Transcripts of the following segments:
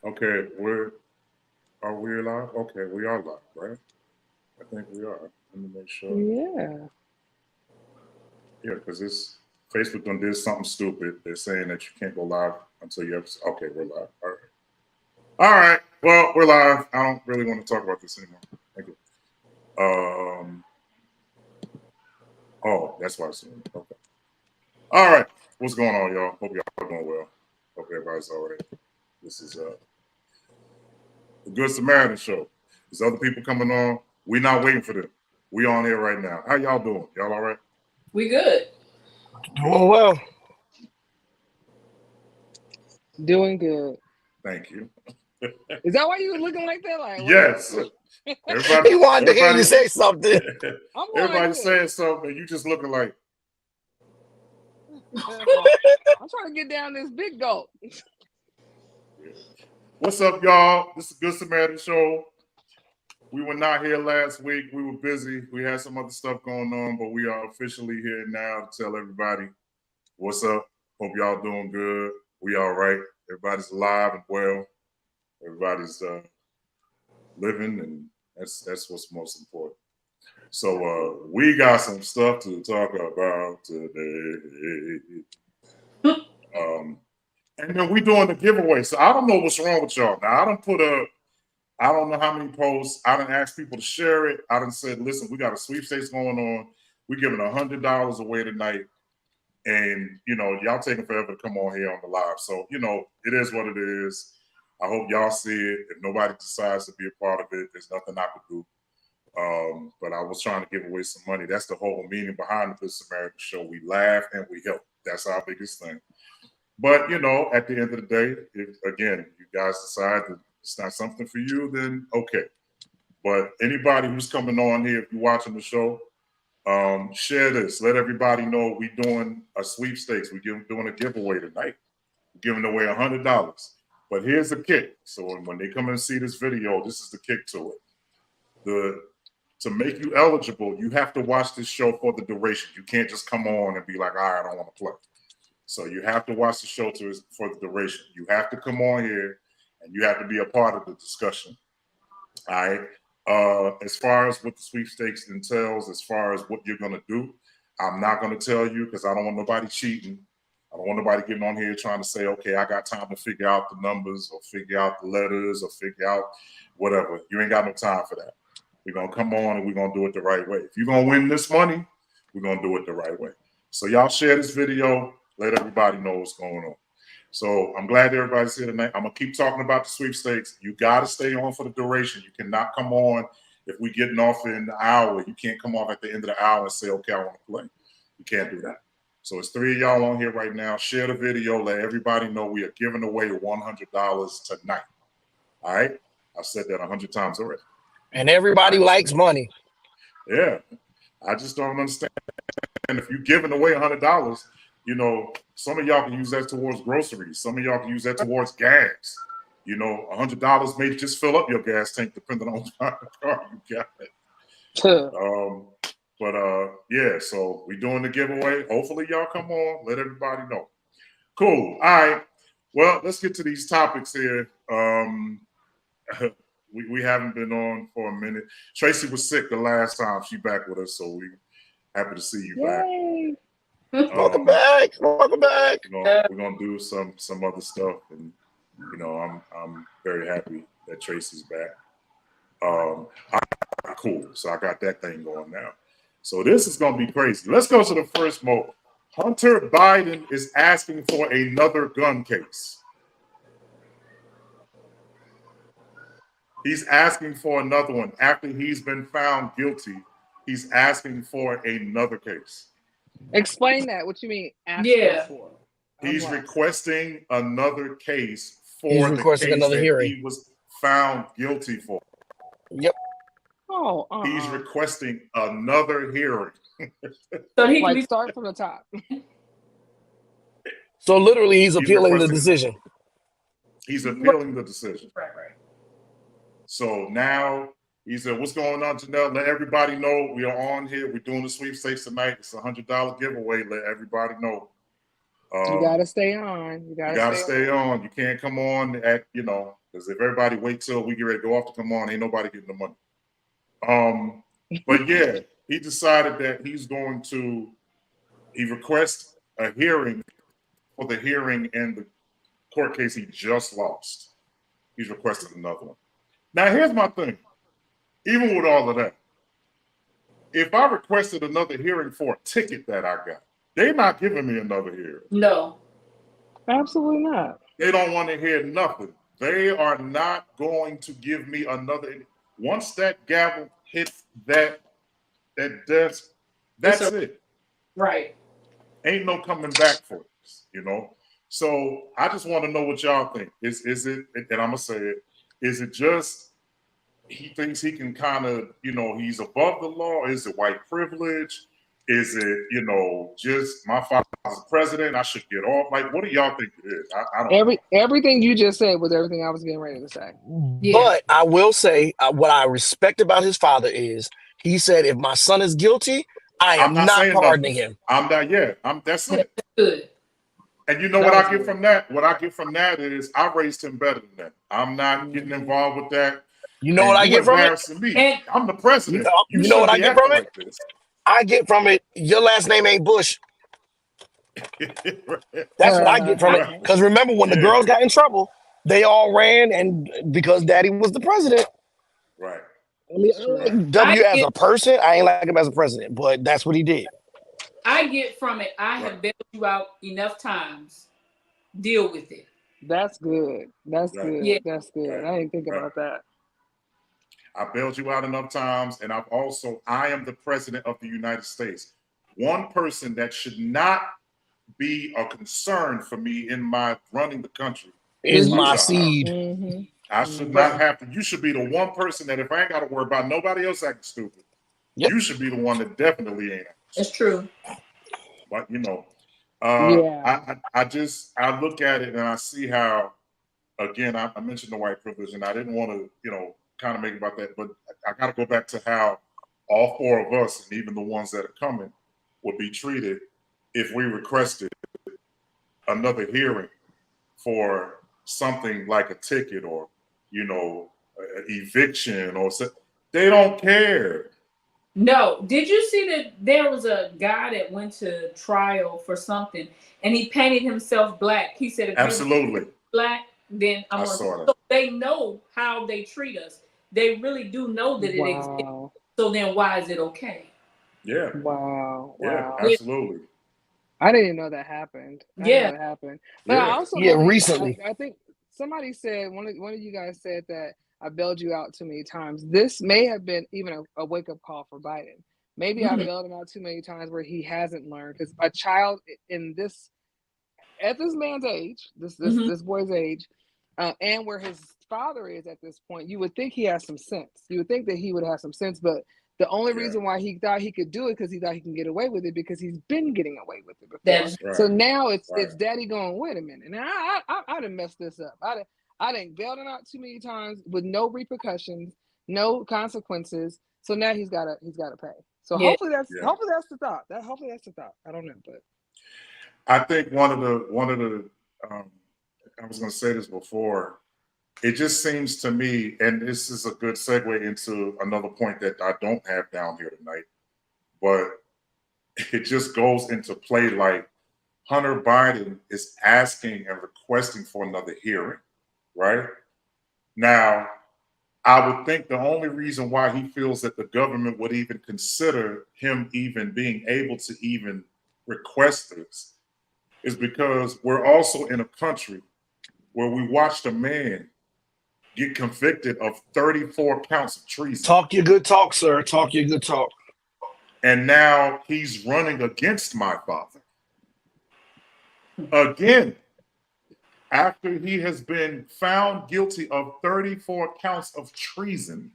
Okay, are we live? Okay, we are live, right? I think we are. Let me make sure. Yeah. Yeah, because this Facebook done did something stupid. They're saying that you can't go live until you have. Okay, we're live. All right. All right. Well, we're live. I don't really want to talk about this anymore. Thank you. Um. Oh, that's why it's okay. All right. What's going on, y'all? Hope y'all doing well. Hope everybody's all right. This is the Good Samaritan show. There's other people coming on. We're not waiting for them. We on here right now. How y'all doing? Y'all all right? We good. Doing well. Doing good. Thank you. Is that why you were looking like that? Like, what? Yes. Everybody, He wanted to hear you everybody, say something. I'm going like everybody's this. saying something, and you just looking like. I'm trying to get down this big gulp. What's up, y'all? This is Good Samaritan show. We were not here last week. We were busy. We had some other stuff going on, but we are officially here now to tell everybody what's up. Hope y'all doing good. We all right. Everybody's alive and well. Everybody's living, and that's what's most important. So we got some stuff to talk about today. And then we doing the giveaway. So I don't know what's wrong with y'all. Now I don't know how many posts. I done asked people to share it. I done said, listen, we got a sweepstakes going on. We're giving $100 away tonight. And, y'all taking forever to come on here on the live. So, it is what it is. I hope y'all see it. If nobody decides to be a part of it, there's nothing I could do. But I was trying to give away some money. That's the whole meaning behind the Good Samaritan show. We laugh and we help. That's our biggest thing. But, at the end of the day, if, again, you guys decide that it's not something for you, then okay. But anybody who's coming on here, if you're watching the show, share this. Let everybody know we're doing a sweepstakes. We're doing a giveaway tonight. We're giving away $100. But here's the kick. So when they come and see this video, this is the kick to it. To make you eligible, you have to watch this show for the duration. You can't just come on and be like, all right, I don't want to play. So you have to watch the show for the duration. You have to come on here and you have to be a part of the discussion. All right. As far as what the sweepstakes entails, as far as what you're going to do, I'm not going to tell you because I don't want nobody cheating. I don't want nobody getting on here trying to say, okay, I got time to figure out the numbers or figure out the letters or figure out whatever. You ain't got no time for that. We're going to come on and we're going to do it the right way. If you're going to win this money, we're going to do it the right way. So y'all share this video. Let everybody know what's going on. So I'm glad everybody's here tonight. I'm going to keep talking about the sweepstakes. You got to stay on for the duration. You cannot come on if we're getting off in the hour. You can't come off at the end of the hour and say, okay, I want to play. You can't do that. So it's 3 of y'all on here right now. Share the video. Let everybody know we are giving away $100 tonight. All right? I've said that 100 times already. And everybody likes money. Yeah. I just don't understand. And if you're giving away $100, some of y'all can use that towards groceries. Some of y'all can use that towards gas. $100 may just fill up your gas tank depending on what kind of car you got. Yeah, so we're doing the giveaway. Hopefully y'all come on. Let everybody know. Cool. All right. Well, let's get to these topics here. We haven't been on for a minute. Tracy was sick the last time. She back with us, so we happy to see you Yay. back. Welcome back. Welcome back. We're gonna do some other stuff, and I'm very happy that Tracy's back. Cool. So I got that thing going now. So this is gonna be crazy. Let's go to the first mode. Hunter Biden is asking for another gun case. He's asking for another one after he's been found guilty. He's asking for another case. Explain that. What you mean asking for? He's requesting another case He's for the requesting case another that hearing. he was found guilty for. Yep. Oh, He's requesting another hearing. So he like can start from the top. So literally, he's appealing the decision. He's appealing the decision. Right. So now he said, "What's going on, Janelle? Let everybody know we are on here. We're doing the sweepstakes tonight. It's a $100 giveaway. Let everybody know." You gotta stay on. You gotta stay on. You can't come on at, because if everybody waits till we get ready to go off to come on, ain't nobody getting the money. But yeah, he decided that he requests a hearing for the hearing in the court case he just lost. He's requested another one. Now, here's my thing. Even with all of that, if I requested another hearing for a ticket that I got, they're not giving me another hearing. No. Absolutely not. They don't want to hear nothing. They are not going to give me another. Once that gavel hits that desk, that's it. Right. Ain't no coming back for this, So I just want to know what y'all think. Is it, and I'm gonna say it, is it just he thinks he can kind of, he's above the law? Is it white privilege? Is it, just my father's president, I should get off? Like, what do y'all think it is? I don't know. Everything you just said was everything I was getting ready to say. Yeah. But I will say what I respect about his father is he said, if my son is guilty, I am not pardoning him. I'm not yet. That's it. Good. And you know what I get from that? What I get from that is I raised him better than that. I'm not getting involved with that. You know what I get from it? Me. I'm the president. You know what I get from it? I get from it, your last name ain't Bush. That's what I get from it. Because remember, when the girls got in trouble, they all ran, and because Daddy was the president. Right. I mean, I like W as a person. I ain't like him as a president, but that's what he did. I get from it, I have bailed you out enough times. Deal with it. That's good. That's good. Yeah. That's good. I didn't think about that. I bailed you out enough times, and I am the president of the United States. One person that should not be a concern for me in my running the country is my seed. Mm-hmm. I should not have to. You should be the one person that if I ain't got to worry about nobody else acting stupid, you should be the one that definitely ain't. It's true. But I look at it and I see how, again, I mentioned the white privilege, and I didn't want to, kind of make it about that, but I got to go back to how all four of us, and even the ones that are coming, would be treated if we requested another hearing for something like a ticket or, eviction or so. They don't care. No. Did you see that there was a guy that went to trial for something and he painted himself black? He said, if absolutely you're black, then I'm going to. So they know how they treat us. They really do know that it exists. So then why is it okay? Yeah. Wow. Yeah, absolutely. I didn't know that happened. But I also recently. I think somebody said, one of you guys said that I bailed you out too many times. This may have been even a wake-up call for Biden. Maybe I bailed him out too many times where he hasn't learned. Because a child at this man's age, this boy's age, and where his father is at this point, you would think he has some sense. You would think that he would have some sense, but the only reason why he thought he could do it because he thought he can get away with it because he's been getting away with it before. So now it's Daddy going, wait a minute. Now I done messed this up. I done bailed him out too many times with no repercussions, no consequences. So now he's gotta pay. So hopefully that's the thought. Hopefully that's the thought. I don't know, but I think one of the I was going to say this before. It just seems to me, and this is a good segue into another point that I don't have down here tonight, but it just goes into play like Hunter Biden is asking and requesting for another hearing, right? Now, I would think the only reason why he feels that the government would even consider him even being able to even request this is because we're also in a country where we watched a man get convicted of 34 counts of treason. Talk your good talk, sir. Talk your good talk. And now he's running against my father. Again, after he has been found guilty of 34 counts of treason,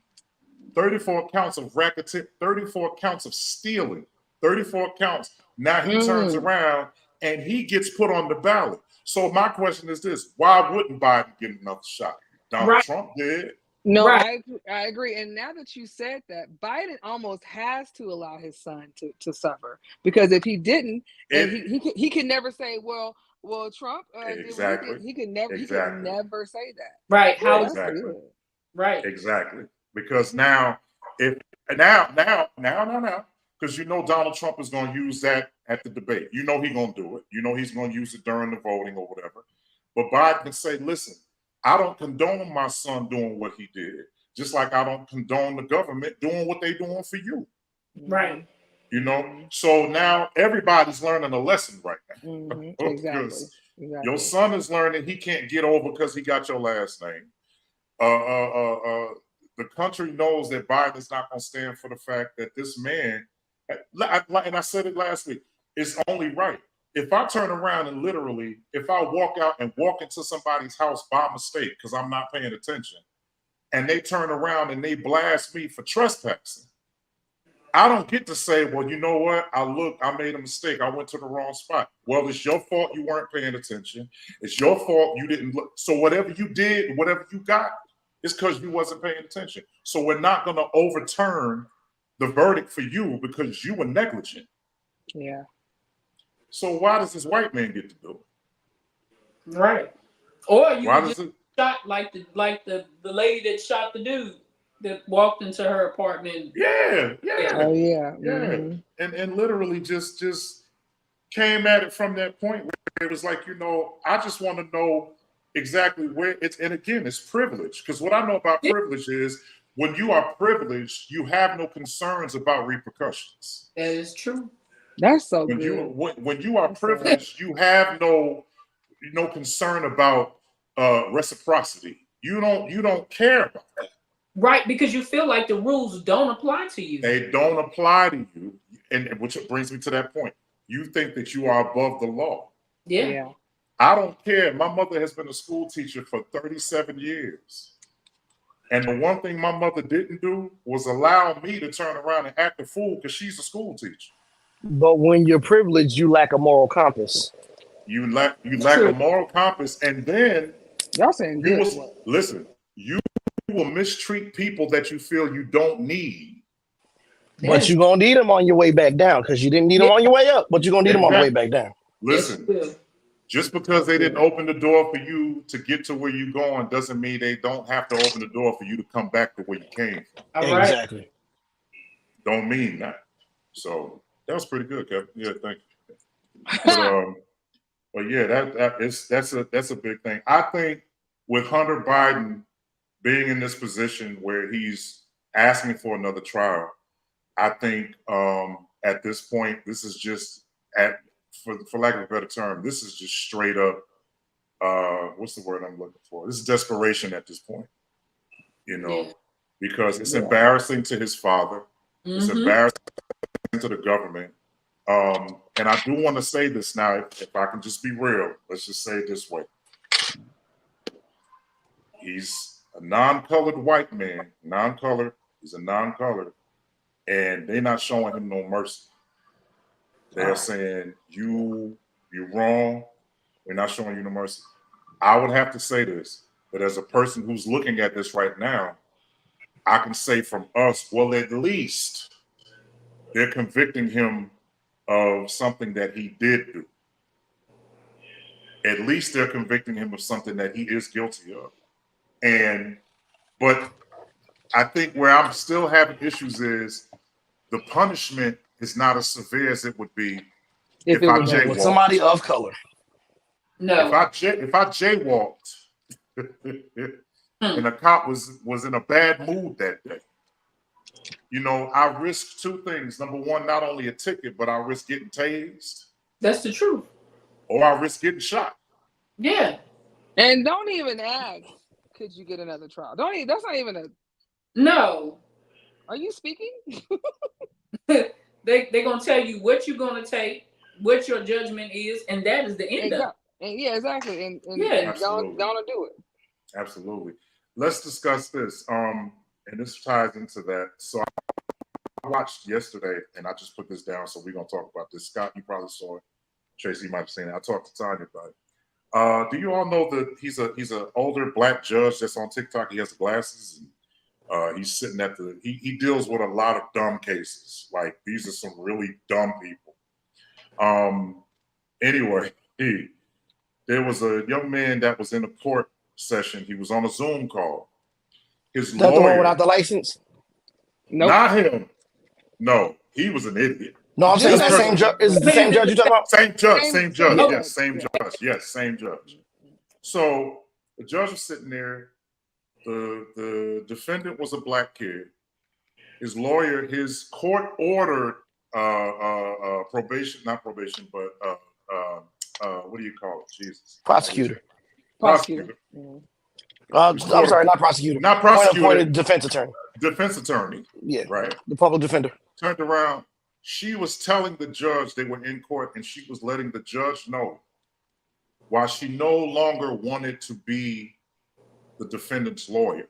34 counts of racketeering, 34 counts of stealing, 34 counts. Now he turns around and he gets put on the ballot. So my question is this: why wouldn't Biden get another shot? Donald Trump did. No, Right. I agree. And now that you said that, Biden almost has to allow his son to suffer, because if he didn't, and he can never say, well, Trump did what he did. Exactly. He could never Exactly. say that. Right. So How that's Exactly. good. right. Exactly. Because now, because you know Donald Trump is going to use that at the debate. You know he's going to do it. You know he's going to use it during the voting or whatever. But Biden can say, listen, I don't condone my son doing what he did, just like I don't condone the government doing what they're doing for you. Right. You know? So now everybody's learning a lesson right now. Mm-hmm. Exactly. Your son is learning he can't get over because he got your last name. The country knows that Biden is not going to stand for the fact that this man, and I said it last week, it's only right. If I turn around and literally, if I walk out and walk into somebody's house by mistake because I'm not paying attention, and they turn around and they blast me for trespassing, I don't get to say, well, you know what? I made a mistake. I went to the wrong spot. Well, it's your fault you weren't paying attention. It's your fault you didn't look. So whatever you did, whatever you got, it's because you wasn't paying attention. So we're not going to overturn the verdict for you because you were negligent. Yeah. So why does this white man get to do it? Right. Or you Why just shot like the lady that shot the dude that walked into her apartment. Yeah. Oh yeah. Mm-hmm. And literally just came at it from that point where it was like, you know, I just want to know exactly where it's, and again, it's privilege. Because what I know about privilege is when you are privileged, you have no concerns about repercussions. That is true. That's so when good. When you are privileged, you have no concern about reciprocity. You don't care about that. Right, because you feel like the rules don't apply to you. They don't apply to you. And which brings me to that point. You think that you are above the law. Yeah. I don't care. My mother has been a school teacher for 37 years. And the one thing my mother didn't do was allow me to turn around and act a fool because she's a school teacher. But when you're privileged, you lack a moral compass. You lack a moral compass, and then y'all saying good. Listen, you will mistreat people that you feel you don't need. But you're going to need them on your way back down because you didn't need them on your way up, but you're going to need them on the way back down. Listen, just because they didn't open the door for you to get to where you're going doesn't mean they don't have to open the door for you to come back to where you came from. Exactly. Don't mean that. So that was pretty good, Kevin. Yeah, thank you. But yeah, that's a big thing. I think with Hunter Biden being in this position where he's asking for another trial, I think at this point, this is just for lack of a better term, this is just straight up. What's the word I'm looking for? This is desperation at this point, you know, because it's embarrassing to his father. Mm-hmm. It's embarrassing to the government. And I do want to say this now, if I can just be real, let's just say it this way. He's a non-colored white man, non-colored, he's a non-colored, and they're not showing him no mercy. They're saying, you're wrong, we're not showing you no mercy. I would have to say this, that as a person who's looking at this right now, I can say from us, well, at least they're convicting him of something that he did do. At least they're convicting him of something that he is guilty of. But I think where I'm still having issues is the punishment is not as severe as it would be if I jaywalked. Somebody of color. No. If I jaywalked and a cop was in a bad mood that day, you know, I risk two things. Number one, not only a ticket, but I risk getting tased. That's the truth. Or I risk getting shot. Yeah. And don't even ask, could you get another trial? That's not even a... No. Are you speaking? They're going to tell you what you're going to take, what your judgment is, and that is the end of it. And yeah, exactly. And Absolutely. Don't do it. Absolutely. Let's discuss this. And this ties into that. So I watched yesterday, and I just put this down, so we're going to talk about this. Scott, you probably saw it. Tracy, you might have seen it. I talked to Tanya about it. Do you all know that he's an older black judge that's on TikTok? He has glasses. And He's sitting at he deals with a lot of dumb cases. Like, these are some really dumb people. Anyway, there was a young man that was in a court session. He was on a Zoom call. His Is that the one lawyer, without the license? Nope. not him. No, he was an idiot. No, I'm saying This that same judge. Is it the same judge you talking about? Same judge. Same Yes, judge. same judge. Yes, same judge. So the judge was sitting there. The defendant was a black kid. His lawyer, his court ordered probation, not probation, but what do you call it? Jesus. Prosecutor. Prosecutor. I'm sorry, not prosecutor. Not prosecutor. Appointed defense attorney. Defense attorney. Yeah. Right. The public defender. Turned around. She was telling the judge they were in court, and she was letting the judge know why she no longer wanted to be the defendant's lawyer.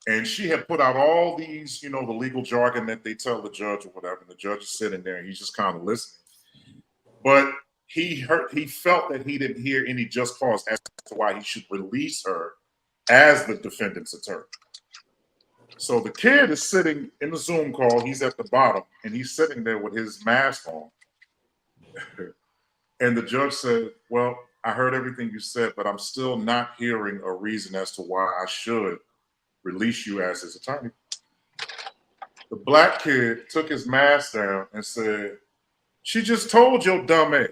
And she had put out all these, the legal jargon that they tell the judge or whatever. And the judge is sitting there and he's just kind of listening. But he felt that he didn't hear any just cause as to why he should release her as the defendant's attorney. So the kid is sitting in the Zoom call. He's at the bottom and he's sitting there with his mask on. And the judge said, well, I heard everything you said, but I'm still not hearing a reason as to why I should release you as his attorney. The black kid took his mask down and said, she just told your dumb ass.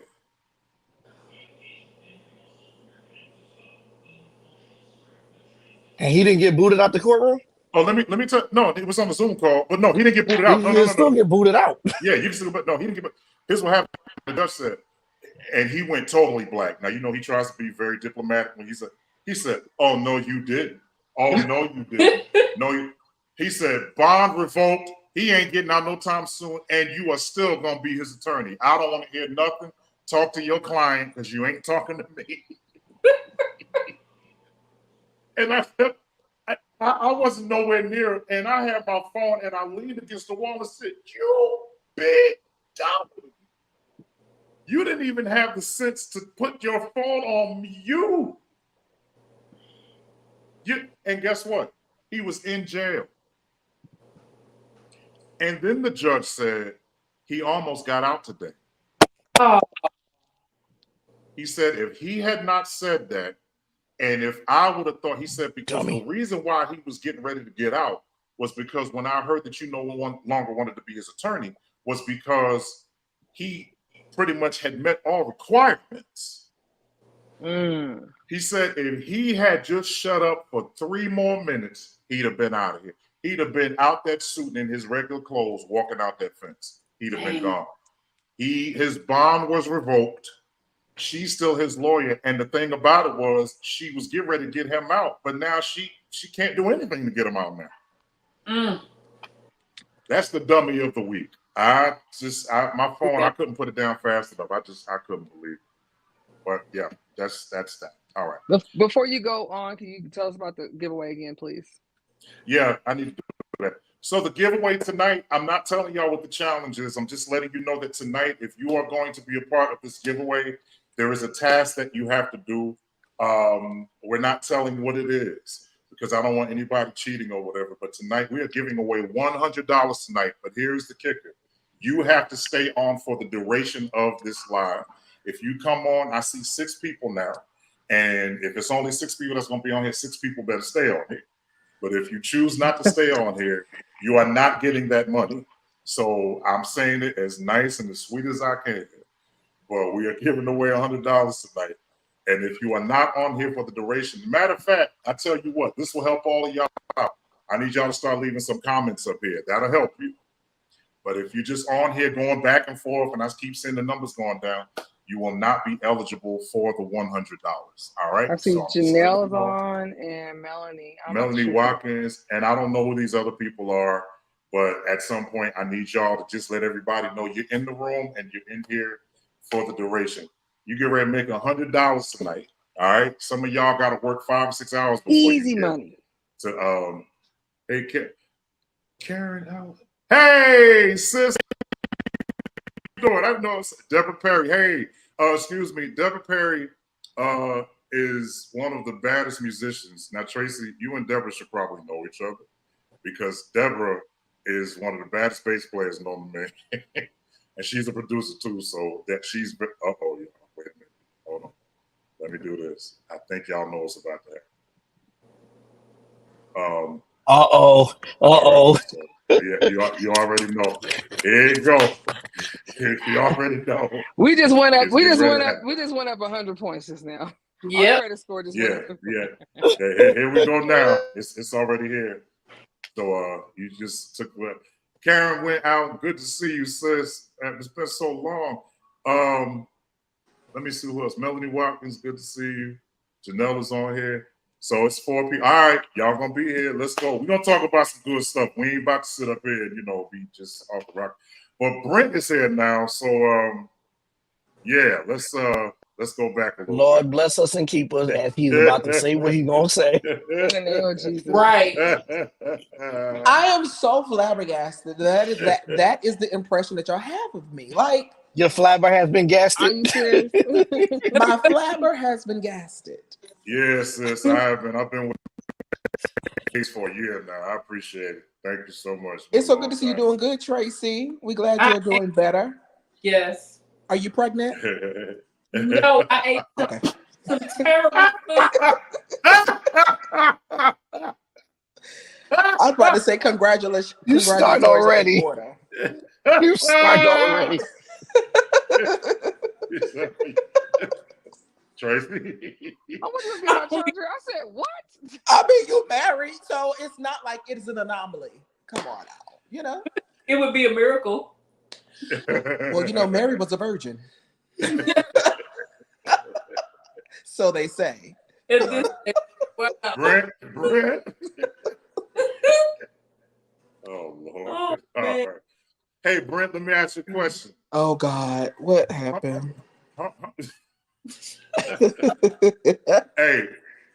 And he didn't get booted out the courtroom? Oh, let me tell. No, it was on the Zoom call, but no, he didn't get booted out. He still get booted out. Yeah, you can still, but no, he didn't get. Here's what happened. The judge said, and he went totally black. Now he tries to be very diplomatic when he said, "Oh no, you didn't. Oh no, you didn't. No, he said bond revoked. He ain't getting out no time soon, and you are still gonna be his attorney. I don't want to hear nothing. Talk to your client because you ain't talking to me." And I wasn't nowhere near it, and I had my phone, and I leaned against the wall and said, "You big dummy. You didn't even have the sense to put your phone on mute." And guess what? He was in jail. And then the judge said he almost got out today. Oh. He said if he had not said that, and if I would have thought, he said, because the reason why he was getting ready to get out was because when I heard that you no longer wanted to be his attorney, was because he pretty much had met all requirements. He said if he had just shut up for 3 more minutes, he'd have been out of here. He'd have been out that suit in his regular clothes, walking out that fence. He'd have been gone. His bond was revoked. She's still his lawyer. And the thing about it was she was getting ready to get him out, but now she can't do anything to get him out now. That's the dummy of the week. My phone, I couldn't put it down fast enough. I couldn't believe it. But yeah, that's that. All right. Before you go on, can you tell us about the giveaway again, please? Yeah, I need to do that. So the giveaway tonight, I'm not telling y'all what the challenge is. I'm just letting you know that tonight, if you are going to be a part of this giveaway, there is a task that you have to do. We're not telling what it is because I don't want anybody cheating or whatever. But tonight we are giving away $100 tonight. But here's the kicker. You have to stay on for the duration of this live. If you come on, I see 6 people now. And if it's only 6 people that's going to be on here, 6 people better stay on here. But if you choose not to stay on here, you are not getting that money. So I'm saying it as nice and as sweet as I can. But we are giving away $100 tonight. And if you are not on here for the duration, matter of fact, I tell you what, this will help all of y'all out. I need y'all to start leaving some comments up here. That'll help you. But if you're just on here going back and forth and I keep seeing the numbers going down, you will not be eligible for the $100. All right. I see Janelle's on and Melanie. Melanie Watkins, and I don't know who these other people are, but at some point I need y'all to just let everybody know you're in the room and you're in here for the duration. You get ready to make $100 tonight. All right. Some of y'all got to work 5 or 6 hours before easy money. To hey Karen, how? Hey sis, how you doing? I know Deborah Perry. Hey. Excuse me, Deborah Perry is one of the baddest musicians. Now, Tracy, you and Deborah should probably know each other because Deborah is one of the baddest bass players known to me. And she's a producer too, so that she's wait a minute. Hold on. Let me do this. I think y'all know us about that. Right, so, yeah, you already know. Here you go. You already know. We just went up. We just went up 100 points just now. Yeah. Our credit score just went up. Here we go now. It's already here. So you just took what Karen went out. Good to see you, sis. It's been so long. Let me see who else. Melanie Watkins, good to see you. Janella's on here. So it's 4 people. All right, y'all gonna be here. Let's go. We're gonna talk about some good stuff. We ain't about to sit up here and be just off the rock. But Brent is here now. So yeah, let's go back a little Lord bit. bless us and keep us as he's about to say what he's gonna say. In the name of Jesus. Right. I am so flabbergasted. That is the impression that y'all have of me. Like, your flabber has been gasted. Are you serious? my flabber has been gasted. Yes, sis, I have been. I've been with case for a year now. I appreciate it. Thank you so much. It's so good to see you doing good, Tracy. We glad you're doing better. Yes. Are you pregnant? No, I ate some terrible food. I was about to say congratulations. You start already. You start already. Tracy. I want to be my charger. I said, what? I mean, you married, so it's not like it is an anomaly. Come on out, It would be a miracle. Well, Mary was a virgin. So they say. Brent. Oh, Lord. Oh, all right. Hey, Brent, let me ask you a question. Oh, God. What happened? Hey,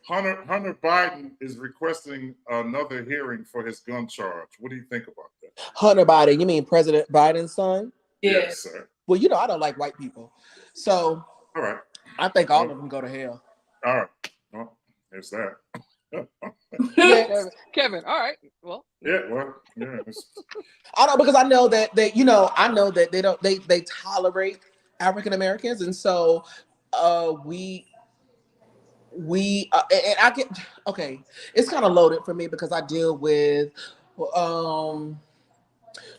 Hunter Biden is requesting another hearing for his gun charge. What do you think about that? Hunter Biden, you mean President Biden's son? Yes, sir. Well, I don't like white people. So all right. I think all of them go to hell. All right. Well, there's that. Kevin, all right. Well. Yeah, well, yeah. I don't, because I know that they tolerate African Americans, and so we and I get okay. It's kind of loaded for me because I deal with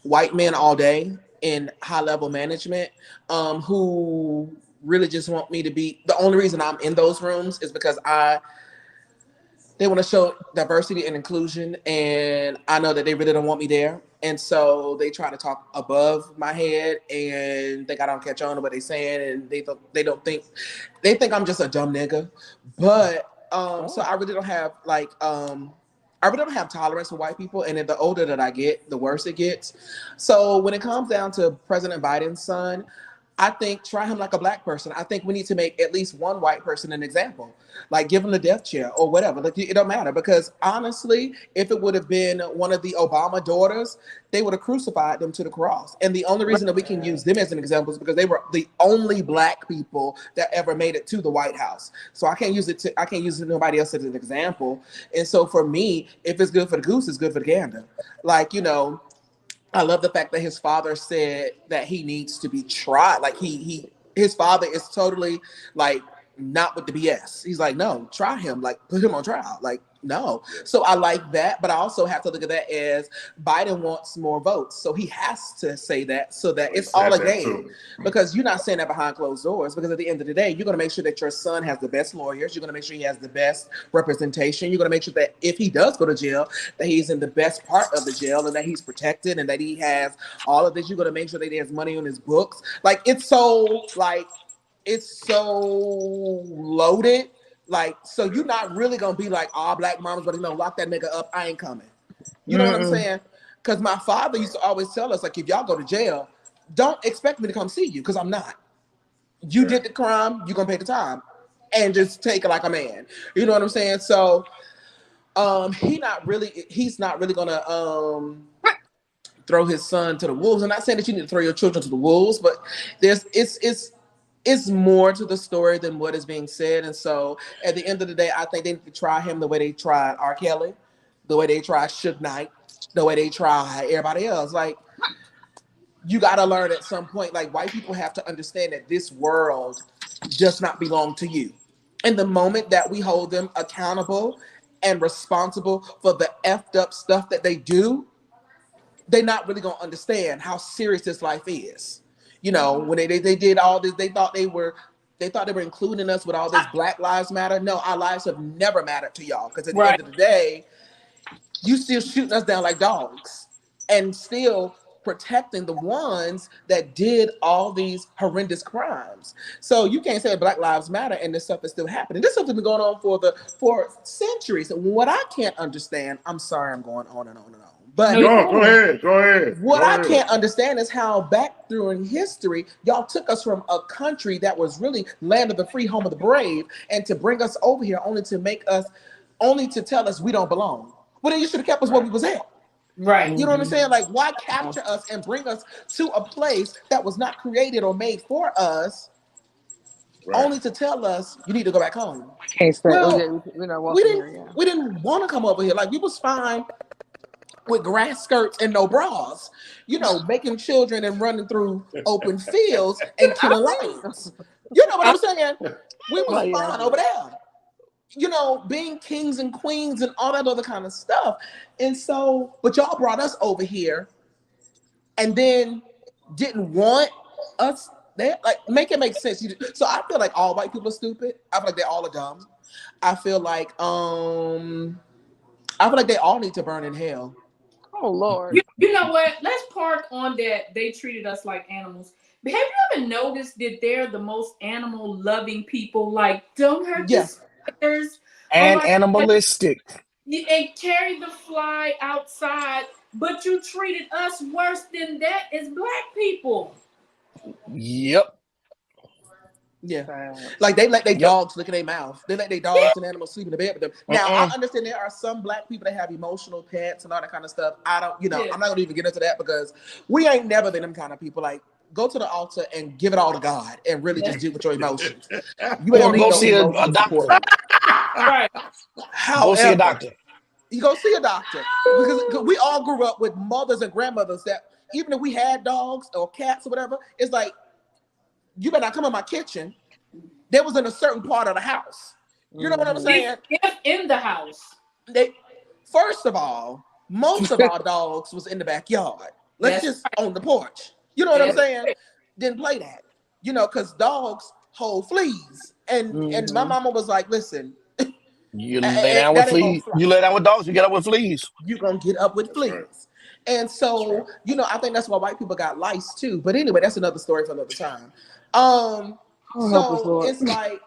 white men all day in high level management who really just want me to be. The only reason I'm in those rooms is because they want to show diversity and inclusion, and I know that they really don't want me there. And so they try to talk above my head and think I don't catch on to what they're saying, and they think I'm just a dumb nigga. But so I really don't have tolerance for white people, and then the older that I get, the worse it gets. So when it comes down to President Biden's son, I think try him like a black person. I think we need to make at least one white person an example, like give him the death chair or whatever. Like, it don't matter, because honestly, if it would have been one of the Obama daughters, they would have crucified them to the cross. And the only reason that we can use them as an example is because they were the only black people that ever made it to the White House. So I can't use nobody else as an example. And so for me, if it's good for the goose, it's good for the gander. Like, I love the fact that his father said that he needs to be tried. Like his father is totally like not with the BS. He's like, no, try him, like put him on trial. Like, no. So I like that, but I also have to look at that as Biden wants more votes. So he has to say that so that it's all a game. Because you're not saying that behind closed doors, because at the end of the day, you're going to make sure that your son has the best lawyers. You're going to make sure he has the best representation. You're going to make sure that if he does go to jail, that he's in the best part of the jail and that he's protected and that he has all of this. You're going to make sure that he has money on his books. Like, it's so loaded. Like, so you're not really gonna be like, all black mamas, but lock that nigga up. I ain't coming. You know what I'm saying? Because my father used to always tell us, like, if y'all go to jail, don't expect me to come see you, because I'm not. You did the crime, you're gonna pay the time, and just take it like a man. You know what I'm saying? So, he's not really gonna throw his son to the wolves. I'm not saying that you need to throw your children to the wolves, but it's it's more to the story than what is being said. And so at the end of the day, I think they need to try him the way they tried R. Kelly, the way they tried Suge Knight, the way they try everybody else. Like, you got to learn at some point, like, white people have to understand that this world does not belong to you. And the moment that we hold them accountable and responsible for the effed up stuff that they do, they're not really going to understand how serious this life is. You know, when they did all this, they thought they were including us with all this Black Lives Matter. No, our lives have never mattered to y'all, because at the end of the day, you still shooting us down like dogs and still protecting the ones that did all these horrendous crimes. So you can't say Black Lives Matter and this stuff is still happening. This stuff has been going on for centuries. And what I can't understand, I'm sorry, I'm going on and on and on. But no, go ahead. What I can't understand is how back during history, y'all took us from a country that was really land of the free, home of the brave, and to bring us over here only to tell us we don't belong. Well, then you should have kept us where we was at. Right. You know what I'm saying? Like, why capture us and bring us to a place that was not created or made for us, only to tell us you need to go back home? Can't stay. Well, we we didn't want to come over here. Like, we was fine with grass skirts and no bras, you know, making children and running through open fields and killing lions. You know what I'm saying? We was fine over there. You know, being kings and queens and all that other kind of stuff. And so, but y'all brought us over here and then didn't want us there. Like, make it make sense. So I feel like all white people are stupid. I feel like they all are dumb. I feel like they all need to burn in hell. Oh Lord. You know what? Let's park on that. They treated us like animals. But have you ever noticed that they're the most animal loving people? Like, don't hurt the spiders. And animalistic. And carry the fly outside, but you treated us worse than that as Black people. Yep. Yeah. Like, they let their dogs lick in their mouth. They let their dogs and animals sleep in the bed with them. Now, I understand there are some Black people that have emotional pets and all that kind of stuff. I don't, I'm not going to even get into that, because we ain't never been them kind of people. Like, go to the altar and give it all to God and really just deal with your emotions. You ain't go see a doctor. Right. Go see a doctor. You go see a doctor. Because we all grew up with mothers and grandmothers that, even if we had dogs or cats or whatever, it's like, you better not come in my kitchen. They was in a certain part of the house. You know what I'm saying? If in the house. First of all, most of our dogs was in the backyard. Let's just on the porch. You know what I'm saying? Didn't play that. You know, because dogs hold fleas. And my mama was like, listen. You lay down with fleas. You lay down with dogs, you get up with fleas. You're going to get up with fleas. Right. And so, I think that's why white people got lice too. But anyway, that's another story for another time. So it's like,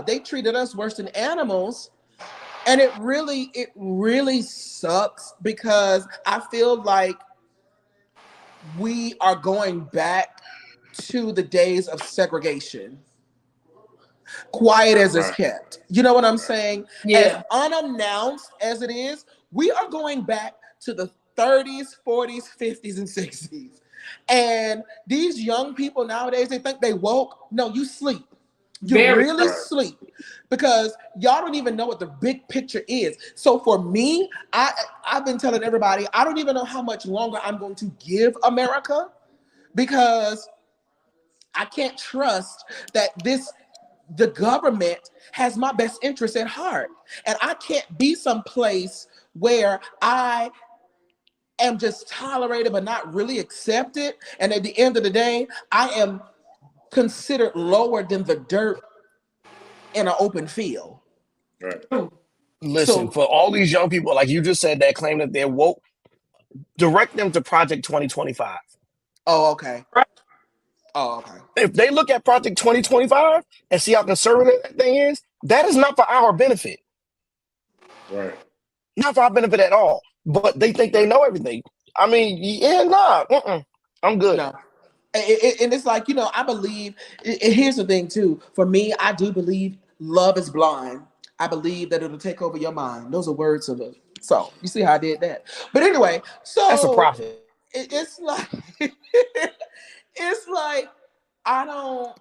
they treated us worse than animals. And it really sucks, because I feel like we are going back to the days of segregation. Quiet as it's kept. You know what I'm saying? Yeah. As unannounced as it is, we are going back to the 30s, 40s, 50s, and 60s. And these young people nowadays, they think they woke. No, you sleep. You really sleep, because y'all don't even know what the big picture is. So for me, I've been telling everybody, I don't even know how much longer I'm going to give America, because I can't trust that the government has my best interest at heart. And I can't be someplace where I am just tolerated but not really accepted. And at the end of the day, I am considered lower than the dirt in an open field. Right. Listen, for all these young people, like you just said, that claim that they're woke, direct them to Project 2025. Oh, okay. Oh, okay. If they look at Project 2025 and see how conservative that thing is, that is not for our benefit. Right. Not for our benefit at all. But they think they know everything. I mean, I'm good. No. And it's like, I believe, here's the thing too. For me, I do believe love is blind. I believe that it'll take over your mind. Those are words of it. So you see how I did that. But anyway, so that's a prophet. It's like, it's like, I don't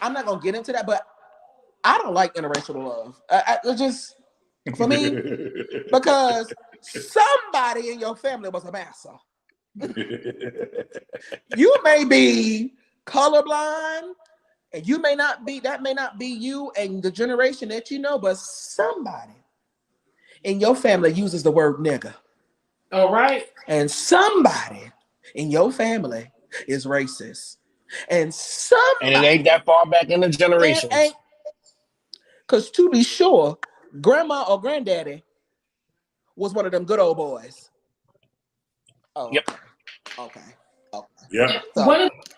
I'm not gonna get into that, but I don't like interracial love. It's just for me because somebody in your family was a massa. You may be colorblind, and you may not be. That may not be you and the generation that you know, but somebody in your family uses the word nigga. All right. And somebody in your family is racist. And somebody, And it ain't that far back in the it generations. ain't, because to be sure, grandma or granddaddy was one of them good old boys. Oh, Yep. Okay. Yeah. So,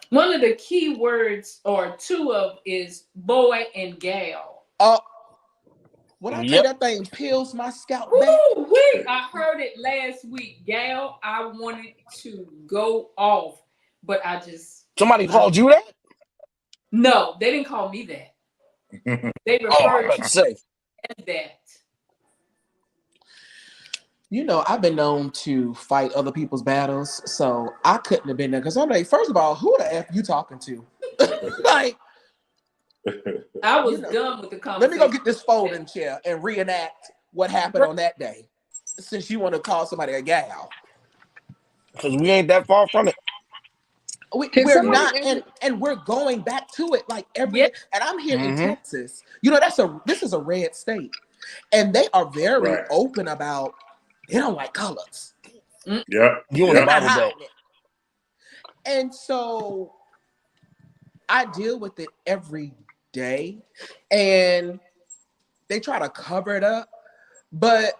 One of the key words or two of is boy and gal. when I tell you Yep. that thing peels my scalp back. Woo, wait, I heard it last week. Gal, I wanted to go off, but I just Somebody called you that? no, they didn't call me that. They Oh, I'm referred about to say. to that. You know, I've been known to fight other people's battles, so I couldn't have been there. Because I'm like, first of all, who the F you talking to? Like, I was done with the conversation. let me go get this folding chair and reenact what happened on that day. Since you want to call somebody a gal. Because we ain't that far from it. We're not, and we're going back to it like every day. And I'm here in Texas. You know, this is a red state. And they are very open about they don't like colors. Yeah. You in the Bible Belt. And so I deal with it every day. And they try to cover it up. But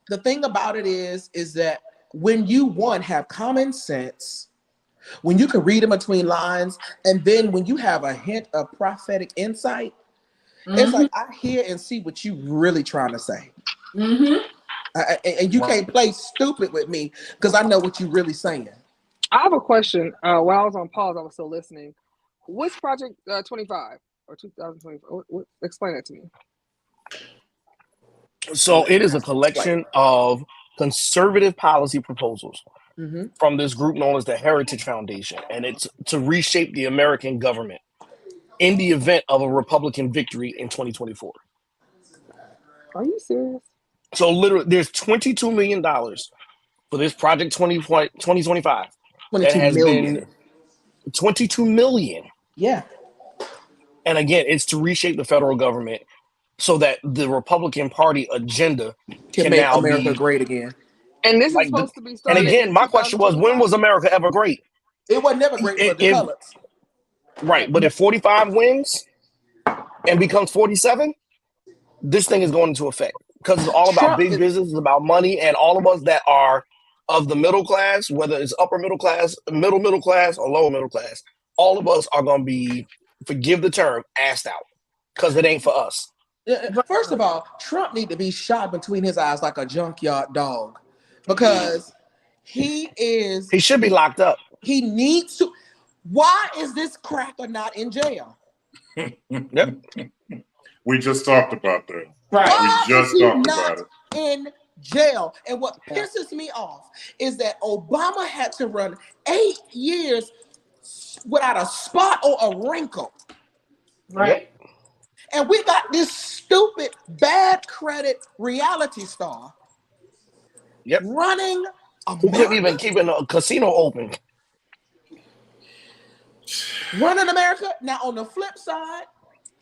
the thing about it is that when you have common sense, when you can read in between lines, and then when you have a hint of prophetic insight, it's like I hear and see what you really trying to say. And you can't play stupid with me because I know what you really saying. I have a question. While I was on pause, I was still listening. What's Project 25 or 2025? Explain that to me. So it is a collection of conservative policy proposals from this group known as the Heritage Foundation, and it's to reshape the American government in the event of a Republican victory in 2024. Are you serious? So literally, there's $22 million for this Project 2025. 22 that has million. been 22 million. Yeah. And again, it's to reshape the federal government so that the Republican Party agenda can make now America be great again. And this is supposed to be And started. again, my question was, when was America ever great? It was never great for the colors. Right, but if 45 wins and becomes 47, this thing is going into effect because it's all about big business, it's about money, and all of us that are of the middle class, whether it's upper middle class, middle class, or lower middle class, all of us are going to be, forgive the term, assed out because it ain't for us. First of all, Trump need to be shot between his eyes like a junkyard dog because he should be locked up. He needs to. Why is this cracker not in jail? Yep. We just talked about that. Right. Why We just is he talked not about it. in jail? And what pisses me off is that Obama had to run 8 years without a spot or a wrinkle. Right. Yep. And we got this stupid, bad credit reality star running America. Who couldn't even keep a casino open. Running America. Now, on the flip side,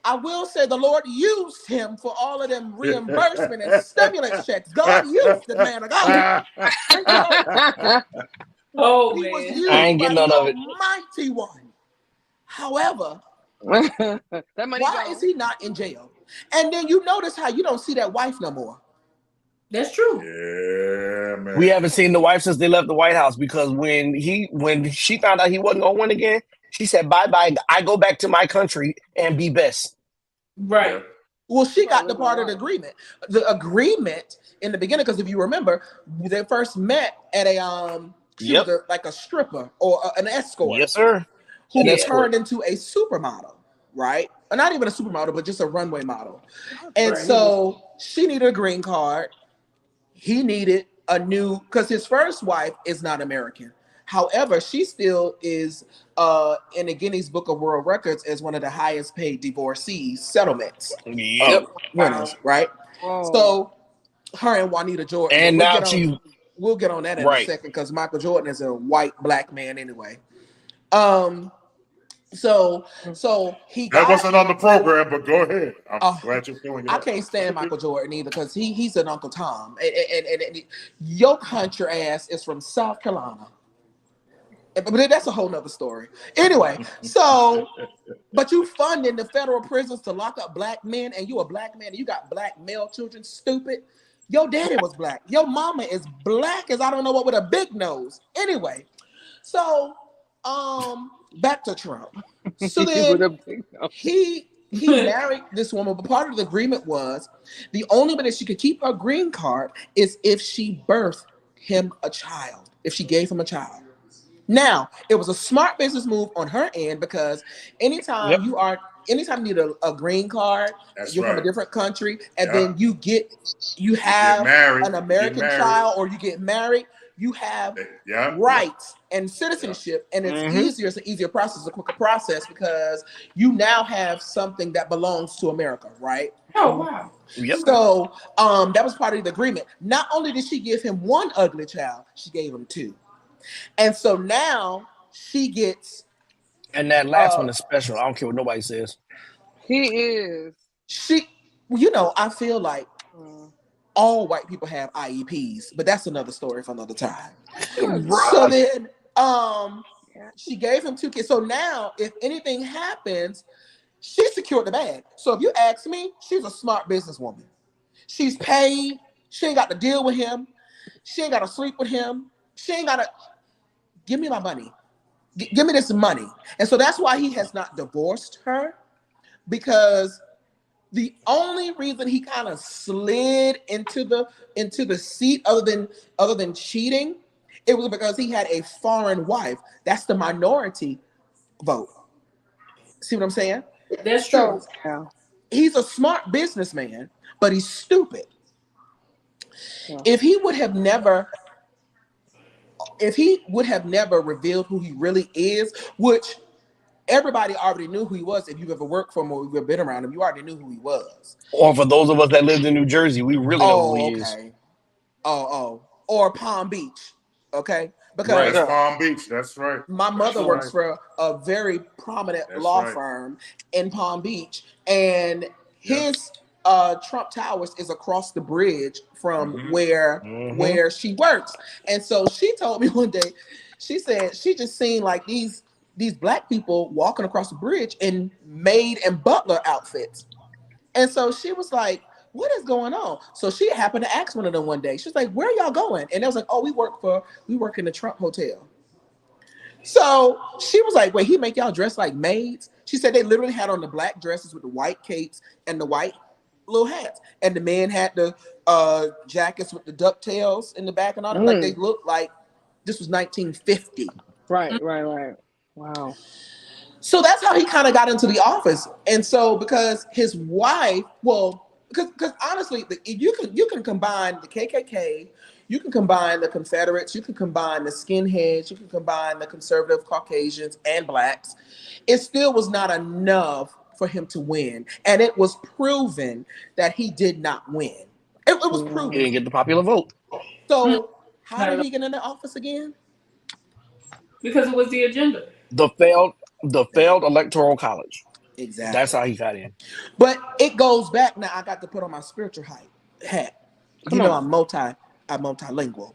I will say the Lord used him for all of them reimbursement and stimulus checks. God used the man of God. Oh, he man. was used I ain't getting by none the of it. Almighty One. However, that money why is he not in jail? And then you notice how you don't see that wife no more. That's true. Yeah, man. We haven't seen the wife since they left the White House because when she found out he wasn't going to win again, she said, bye-bye, I go back to my country and be best. Right. Well, she got the part of the agreement. The agreement in the beginning, because if you remember, they first met at she was like a stripper or an escort. Yes, sir. Who turned into a supermodel, right? Or not even a supermodel, but just a runway model. And so she needed a green card. He needed a new, because his first wife is not American. However, she still is in the Guinness Book of World Records as one of the highest paid divorcee settlements Yep. winners, right? Whoa. So her and Juanita Jordan. And We'll now we'll get on that in a right. second because Michael Jordan is a white black man anyway. So he That got. wasn't on the program, but go ahead. I'm glad you're feeling it. I can't stand Michael Jordan either because he's an Uncle Tom. And your country ass is from South Carolina. But that's a whole nother story. Anyway, so, but you funding the federal prisons to lock up black men, and you a black man, and you got black male children, stupid. Your daddy was black. Your mama is black as I don't know what with a big nose. Anyway, so, back to Trump. So then he married this woman, but part of the agreement was the only way that she could keep her green card is if she birthed him a child, if she gave him a child. Now, it was a smart business move on her end because anytime you need a green card, you're from a different country, and then you have an American child or you get married, you have rights and citizenship, and it's easier. It's an easier process, a quicker process because you now have something that belongs to America, right? Oh wow! Yep. So, that was part of the agreement. Not only did she give him one ugly child, she gave him two, and so now she gets. And that last one is special. I don't care what nobody says. He is. I feel like all white people have IEPs, but that's another story for another time. Right. So then, she gave him two kids. So now, if anything happens, she secured the bag. So if you ask me, she's a smart businesswoman. She's paid. She ain't got to deal with him. She ain't got to sleep with him. She ain't got to give me my money. Give me this money. And so that's why he has not divorced her, because the only reason he kind of slid into the seat other than cheating, it was because he had a foreign wife. That's the minority vote. See what I'm saying? That's true. So, he's a smart businessman, but he's stupid. Yeah. If he would have never revealed who he really is, which everybody already knew who he was. If you've ever worked for him or you've been around him, you already knew who he was. Or for those of us that lived in New Jersey, we really know who he is. Or Palm Beach, okay? Because that's Palm Beach. That's right. My mother works for a very prominent law firm in Palm Beach, and his Trump Towers is across the bridge from where she works. And so she told me one day, she said she just seen like these black people walking across the bridge in maid and butler outfits. And so she was like, what is going on? So she happened to ask one of them one day. She was like, where are y'all going? And they was like, oh, we work in the Trump Hotel. So she was like, wait, he make y'all dress like maids? She said they literally had on the black dresses with the white capes and the white little hats. And the men had the jackets with the ducktails in the back and all that. Like they looked like this was 1950. Right. Wow. So that's how he kind of got into the office. And so because his wife, because honestly, you can combine the KKK, you can combine the Confederates, you can combine the skinheads, you can combine the conservative Caucasians and blacks. It still was not enough for him to win. And it was proven that he did not win. It was proven. He didn't get the popular vote. So how did he get in the office again? Because it was the agenda. The failed electoral college. Exactly. That's how he got in. But it goes back. Now I got to put on my spiritual hat. I'm multilingual.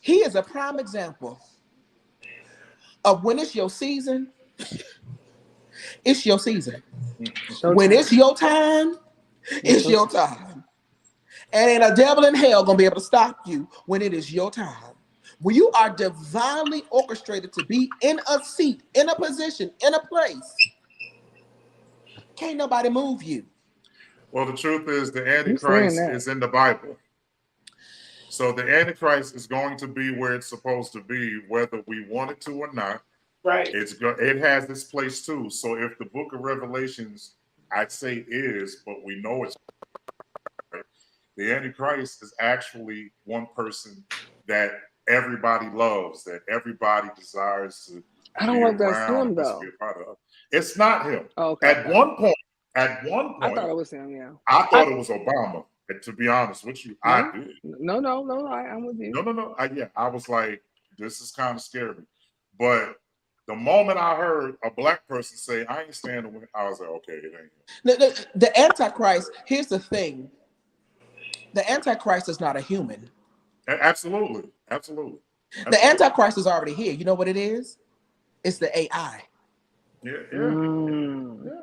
He is a prime example of when it's your season, it's your season. When it's your time, it's your time. And ain't a devil in hell gonna be able to stop you when it is your time. When you are divinely orchestrated to be in a seat, in a position, in a place, can't nobody move you. Well, the truth is the Antichrist is in the Bible. So the Antichrist is going to be where it's supposed to be, whether we want it to or not. Right. It has this place too. So if the book of Revelations, I'd say is, but we know it's right. The Antichrist is actually one person that everybody loves, that everybody desires to I don't be like that's around, him just though. be a part of. It's not him. Oh, okay. At one point, I thought it was him. Yeah. I thought it was Obama. And to be honest with you, I did. No. I'm with you. No. I was like, this is kind of scary. But the moment I heard a black person say, "I ain't standing with," I was like, okay, it ain't him. The Antichrist. Here's the thing: the Antichrist is not a human. Absolutely. The Antichrist is already here. You know what it is? It's the AI. Yeah.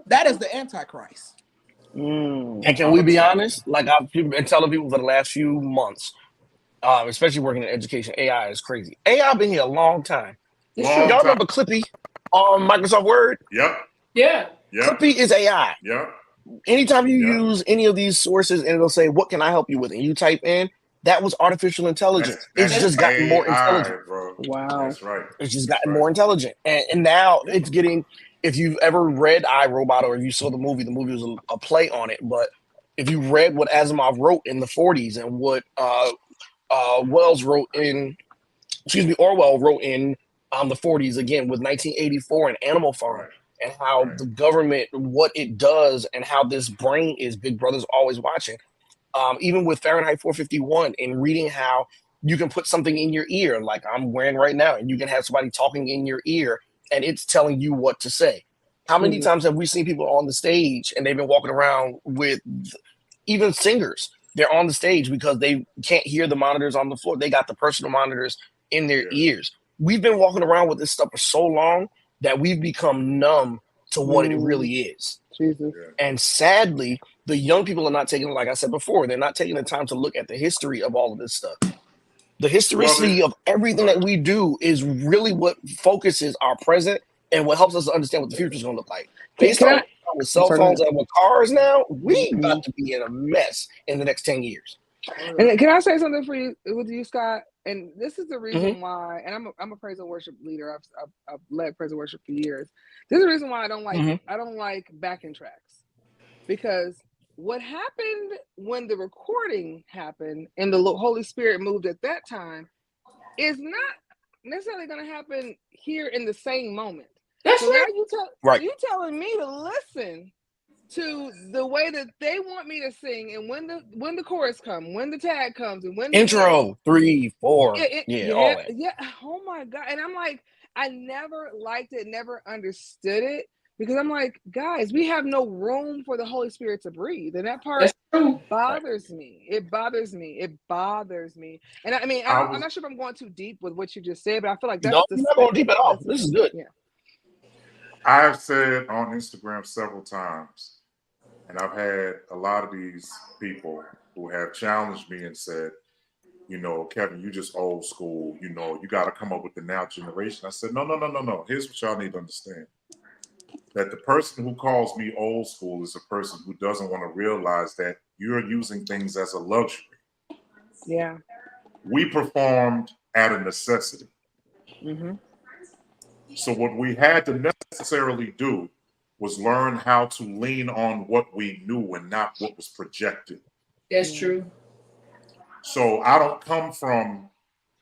That is the Antichrist. And can we be honest? Like I've been telling people for the last few months, especially working in education, AI is crazy. AI been here a long time. Y'all remember Clippy on Microsoft Word? Yep. Yeah. Clippy is AI. Yep. Anytime you use any of these sources and it'll say, "What can I help you with?" and you type in, that was artificial intelligence. It's just gotten more intelligent. Bro. Wow. That's right. It's just gotten more intelligent. And now it's getting, if you've ever read iRobot or if you saw the movie was a play on it. But if you read what Asimov wrote in the 40s and what Orwell wrote in the 40s, again with 1984 and Animal Farm, and how the government, what it does, and how this brain is, Big Brother's always watching. Even with Fahrenheit 451, and reading how you can put something in your ear, like I'm wearing right now, and you can have somebody talking in your ear, and it's telling you what to say. How many times have we seen people on the stage and they've been walking around with, even singers, they're on the stage because they can't hear the monitors on the floor. They got the personal monitors in their ears. We've been walking around with this stuff for so long that we've become numb to what it really is. Jesus. And sadly, the young people are not taking, like I said before, they're not taking the time to look at the history of all of this stuff. The historicity of everything that we do is really what focuses our present and what helps us to understand what the future is going to look like. Based on with cell phones and with cars now, we got to be in a mess in the next 10 years. And can I say something for you with you, Scott? And this is the reason why. And I'm a praise and worship leader. I've led praise and worship for years. This is the reason why I don't like backing tracks, because what happened when the recording happened and the Holy Spirit moved at that time is not necessarily going to happen here in the same moment. That's so right. Now you telling me to listen to the way that they want me to sing, and when the chorus comes, when the tag comes, and when intro 3, 4, all that. Yeah. Oh my God! And I'm like, I never liked it, never understood it, because I'm like, guys, we have no room for the Holy Spirit to breathe, and that part bothers me. It bothers me. And I mean, I'm not sure if I'm going too deep with what you just said, but I feel like that's you're not going deep at all. This is good. Yeah. I've said on Instagram several times, and I've had a lot of these people who have challenged me and said, you know, Kevin, you just old school, you know, you got to come up with the now generation. I said, no. Here's what y'all need to understand. That the person who calls me old school is a person who doesn't want to realize that you're using things as a luxury. Yeah. We performed at a necessity. So what we had to necessarily do was learn how to lean on what we knew and not what was projected. That's true. So I don't come from,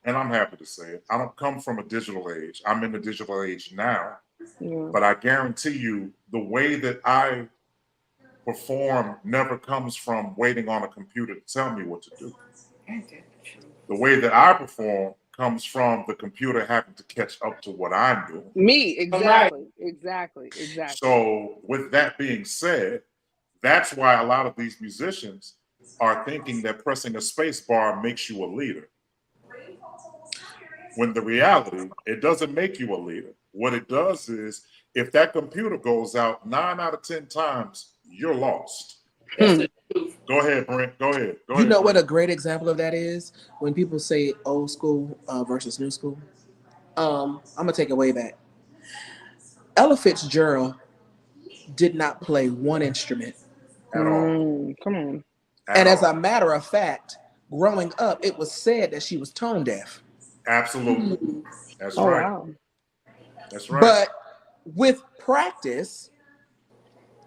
and I'm happy to say it, I don't come from a digital age. I'm in the digital age now. But I guarantee you the way that I perform never comes from waiting on a computer to tell me what to do. The way that I perform comes from the computer having to catch up to what I'm doing. Me, exactly. So with that being said, that's why a lot of these musicians are thinking that pressing a space bar makes you a leader. When the reality, it doesn't make you a leader. What it does is, if that computer goes out 9 out of 10 times, you're lost. Go ahead, Brent. Go ahead. You know what a great example of that is? When people say old school versus new school. I'm going to take it way back. Ella Fitzgerald did not play one instrument at all. Come on. And as a matter of fact, growing up, it was said that she was tone deaf. Absolutely. That's right. Wow. That's right. But with practice,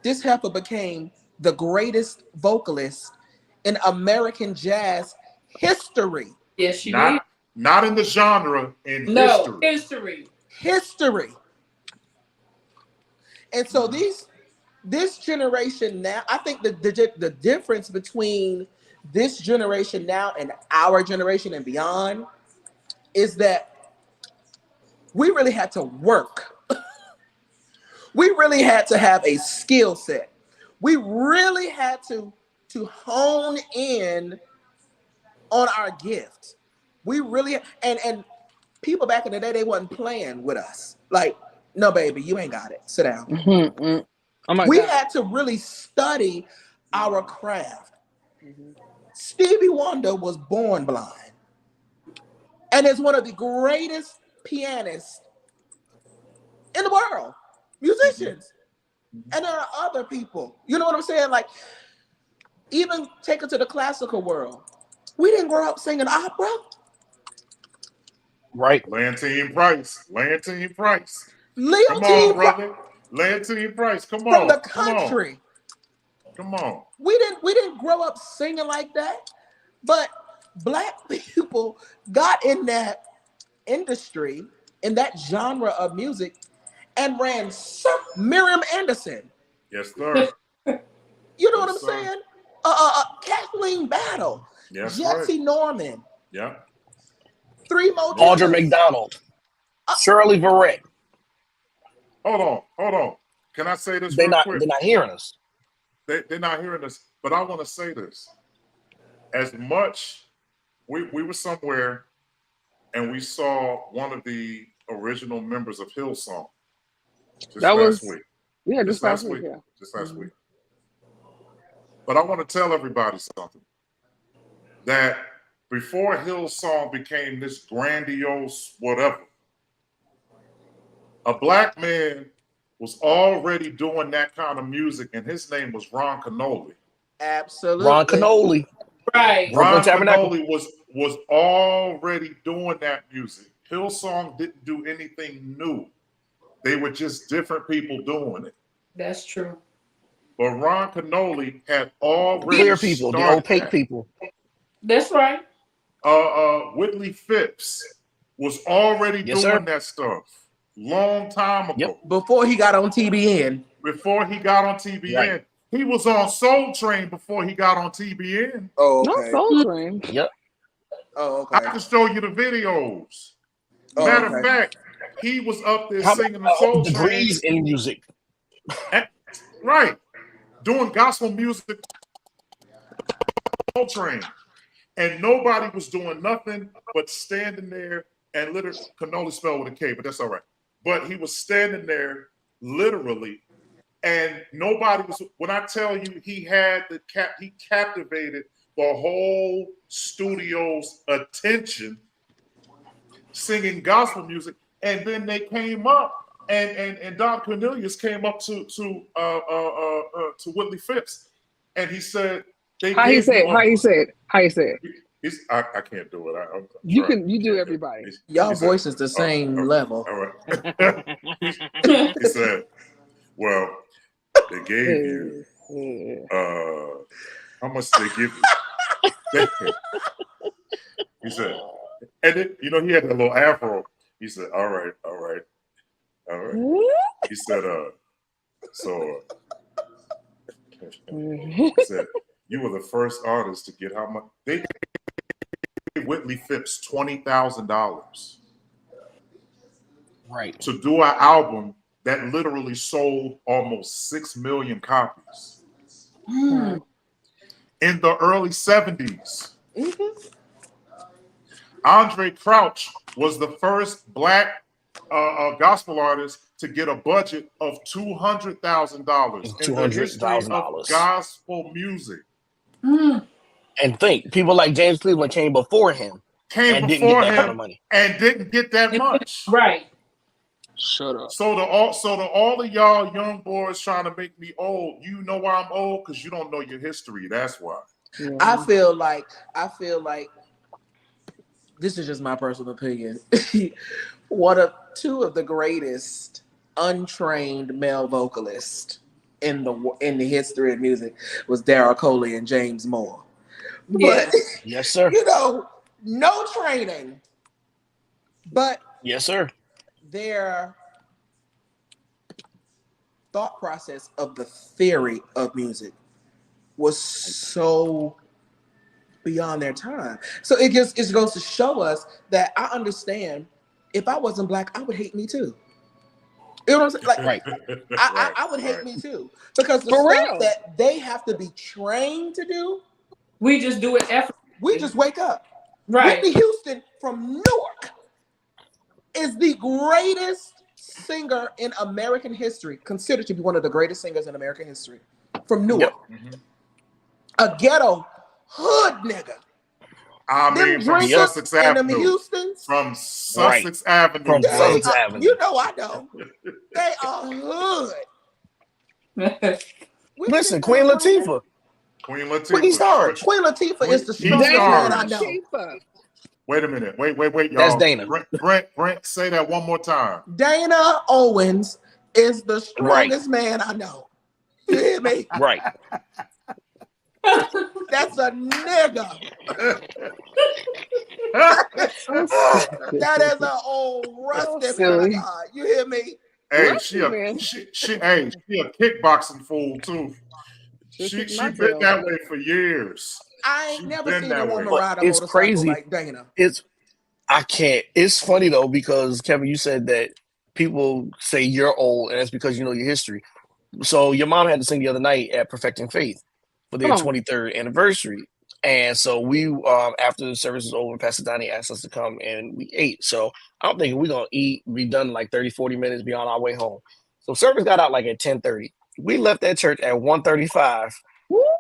this heifer became the greatest vocalist in American jazz history. Yes, she did. Not in the genre, in history. History. And so this generation now, I think the difference between this generation now and our generation and beyond is that we really had to work. We really had to have a skill set. We really had to hone in on our gift. We really and people back in the day, they wasn't playing with us. Like, no, baby, you ain't got it. Sit down. Mm-hmm. Oh my We God. had to really study our craft. Stevie Wonder was born blind and is one of the greatest pianists in the world, musicians. And there are other people, you know what I'm saying? Like, even take it to the classical world. We didn't grow up singing opera. Right. Leontine Price. Come Leontine on, brother. Leontine Price. Come on. From the country. Come on. We didn't grow up singing like that. But Black people got in that industry, in that genre of music, and ran Miriam Anderson. Yes, sir. You know what I'm saying? Kathleen Battle. Yes, Jesse Norman. Yeah. Three more. Audra McDonald. Shirley Verrett. Hold on. Can I say this They're real not quick? they're not hearing us. They're not hearing us, but I want to say this. As much we were somewhere and we saw one of the original members of Hillsong just last week. Yeah, just last week. Yeah. Just last week. But I want to tell everybody something. That before Hillsong became this grandiose whatever, a Black man was already doing that kind of music, and his name was Ron Canoli. Absolutely. Ron Canoli. Right. Ron Canoli was already doing that music. Hillsong didn't do anything new. They were just different people doing it. That's true. But Ron Canoli had already Clear people, the opaque people. That's right. Whitley Phipps was already doing that stuff long time ago. Yep. Before he got on TBN. Right. He was on Soul Train before he got on TBN. Oh, okay. Not Soul Train. Yep. Oh, okay. I can show you the videos. Matter of fact, he was up there singing the Soul Train. Degrees in music. Right. Doing gospel music. Soul Train. And nobody was doing nothing but standing there and literally, Canoli spelled with a K, but that's all right. But he was standing there literally, and nobody was, when I tell you he captivated the whole studio's attention singing gospel music. And then they came up and Don Cornelius came up to Whitley Phipps, and he said, How he said? I can't do it. You do everybody. Y'all voice is the same level. All right. He said, "Well, they gave you how much they give you?" He said, and then, he had a little afro. He said, "All right." He said, so he said, "You were the first artist to get how much they gave Whitley Phipps $20,000 right to do an album that literally sold almost 6 million copies in the early 70s. Mm-hmm. Andre Crouch was the first Black gospel artist to get a budget of $200,000 in the history of gospel music. And think, people like James Cleveland came before him and didn't get that kind of money. And didn't get that much. Right. Shut up. So to all of y'all young boys trying to make me old, you know why I'm old? Because you don't know your history. That's why. Yeah. I feel like this is just my personal opinion. Two of the greatest untrained male vocalists in the history of music was Darryl Coley and James Moore. Yeah. But Yes, sir. no training, But Yes, sir. their thought process of the theory of music was so beyond their time. So it goes to show us that I understand if I wasn't black, I would hate me too. You know what I'm saying? Like Right. I would hate me too. Because the For stuff real. that they have to be trained to do, We just do it effortlessly. we just wake up. Right. Whitney Houston from Newark is the greatest singer in American history, considered to be one of the greatest singers in American history. From Newark. Yep. A ghetto hood nigga. I Them mean, from drinkers Sussex and them Avenue. Houstons. From Sussex Avenue. From They Sussex are, Avenue. you know I know. They are hood. Listen, Queen Latifah. Queen Latifah. Whitney Stars. Queen Latifah is the Queen strongest man Stars. I know. Latifah. Wait a minute. Wait, y'all. That's Dana. Brent, say that one more time. Dana Owens is the strongest man I know. You hear me? Right. That's a nigga. That is an old rusty Silly. God. You hear me? Hey, she a Man. kickboxing fool too. She'll She kick my been tail. that way for years. I ain't She never been seen a that woman way. ride a It's motorcycle crazy. like Dana. I can't. It's funny though, because Kevin, you said that people say you're old, and that's because you know your history. So your mom had to sing the other night at Perfecting Faith for their Come on. 23rd anniversary. And so we, after the service was over, Pastor Donnie asked us to come and we ate. So I'm thinking we're going to eat, be done in like 30, 40 minutes, be on our way home. So service got out like at 10:30. We left that church at 1:35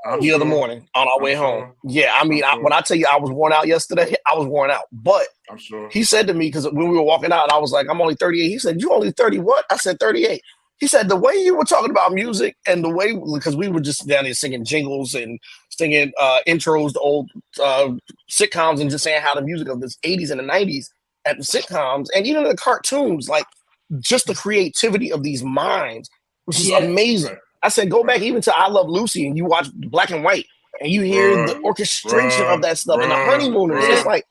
I'm the other sure. morning on our I'm way sure. home. Yeah, I mean, I'm sure. when I tell you I was worn out yesterday, I was worn out. But I'm sure. he said to me, because when we were walking out, I was like, I'm only 38. He said, you only 30 what? I said, 38. He said, the way you were talking about music and the way, because we were just down there singing jingles and singing intros to old sitcoms and just saying how the music of the 80s and the 90s at the sitcoms and even the cartoons, like just the creativity of these minds, which is Yes. amazing. Right. I said, go back even to I Love Lucy and you watch black and white and you hear the orchestration of that stuff and the honeymooners. It's like,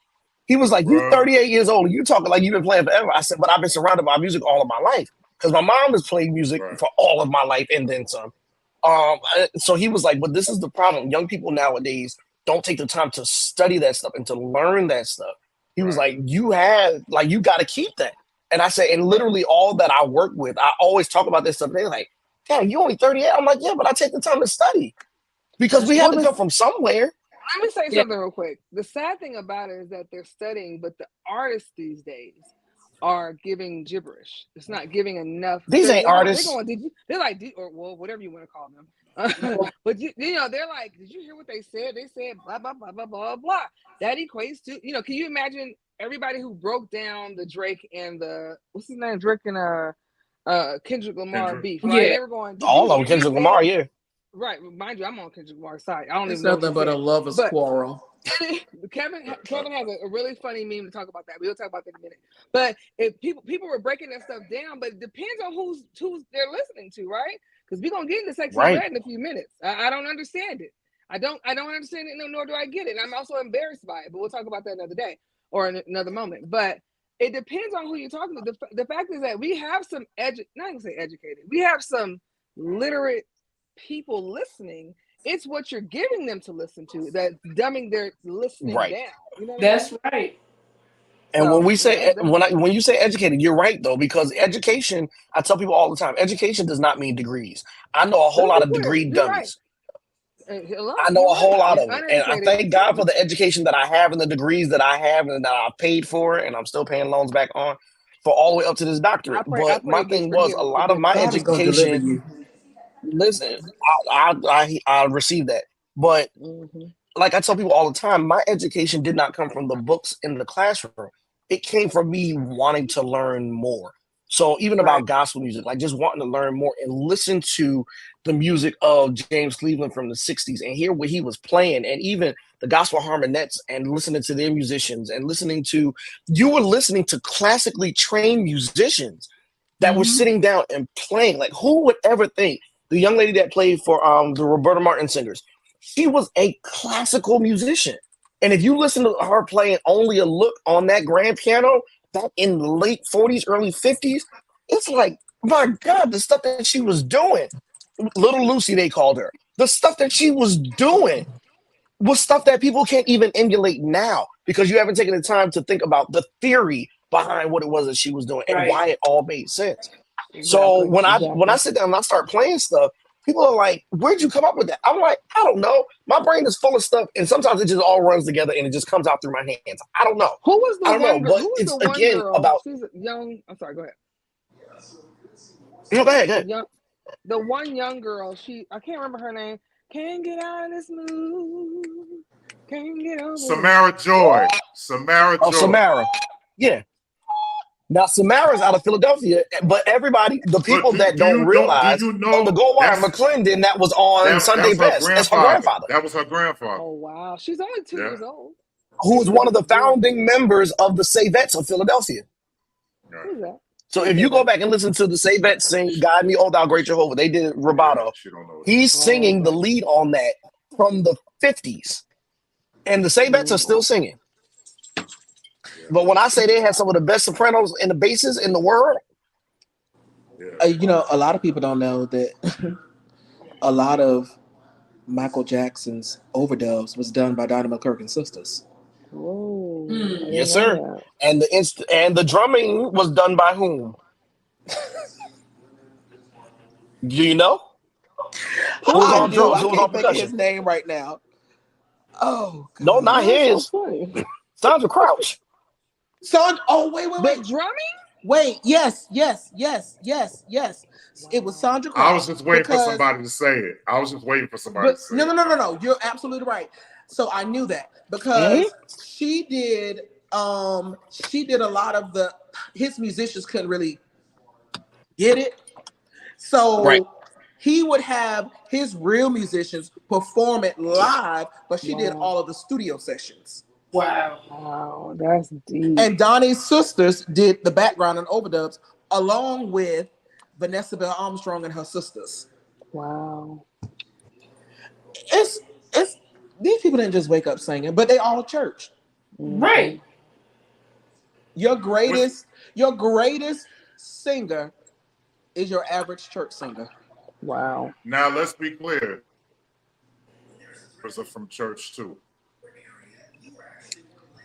he was like, you 38 years old and you talking like you've been playing forever. I said, but I've been surrounded by music all of my life because my mom has played music for all of my life and then some. So he was like, but this is the problem. Young people nowadays don't take the time to study that stuff and to learn that stuff. He was like, you got to keep that. And I said, and literally all that I work with, I always talk about this stuff. They're like, damn, you only 38? I'm like, yeah, but I take the time to study because we have to come from somewhere. Let me say something real quick. The sad thing about it is that they're studying, but the artists these days are giving gibberish. It's not giving enough. These ain't artists. They're like, or well, whatever you want to call them. But you know, they're like, did you hear what they said? They said blah blah blah blah blah blah. That equates to, you know, can you imagine everybody who broke down the Drake and the what's his name, Drake and Kendrick Lamar beef? Right? Yeah. They were going all of Kendrick Lamar, yeah. Right, mind you, I'm on Kendrick Lamar's side. I don't It's even know nothing but a lover's quarrel. Kevin has a really funny meme to talk about that. We'll talk about that in a minute. But if people were breaking that stuff down, but it depends on who's they're listening to, right? Because we're gonna get into Sexy Red in a few minutes. I don't understand it. I don't understand it, nor do I get it. And I'm also embarrassed by it. But we'll talk about that another day or in another moment. But it depends on who you're talking to. The fact is that we have some not even say educated. We have some literate people listening. It's what you're giving them to listen to that's dumbing their listening down. You know what That's I mean? right. And So, when we say when you say educated, you're right though, because education, I tell people all the time, education does not mean degrees. I know a whole lot of degree dummies. Right. I know a whole lot of them. And I thank God for the education that I have and the degrees that I have and that I paid for, and I'm still paying loans back on for all the way up to this doctorate. But my thing was a lot of my education. Listen, I received that, but like I tell people all the time, my education did not come from the books in the classroom. It came from me wanting to learn more. So even about gospel music, like just wanting to learn more and listen to the music of James Cleveland from the 60s and hear what he was playing, and even the gospel harmonettes and listening to their musicians and you were listening to classically trained musicians that were sitting down and playing. Like who would ever think the young lady that played for the Roberta Martin singers, she was a classical musician. And if you listen to her playing only a look on that grand piano, back in the late 40s, early 50s, it's like, my God, the stuff that she was doing. Little Lucy, they called her. The stuff that she was doing was stuff that people can't even emulate now because you haven't taken the time to think about the theory behind what it was that she was doing and why it all made sense. So when I sit down and I start playing stuff, people are like, "Where'd you come up with that?" I'm like, "I don't know. My brain is full of stuff, and sometimes it just all runs together and it just comes out through my hands. I don't know. Who was the I don't know, one girl? but Who was it's the one again girl? about. She's young. I'm sorry. Go ahead. No, go ahead. The one young girl. I can't remember her name. Can't get out of this mood. Can't get over. Samara Joy. Samara Joy. Samara. Yeah. Now Samara's out of Philadelphia, but everybody, the people that don't realize, do you know the Goldwater McClendon that was on Sunday Best, that's her grandfather. That was her grandfather. Oh wow, she's only 2 years old. Who was one of the founding members of the Savettes of Philadelphia. Who's that? So if you go back and listen to the Savettes sing "Guide Me, O Thou Great Jehovah," they did rubato. He's singing the lead on that from the 50s, and the Savettes are still singing. But when I say they had some of the best sopranos and the basses in the world, you know, a lot of people don't know that a lot of Michael Jackson's overdubs was done by Donnie McClurkin's sisters. Whoa! Yes, sir. And the drumming was done by whom? Do you know? Who's on drums? Who's on percussion? His name right now. Oh God. No, not his. So Sandra Crouch. Oh wait. The drumming? Wait, yes. It was Sandra Crouch. I was just waiting for somebody to say it. To say it. No. You're absolutely right. So I knew that because she did a lot of his musicians couldn't really get it. So he would have his real musicians perform it live, but she did all of the studio sessions. Wow, that's deep. And Donnie's sisters did the background and overdubs along with Vanessa Bell Armstrong and her sisters. Wow. It's these people didn't just wake up singing, but they all church. Right. Your greatest singer is your average church singer. Wow. Now let's be clear. There's from church too.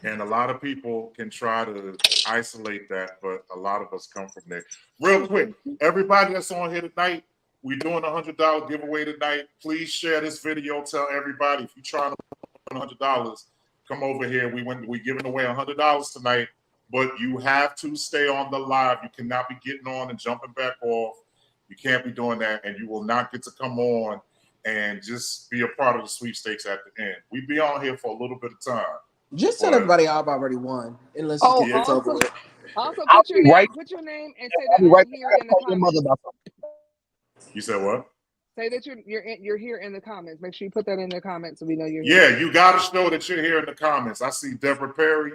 And a lot of people can try to isolate that, but a lot of us come from there. Real quick, everybody that's on here tonight, we're doing $100 giveaway tonight. Please share this video. Tell everybody if you're trying to win $100, come over here. We're giving away $100 tonight, but you have to stay on the live. You cannot be getting on and jumping back off. You can't be doing that, and you will not get to come on and just be a part of the sweepstakes at the end. We be on here for a little bit of time. Just tell everybody I've already won. Unless it's over with. Also, put your name and say that I'm here in the comments. You said what? Say that you're here in the comments. Make sure you put that in the comments so we know you're here. Yeah, you got to show that you're here in the comments. I see Deborah Perry.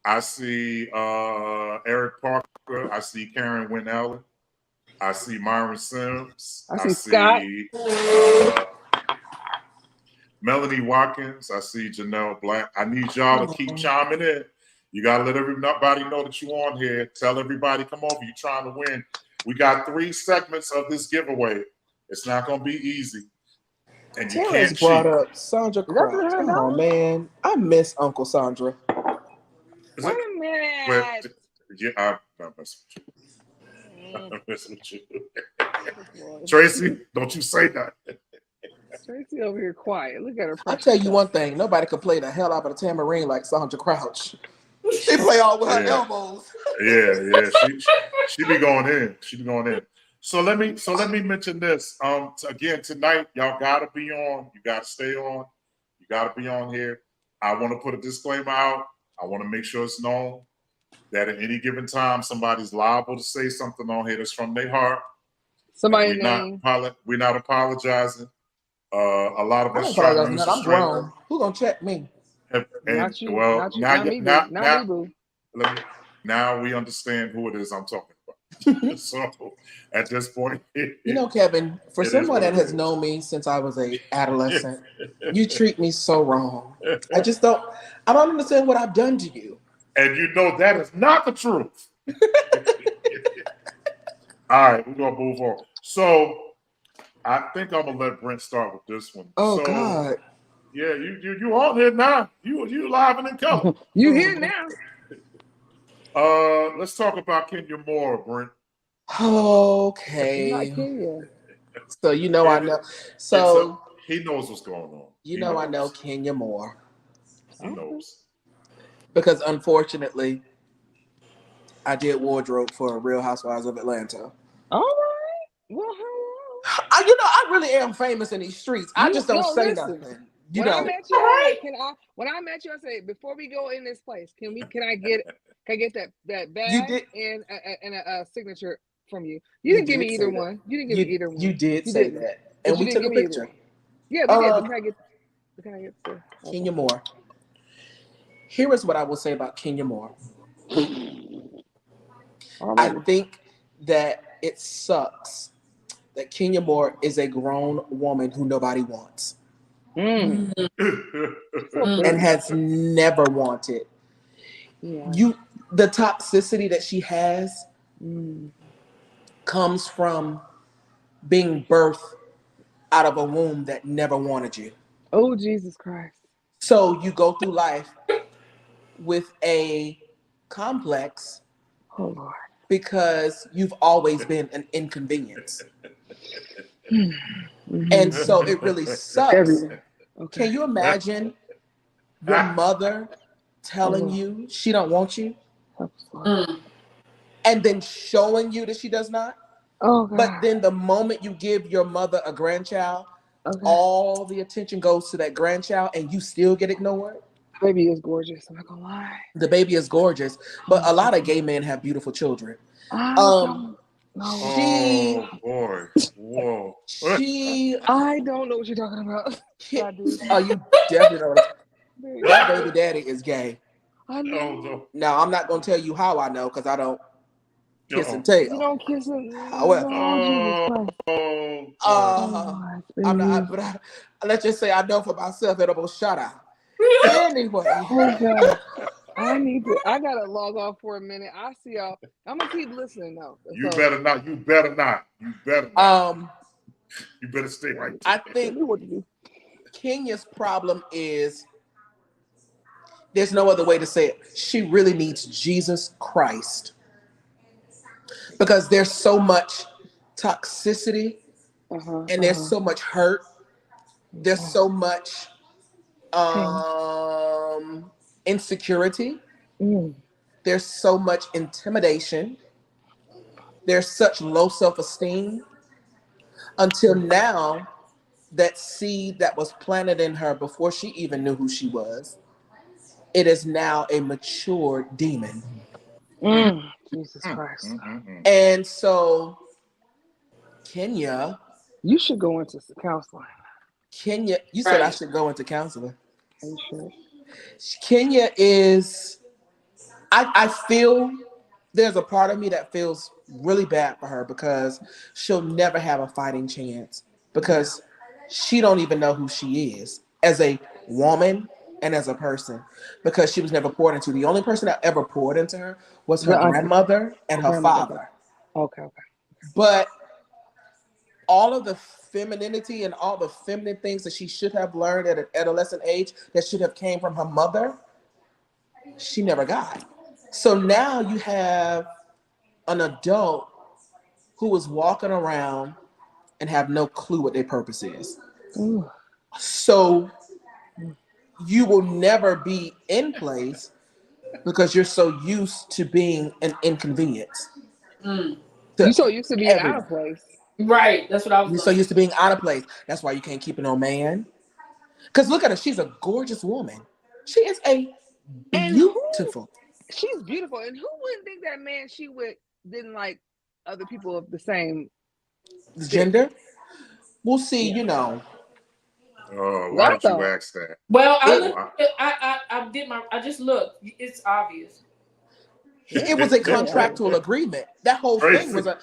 I see Eric Parker. I see Karen Wynn Allen. I see Myron Sims. I see Scott. Melanie Watkins. I see Janelle Black. I need y'all to keep chiming in. You got to let everybody know that you're on here. Tell everybody, come over. You're trying to win. We got 3 segments of this giveaway. It's not going to be easy. And you can't cheat. Brought up Sandra Crouch. Come on, man. I miss Uncle Sandra. Wait a minute. I'm messing with you. I'm messing with you. Tracy, don't you say that. Tracy over here quiet. Look at her. I'll tell you one thing. Nobody could play the hell out of a tambourine like Sandra Crouch. She play all with her elbows. Yeah. She be going in. So let me mention this. Again, tonight, y'all gotta be on. You gotta stay on. You gotta be on here. I want to put a disclaimer out. I want to make sure it's known that at any given time, somebody's liable to say something on here that's from their heart. Somebody's name. We're not apologizing. A lot of us try to use I'm grown. Who gonna check me? Not you. Well, not me, boo. Now we understand who it is I'm talking about. So at this point, you know, Kevin, for someone that has known me since I was an adolescent, you treat me so wrong. I don't understand what I've done to you. And you know that is not the truth. All right, we're gonna move on. So I think I'm gonna let Brent start with this one. Oh so, God. Yeah, you on here now. You live and in color. You here now? Let's talk about Kenya Moore, Brent. Okay. Not Kenya. So you know I know. So he knows what's going on. You know I know Kenya Moore. He knows. Because unfortunately, I did wardrobe for Real Housewives of Atlanta. All right. Well, hello. I really am famous in these streets. I just don't say listen. nothing. When I met you, when I met you, I said, before we go in this place, can I get that bag and a signature from you? You didn't give me either one. You didn't give me either one. You did say that. And we took a picture. Yeah, we did. Can I get the Kenya Moore? Here is what I will say about Kenya Moore. I think that it sucks that Kenya Moore is a grown woman who nobody wants. And has never wanted. Yeah. The toxicity that she has comes from being birthed out of a womb that never wanted you. Oh, Jesus Christ. So you go through life with a complex because you've always been an inconvenience. And so it really sucks. Okay. Can you imagine your mother telling you she don't want you? And then showing you that she does not? Oh, God. But then the moment you give your mother a grandchild, all the attention goes to that grandchild and you still get ignored? The baby is gorgeous, I'm not gonna lie. The baby is gorgeous, but a lot of gay men have beautiful children. Oh boy. Whoa. I don't know what you're talking about. Oh, you definitely know. That baby daddy is gay. I know. Now, I'm not going to tell you how I know because I don't kiss and tell. You don't kiss and however. I'm not, but let's just say I know for myself it almost shut out. Anyway. Oh, God. I gotta log off for a minute. I see y'all. I'm gonna keep listening though. You better not. You better not. You better stay right there. I think Kenya's problem is there's no other way to say it. She really needs Jesus Christ. Because there's so much toxicity and there's so much hurt. There's so much insecurity. There's so much intimidation. There's such low self-esteem. Until now, that seed that was planted in her before she even knew who she was, it is now a mature demon. Jesus Christ. And so, Kenya, you should go into counseling. Kenya, you said I should go into counseling. Are you sure? Kenya is, I feel there's a part of me that feels really bad for her because she'll never have a fighting chance because she don't even know who she is as a woman and as a person because she was never poured into. The only person that ever poured into her was her grandmother and her father. Okay. But all of the femininity and all the feminine things that she should have learned at an adolescent age that should have came from her mother, she never got. So now you have an adult who is walking around and have no clue what their purpose is. So you will never be in place because you're so used to being an inconvenience. You're so used to being out of place. Right, that's what I was. You're so used to being out of place. That's why you can't keep it on man. Because look at her, she's a gorgeous woman. She is a beautiful. She's beautiful, and who wouldn't think that man she didn't like other people of the same gender? We'll see. You know. Why did you ask that? Well, I just looked. It's obvious. It was a contractual agreement. That whole thing was a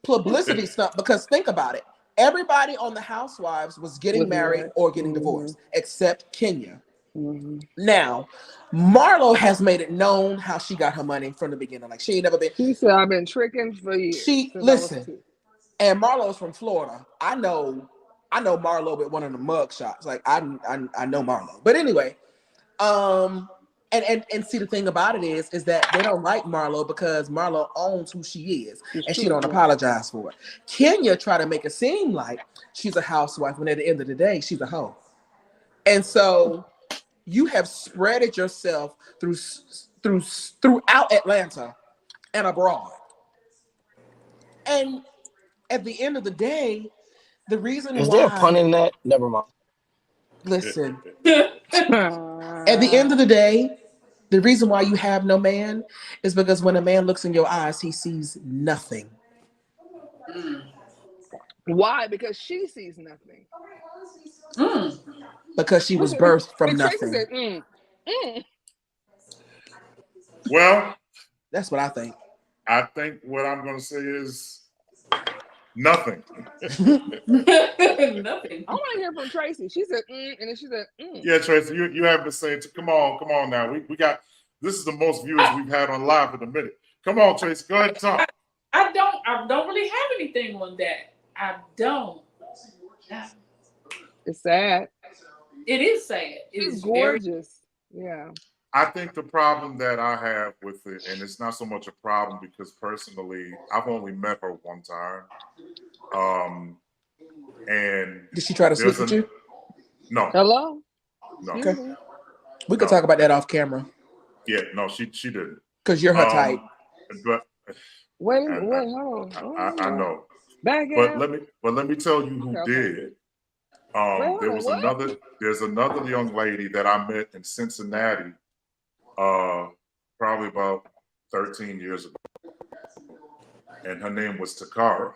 publicity stunt because think about it. Everybody on the Housewives was getting married or getting divorced except Kenya. Mm-hmm. Now, Marlo has made it known how she got her money from the beginning. Like she ain't never been. She said, "I've been tricking for years." She since listen, I was 2. and Marlo's from Florida. I know Marlo with one of the mug shots. Like I know Marlo. But anyway, and see the thing about it is that they don't like Marlo because Marlo owns who she is and she don't apologize for it. Kenya try to make it seem like she's a housewife when at the end of the day she's a hoe. And so you have spreaded yourself throughout Atlanta and abroad. And at the end of the day, the reason Is there a pun why in that? Never mind. listen, at the end of the day, the reason why you have no man is because when a man looks in your eyes, he sees nothing. Why? Because she sees nothing. Because she was birthed from Tracy nothing. said, Well, that's what I think. I think what I'm going to say is nothing. Nothing. I want to hear from Tracy. She said, and then she said, Yeah, Tracy, you haven't been saying, come on now. We got, this is the most viewers we've had on live in a minute. Come on, Tracy, go ahead and talk. I don't really have anything on that. I don't. It's sad. It is sad. It's gorgeous. Yeah. I think the problem that I have with it, and it's not so much a problem because personally, I've only met her one time. And did she try to sleep with you? No. Hello? No. Okay. We could talk about that off camera. Yeah, no, she didn't. Because you're her type. But wait, hold on. I know. Back but let me tell you who did. There's another young lady that I met in Cincinnati, probably about 13 years ago. And her name was Takara.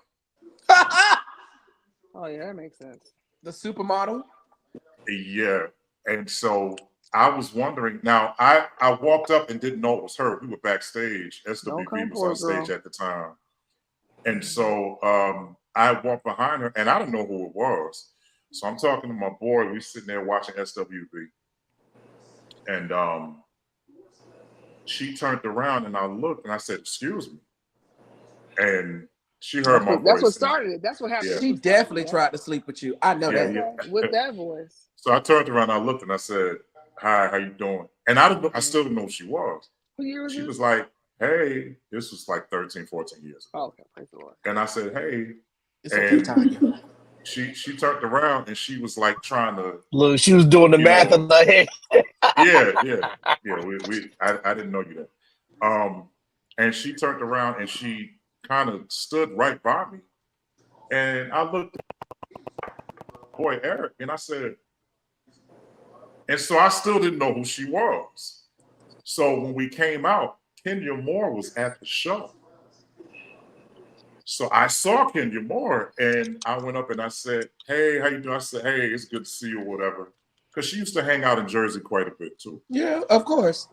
Oh yeah, that makes sense. The supermodel? Yeah. And so I was wondering, now I walked up and didn't know it was her. We were backstage. SWB was on stage at the time. And so I walked behind her and I didn't know who it was. So I'm talking to my boy. We sitting there watching SWB. And she turned around and I looked and I said, "Excuse me." And she heard my voice. That's what started it. That's what happened. Yeah. She definitely tried to sleep with you. I know that. Yeah. With that voice. So I turned around, I looked and I said, "Hi, how you doing?" And I still didn't know who she was. What year was She this? was like, "Hey," this was like 13, 14 years ago. Oh, okay, praise the Lord. And I said, "Hey." It's okay, Tanya. She turned around and she was like trying to look. She was doing the math in the head. yeah. I didn't know you that. And she turned around and she kind of stood right by me, and I looked at boy Eric, and I said, and so I still didn't know who she was. So when we came out, Kenya Moore was at the show. So I saw Kenya Moore and I went up and I said, "Hey, how you doing?" I said, "Hey, it's good to see you," or whatever. Because she used to hang out in Jersey quite a bit too. Yeah, of course.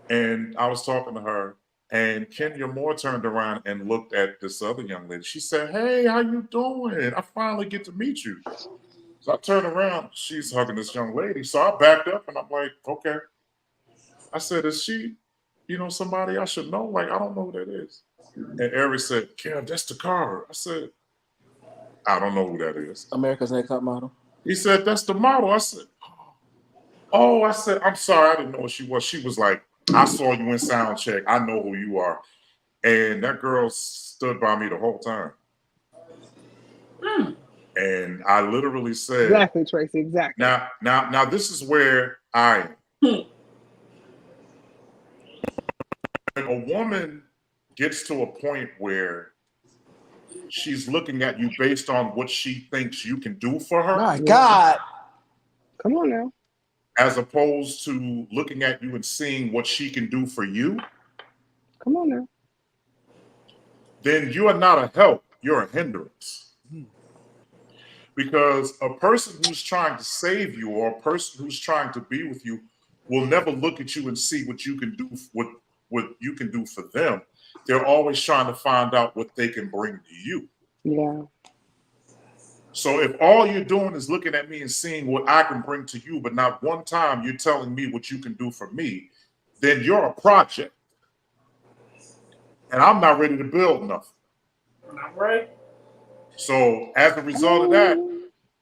And I was talking to her and Kenya Moore turned around and looked at this other young lady. She said, "Hey, how you doing? I finally get to meet you." So I turned around, she's hugging this young lady. So I backed up and I'm like, "Okay." I said, "Is she, somebody I should know? Like, I don't know who that is." And Eric said, "Kim, that's Takara." I said, "I don't know who that is." America's Next Top Model. He said, "That's the model." I said, "Oh," I said, "I'm sorry, I didn't know what she was." She was like, "I saw you in sound check. I know who you are." And that girl stood by me the whole time. And I literally said, "Exactly, Tracy, exactly." Now this is where I am. When a woman gets to a point where she's looking at you based on what she thinks you can do for her. My God. Come on now. As opposed to looking at you and seeing what she can do for you. Come on now. Then you are not a help, you're a hindrance. Because a person who's trying to save you or a person who's trying to be with you will never look at you and see what you can do, what you can do for them. They're always trying to find out what they can bring to you. Yeah. So if all you're doing is looking at me and seeing what I can bring to you, but not one time you're telling me what you can do for me, then you're a project. And I'm not ready to build nothing. Not right. So as a result of that,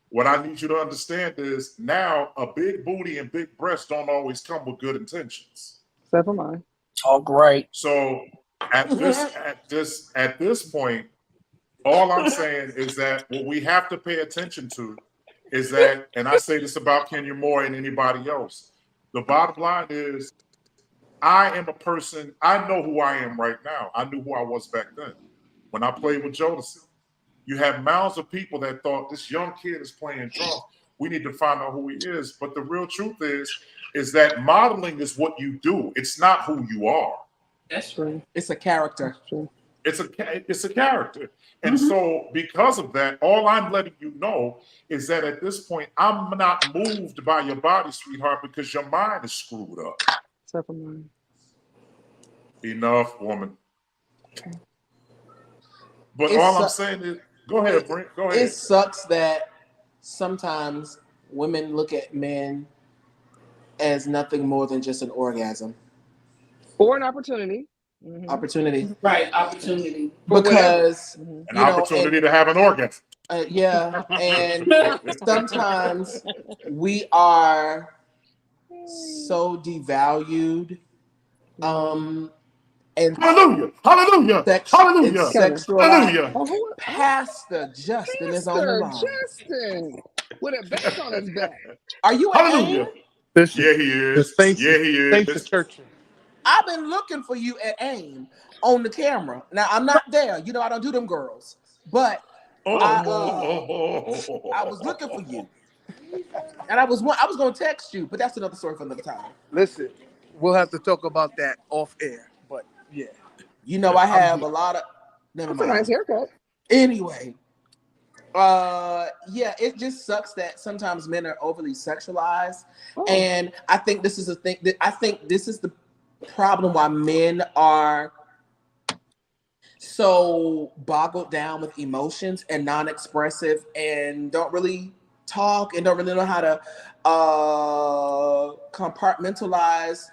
what I need you to understand is now a big booty and big breasts don't always come with good intentions. Except for mine. Talk right. So at this point, all I'm saying is that what we have to pay attention to is that, and I say this about Kenya more than anybody else, the bottom line is I am a person, I know who I am right now. I knew who I was back then. When I played with Jodeci, you have mounds of people that thought this young kid is playing drums. We need to find out who he is. But the real truth is that modeling is what you do. It's not who you are. That's true. It's a character. It's a character. And so because of that, all I'm letting you know is that at this point, I'm not moved by your body, sweetheart, because your mind is screwed up. Except for mine. Enough, woman. Okay. But all I'm saying is, go ahead, Brent. Go ahead. It sucks that sometimes women look at men as nothing more than just an orgasm. Or an opportunity. Opportunity. Right, opportunity. Because an opportunity to have an orgasm. Yeah, and sometimes we are so devalued. And hallelujah, hallelujah, hallelujah, hallelujah. Pastor Justin is on the line. Justin with a back on his back. Are you at AIM? Yeah, he is. Yeah, he is. Thanks to church. I've been looking for you at AIM on the camera. Now I'm not there. You know I don't do them girls, but I was looking for you, and I was going to text you, but that's another story for another time. Listen, we'll have to talk about that off air, but yeah, you know I have a lot of. Never mind. That's a nice haircut. Anyway, yeah, it just sucks that sometimes men are overly sexualized, and I think this is a thing. I think this is the problem why men are so boggled down with emotions and non-expressive and don't really talk and don't really know how to compartmentalize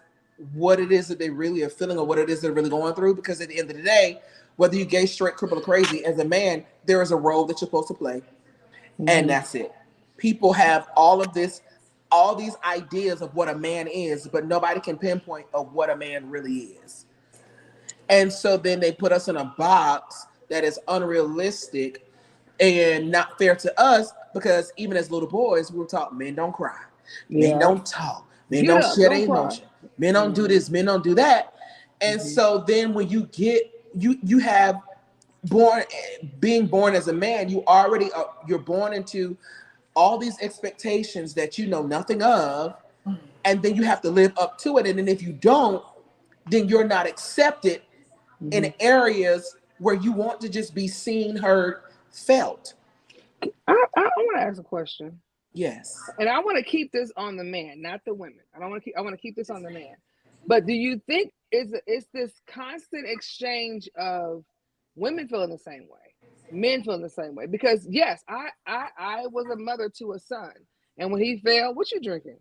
what it is that they really are feeling or what it is they're really going through. Because at the end of the day, whether you gay, straight, crippled, or crazy, as a man, there is a role that you're supposed to play, and that's it. People have all these ideas of what a man is, but nobody can pinpoint of what a man really is. And so then they put us in a box that is unrealistic and not fair to us, because even as little boys, we were taught men don't cry, men don't talk, men don't share their emotion, men don't do this, men don't do that. And so then when you get you have being born as a man, you already you're born into all these expectations that you know nothing of, and then you have to live up to it. And then if you don't, then you're not accepted in areas where you want to just be seen, heard, felt. I want to ask a question. Yes. And I want to keep this on the man, not the women. I want to keep this on the man. But do you think it's this constant exchange of women feeling the same way, men feeling the same way? Because yes, I was a mother to a son, and when he fell, what you drinking?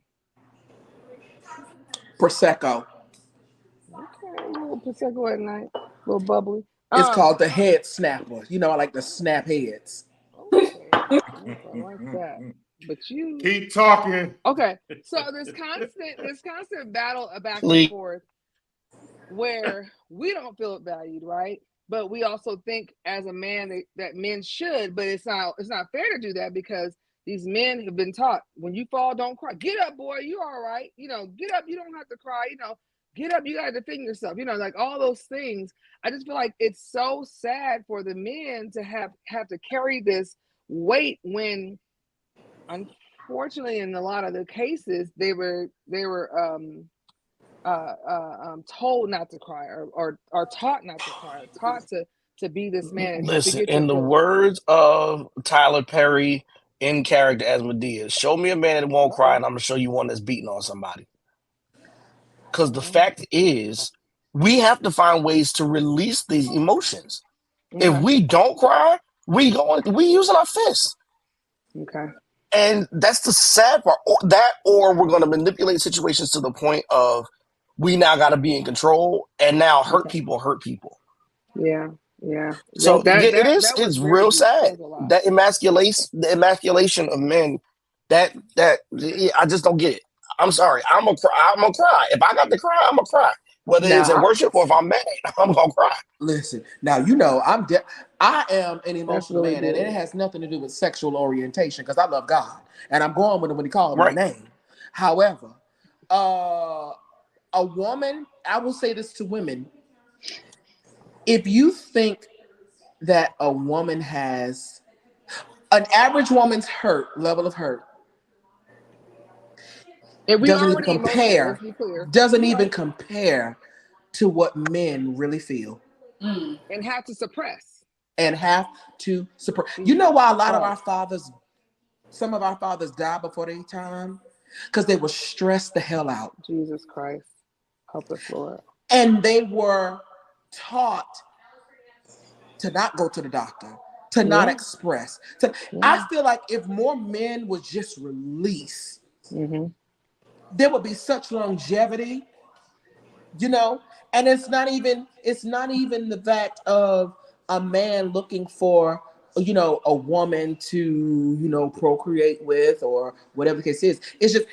Prosecco. Okay, a little Prosecco at night, a little bubbly. It's called the head snapper. You know, I like to snap heads. Okay. I like that. But you keep talking. Okay, so this constant battle back and forth where we don't feel valued, right? But we also think as a man that men should, but it's not fair to do that, because these men have been taught, when you fall, don't cry. Get up, boy, you all right. You know, get up, you don't have to cry, you know, get up, you gotta defend yourself, you know, like all those things. I just feel like it's so sad for the men to have to carry this weight when, unfortunately, in a lot of the cases, they were told not to cry, or taught not to cry, or taught to be this man. Listen, in the words of Tyler Perry in character as Medea, show me a man that won't cry, and I'm gonna show you one that's beating on somebody. Because the fact is, we have to find ways to release these emotions. If we don't cry, we using our fists. Okay. And that's the sad part. Or we're going to manipulate situations to the point of we now got to be in control, and now hurt people hurt people. Yeah. Yeah. So That was it's very real deep. That sad. was a lot. That emasculation of men. I just don't get it. I'm sorry. I'm gonna cry. If I got to cry, I'm gonna cry. Whether it's in Now, worship or if I'm mad, I'm gonna cry. listen. Now I am an emotional really man, and it good. has nothing to do with sexual orientation because I love God and I'm going with him when he calls my Right. name. However, a woman, I will say this to women: if you think that a woman has an average woman's level of hurt And we doesn't even already emotional. compare, Let's be clear. doesn't You're even right. compare to what men really feel Mm. And have to suppress. and have to support. You Jesus know why a lot of Christ. some of our fathers died before their time? Because they were stressed the hell out. Jesus Christ. Help us, Lord. And they were taught to not go to the doctor, to not express. I feel like if more men would just release, there would be such longevity, and it's not even the fact of a man looking for a woman to procreate with or whatever the case is. It's just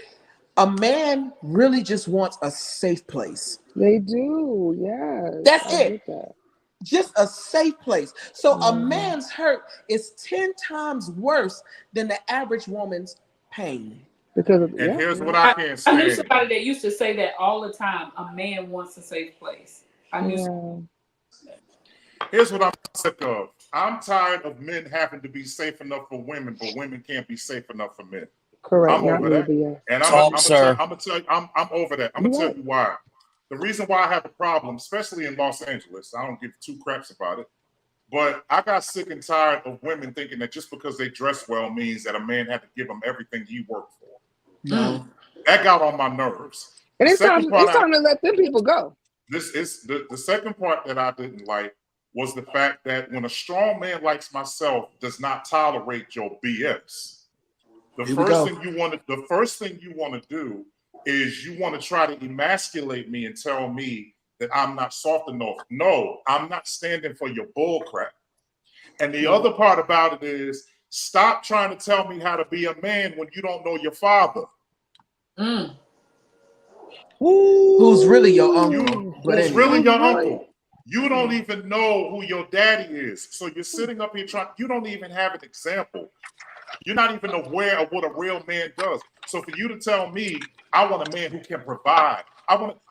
a man really just wants a safe place. They do. Yes. That's I it. get that. Just a safe place. So a man's hurt is 10 times worse than the average woman's pain. Because of, And here's what I, I can't I knew stand. somebody that used to say that all the time. A man wants a safe place. I knew. Here's what I'm sick of. I'm tired of men having to be safe enough for women, but women can't be safe enough for men. Correct. I'm over that. And I'm Talk, gonna sir. tell you, I'm over that. I'm gonna tell you why. The reason why I have a problem, especially in Los Angeles, I don't give two craps about it. But I got sick and tired of women thinking that just because they dress well means that a man had to give them everything he worked for. No. That got on my nerves. And it's time to let them people go. This is the second part that I didn't like was the fact that when a strong man like myself does not tolerate your BS, the first thing you want to do is you want to try to emasculate me and tell me that I'm not soft enough. No, I'm not standing for your bull crap. And the other part about it is stop trying to tell me how to be a man when you don't know your father. Who's really your uncle? Who's really your uncle? You don't even know who your daddy is. So you're sitting up here you don't even have an example. You're not even aware of what a real man does. So for you to tell me, I want a man who can provide.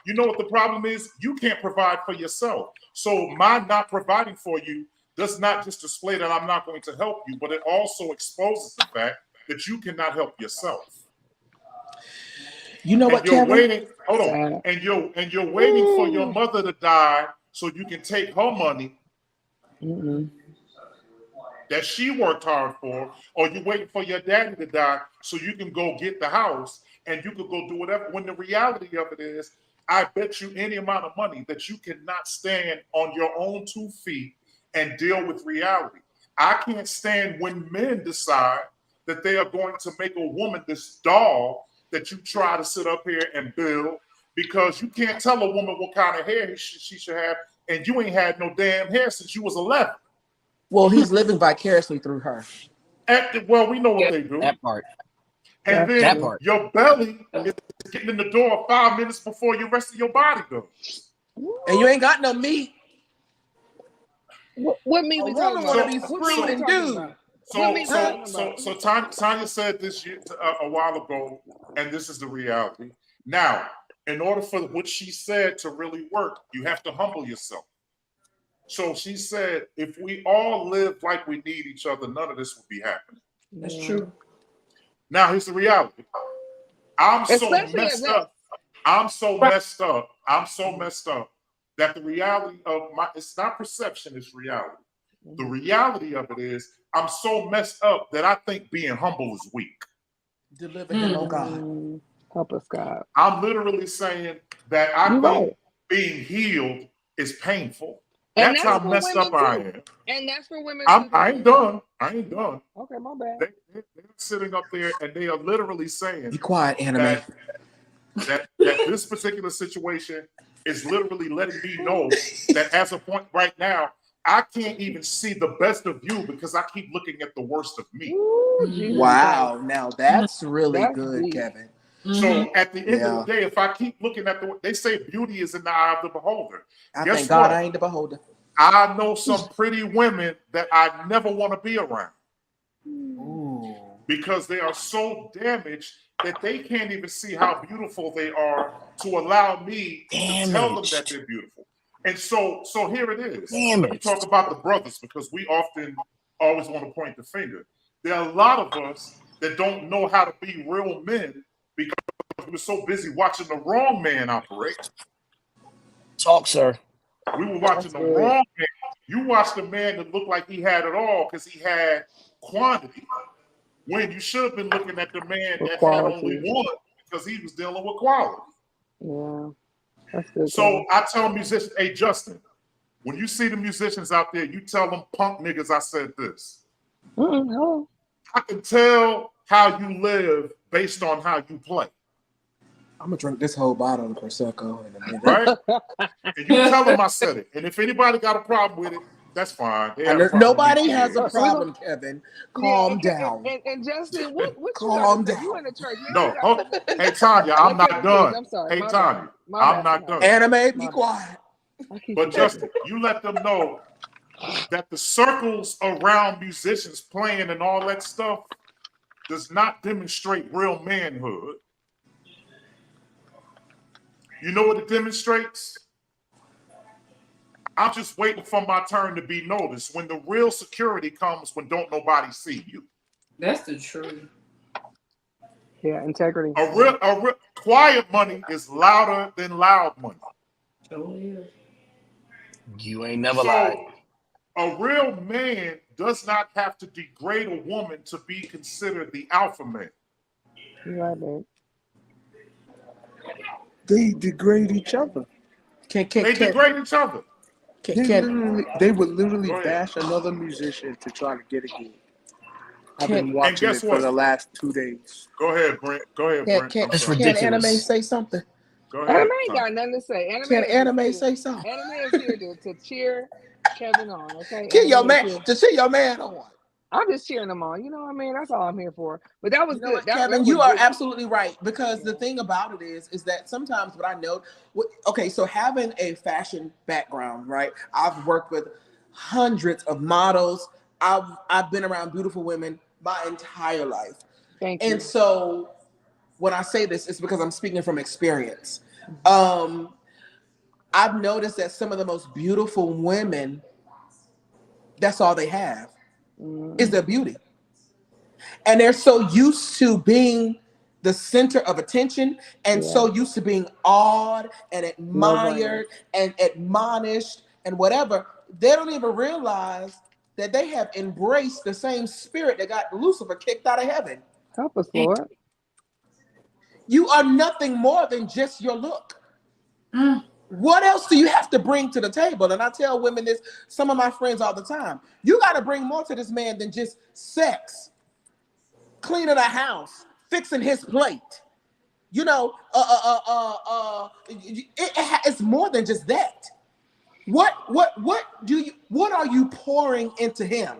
You know what the problem is? You can't provide for yourself. So my not providing for you does not just display that I'm not going to help you, but it also exposes the fact that you cannot help yourself. You know what, you're Kevin? waiting. Hold on. And you're waiting for your mother to die so you can take her money that she worked hard for, or you're waiting for your daddy to die so you can go get the house and you could go do whatever. When the reality of it is, I bet you any amount of money that you cannot stand on your own 2 feet and deal with reality. I can't stand when men decide that they are going to make a woman this doll that you try to sit up here and build, because you can't tell a woman what kind of hair she should have, and you ain't had no damn hair since you was 11. Well, he's living vicariously through her. Well, we know what they do. That part. And then your belly is getting in the door 5 minutes before the rest of your body goes. And you ain't got no meat. What meat we talking about? Want to be screaming, dude. So Tanya said this a while ago, and this is the reality. Now, in order for what she said to really work, you have to humble yourself. So she said, if we all live like we need each other, none of this would be happening. That's true. Now, here's the reality. I'm so messed up that the reality of it's not perception, it's reality. The reality of it is I'm so messed up that I think being humble is weak. Deliver him, oh God. Help us, God. I'm literally saying that I think being healed is painful. And That's that's how for messed women up I too. am. And that's for women too. I ain't done. I ain't done. Okay, my bad. They're sitting up there and they are literally saying Be quiet, anime. that this particular situation is literally letting me know that as a point right now, I can't even see the best of you because I keep looking at the worst of me. Ooh, Jesus Wow, Christ. now that's really That's good, deep. Kevin. So at the end of Yeah. the day, if I keep looking at they say beauty is in the eye of the beholder. I Guess thank God what? I ain't the beholder. I know some pretty women that I never want to be around Ooh. because they are so damaged that they can't even see how beautiful they are to allow me to tell them that they're beautiful. And so here it is. Let me talk about the brothers because we often always want to point the finger. There are a lot of us that don't know how to be real men because we're so busy watching the wrong man operate. Talk, sir. We were watching the wrong man. You watched a man that looked like he had it all because he had quantity. When you should have been looking at the man that had only one because he was dealing with quality. Yeah, that's good. So I tell musicians, hey, Justin, when you see the musicians out there, you tell them punk niggas I said this. Hello. I can tell how you live based on how you play. I'm gonna drink this whole bottle of Prosecco in a minute. Right? And you tell them I said it. And if anybody got a problem with it, that's fine. Nobody has a problem, Kevin. Calm down. And Justin, what calm down. down. You in the church? No, hey Tanya, I'm not done. I'm sorry. Hey Tanya, I'm not done. Anime, be quiet. But Justin, you let them know that the circles around musicians playing and all that stuff does not demonstrate real manhood. You know what it demonstrates? I'm just waiting for my turn to be noticed. When the real security comes, when don't nobody see you. That's the truth. Yeah, integrity. A real quiet money is louder than loud money. So is. You ain't never lied. A real man does not have to degrade a woman to be considered the alpha man. You're right, man. They degrade each other. They degrade each other. They would literally bash another musician to try to get a gig. I've been watching it for the last 2 days. Go ahead, Brent. It's ridiculous. Can Anime say something? Go ahead. Anime ain't got nothing to say. Anime say something? Anime is here to cheer Kevin on, okay? Cheer your man on. I'm just cheering them on. You know what I mean? That's all I'm here for. But that was good. Kevin, you are absolutely right. Because the thing about it is that sometimes what I know, so having a fashion background, right? I've worked with hundreds of models. I've been around beautiful women my entire life. Thank you. And so when I say this, it's because I'm speaking from experience. I've noticed that some of the most beautiful women, that's all they have. Is their beauty. And they're so used to being the center of attention and so used to being awed and admired and admonished and whatever, they don't even realize that they have embraced the same spirit that got Lucifer kicked out of heaven. Help us, Lord. You are nothing more than just your look. What else do you have to bring to the table? And I tell women this, some of my friends all the time, you got to bring more to this man than just sex, cleaning a house, fixing his plate. You know, it's more than just that. What are you pouring into him?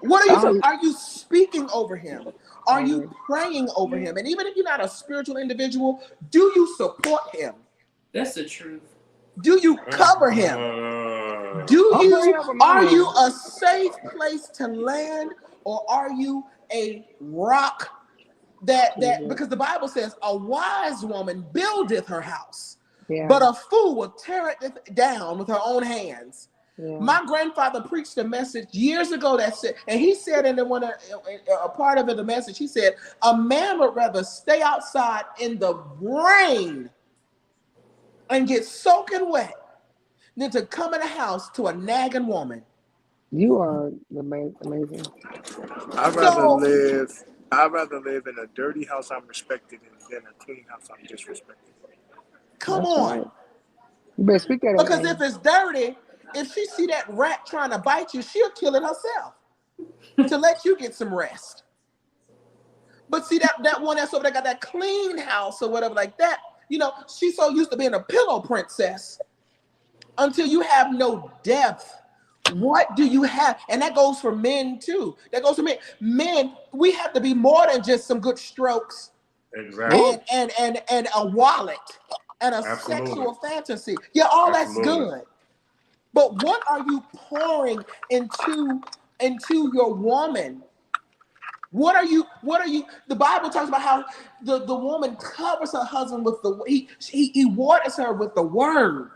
Are you speaking over him? Are you praying over him? And even if you're not a spiritual individual, do you support him? That's the truth. Do you cover him? Are you a safe place to land, or are you a rock that because the Bible says a wise woman buildeth her house, but a fool will tear it down with her own hands. My grandfather preached a message years ago that said, and he said in a part of the message, he said, a man would rather stay outside in the rain and get soaking wet than to come in a house to a nagging woman. You are amazing. I'd rather live in a dirty house I'm respected in than a clean house I'm disrespected. Come on. You better speak that Because over if it's dirty, if she see that rat trying to bite you, she'll kill it herself to let you get some rest. But see that one that's over there got that clean house or whatever like that, you know, she's so used to being a pillow princess until you have no depth. What do you have? And that goes for men too. That goes for men. Men, we have to be more than just some good strokes. Exactly. And a wallet and a Absolutely. sexual fantasy. Yeah, all Absolutely. that's good. But what are you pouring into your woman? What are you? The Bible talks about how the woman covers her husband with he waters her with the word.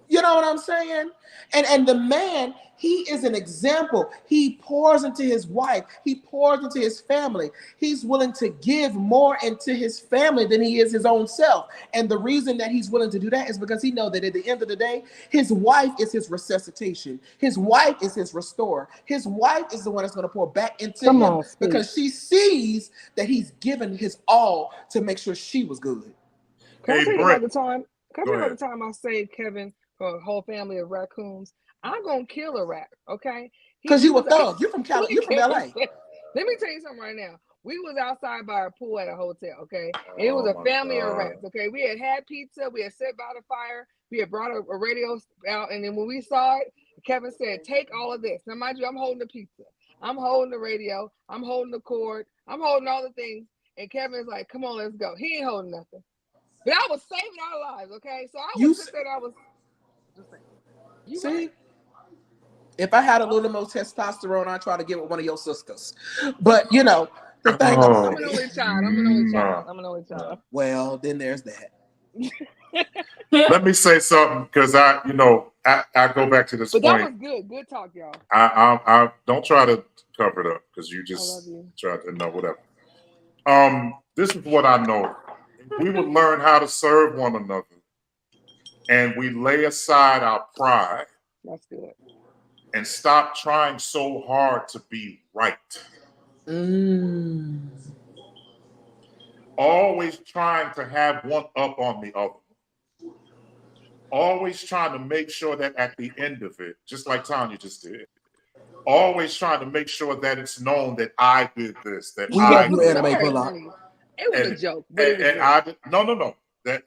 You know what I'm saying? And the man, he is an example. He pours into his wife. He pours into his family. He's willing to give more into his family than he is his own self. And the reason that he's willing to do that is because he knows that at the end of the day, his wife is his resuscitation. His wife is his restorer. His wife is the one that's going to pour back into him because she sees that he's given his all to make sure she was good. Can I tell you about the time? Can I tell you about the time I saved Kevin for a whole family of raccoons? I'm gonna kill a rat, okay? Because you a thug. You're from California. You're from LA. Let me tell you something right now. We was outside by a pool at a hotel, okay? And it was a family of rats, okay? We had pizza. We had sat by the fire. We had brought a radio out. And then when we saw it, Kevin said, take all of this. Now, mind you, I'm holding the pizza. I'm holding the radio. I'm holding the cord. I'm holding all the things. And Kevin's like, come on, let's go. He ain't holding nothing. But I was saving our lives, okay? So I was just saying, I was just saying. You see? right. If I had a little more testosterone, I'd try to get with one of your sisters. But, you know, the thing I'm an only child. I'm an only child. Well, then there's that. Let me say something because I go back to this but point. That was good. Good talk, y'all. I don't try to cover it up because you just try to know whatever. This is what I know. We would learn how to serve one another and we lay aside our pride. That's good. And stop trying so hard to be right. Always trying to have one up on the other. Always trying to make sure that at the end of it, just like Tanya just did, always trying to make sure that it's known that I did this, that I did that. It was a joke. But that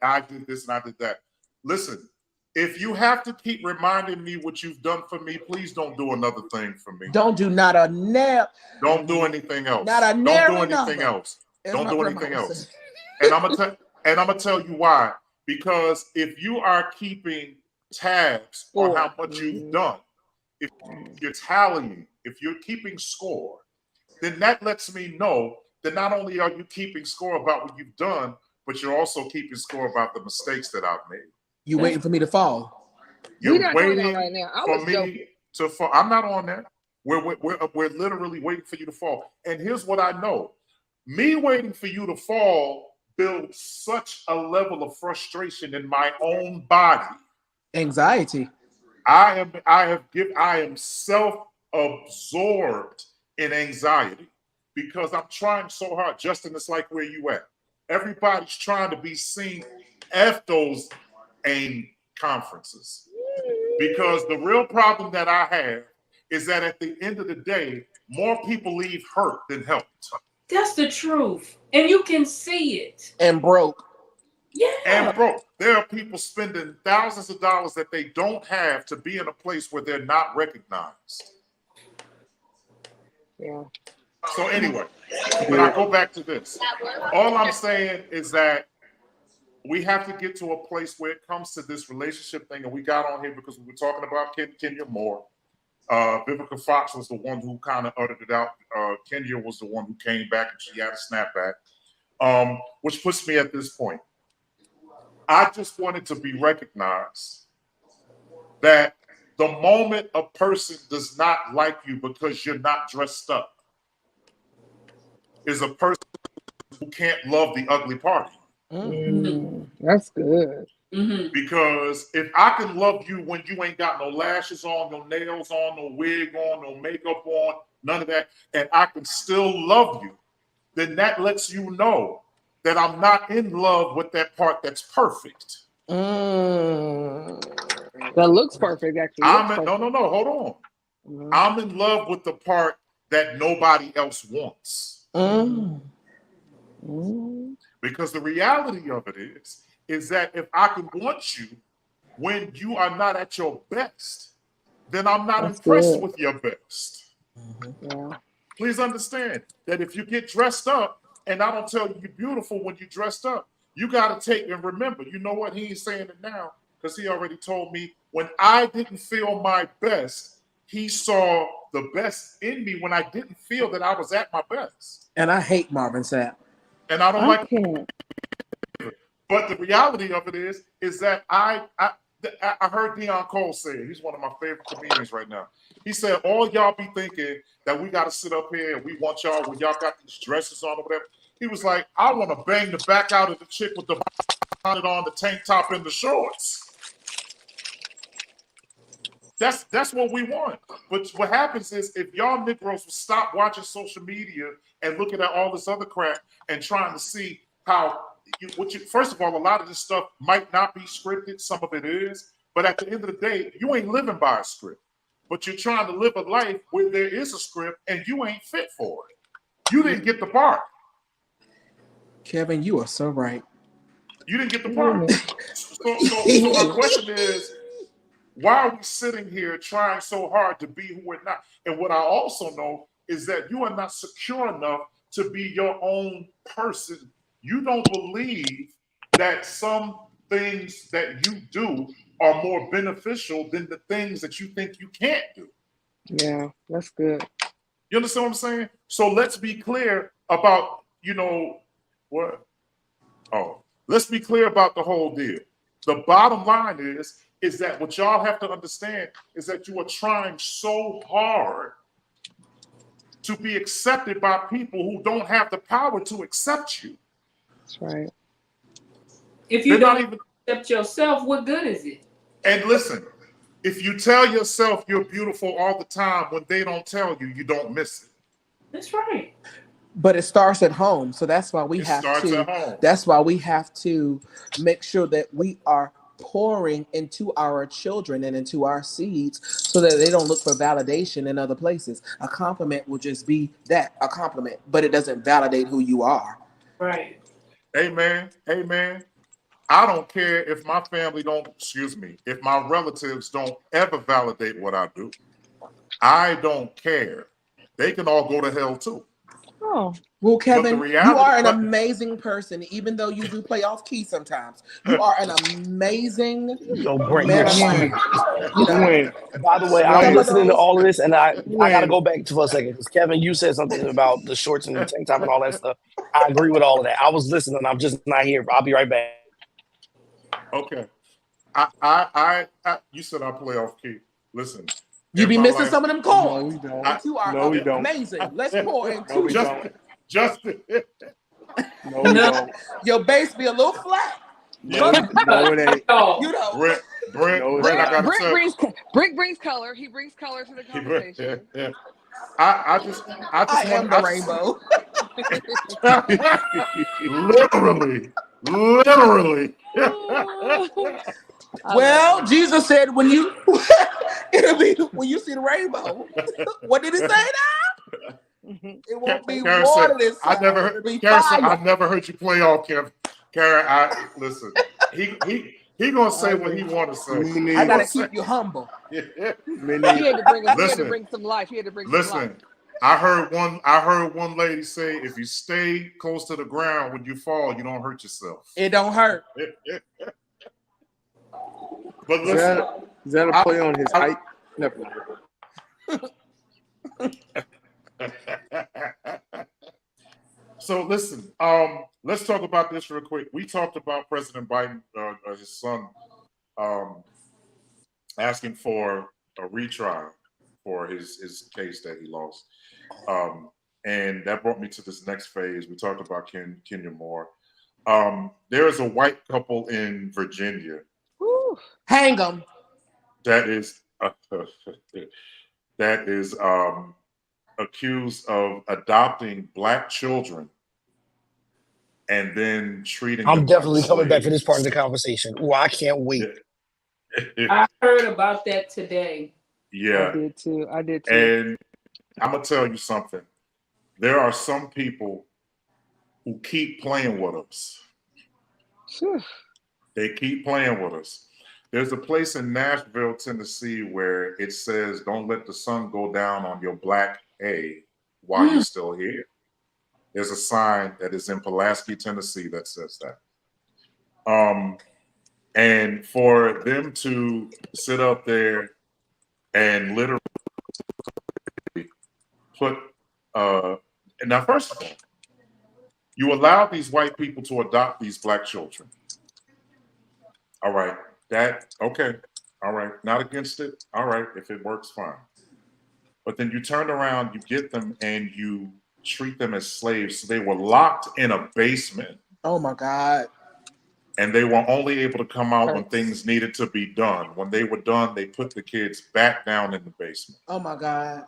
I did this and I did that. Listen, if you have to keep reminding me what you've done for me, please don't do another thing for me. Don't do not a nail. Don't do anything else. Not a don't do anything else. Don't do anything else. And I'm gonna tell you why. Because if you are keeping tabs on how much you've done, if you're tallying, if you're keeping score, then that lets me know that not only are you keeping score about what you've done, but you're also keeping score about the mistakes that I've made. You waiting for me to fall? You're waiting right now. For me to fall. I'm not on that. We're literally waiting for you to fall. And here's what I know: me waiting for you to fall builds such a level of frustration in my own body, anxiety. I am self-absorbed in anxiety because I'm trying so hard. Justin, it's like where you at. Everybody's trying to be seen. F those AIM conferences, because the real problem that I have is that at the end of the day, more people leave hurt than helped. That's the truth, and you can see it. And broke. Yeah. And broke. There are people spending thousands of dollars that they don't have to be in a place where they're not recognized. Yeah. So anyway, but I go back to this. All I'm saying is that we have to get to a place where it comes to this relationship thing, and we got on here because we were talking about Kenya Moore. Vivica Fox was the one who kind of uttered it out. Kenya was the one who came back and she had a snapback, which puts me at this point. I just wanted to be recognized that the moment a person does not like you because you're not dressed up is a person who can't love the ugly party. That's good. Because if I can love you when you ain't got no lashes on, no nails on, no wig on, no makeup on, none of that, and I can still love you, then that lets you know that I'm not in love with that part that's perfect. That looks perfect, actually. No, hold on. Mm-hmm. I'm in love with the part that nobody else wants. Because the reality of it is that if I can want you when you are not at your best, then I'm not impressed with your best. Yeah. Please understand that if you get dressed up and I don't tell you you're beautiful when you dressed up, you got to take and remember, you know what? He ain't saying it now because he already told me when I didn't feel my best, he saw the best in me when I didn't feel that I was at my best. And I hate Marvin Sapp. And I don't can't. But the reality of it is that I heard Deion Cole say it. He's one of my favorite comedians right now. He said, all y'all be thinking that we got to sit up here and we want y'all when y'all got these dresses on or whatever. He was like, I want to bang the back out of the chick with the bonnet on, the tank top, and the shorts. That's what we want. But what happens is if y'all Negroes will stop watching social media and looking at all this other crap and trying to see how first of all, a lot of this stuff might not be scripted. Some of it is. But at the end of the day, you ain't living by a script. But you're trying to live a life where there is a script and you ain't fit for it. You didn't get the part. Kevin, you are so right. You didn't get the part. So my question is, why are we sitting here trying so hard to be who we're not? And what I also know is that you are not secure enough to be your own person. You don't believe that some things that you do are more beneficial than the things that you think you can't do. Yeah, that's good. You understand what I'm saying? So let's be clear about, what? Oh, let's be clear about the whole deal. The bottom line is that what y'all have to understand is that you are trying so hard to be accepted by people who don't have the power to accept you. That's right. If you don't accept yourself, what good is it? And listen, if you tell yourself you're beautiful all the time, when they don't tell you, you don't miss it. That's right. But it starts at home, so that's why we have to make sure that we are pouring into our children and into our seeds so that they don't look for validation in other places. A compliment will just be that, a compliment, but it doesn't validate who you are. Right. Amen. I don't care if my family if my relatives don't ever validate what I do. I don't care. They can all go to hell too. Oh. Well, Kevin, you are an amazing person, even though you do play off key sometimes. You are an amazing man of mind. By the way, I'm listening to all of this, and I got to go back for a second because Kevin, you said something about the shorts and the tank top and all that stuff. I agree with all of that. I was listening. I'm just not here. I'll be right back. Okay. I you said I play off key. Listen. You be missing some of them chords. You are amazing. Don't. Let's pour into Justin. No, we don't. Your bass be a little flat. No, it ain't. You know. Brent, I gotta tell Brick brings color. He brings color to the conversation. Yeah. I just am the rainbow. Literally. Well, Jesus said when you when you see the rainbow. What did he say now? It won't be Karen water said, this time. I never heard you play off, Kevin. Karen, listen. He gonna say what he want to say. I gotta keep you humble. He had to bring some life. Listen, I heard one lady say, if you stay close to the ground when you fall, you don't hurt yourself. It don't hurt. But listen, is that a play on his height? Never mind. So listen, let's talk about this real quick. We talked about President Biden, his son, asking for a retrial for his case that he lost. And that brought me to this next phase. We talked about Kenya Moore. There is a white couple in Virginia. Woo. Hang them. That is accused of adopting Black children and then treating I'm them definitely like coming back for this part of slaves. the conversation. Ooh, I can't wait. I heard about that today. Yeah. I did too. And I'm gonna tell you something. There are some people who keep playing with us. Phew. They keep playing with us. There's a place in Nashville, Tennessee, where it says, "Don't let the sun go down on your black A while you're still here." There's a sign that is in Pulaski, Tennessee, that says that. And for them to sit up there and literally put, now, first of all, you allow these white people to adopt these black children. All right, okay. All right, not against it. All right, if it works, fine. But then you turn around, you get them, and you treat them as slaves. So they were locked in a basement. Oh my God. And they were only able to come out when things needed to be done. When they were done, they put the kids back down in the basement. Oh my God.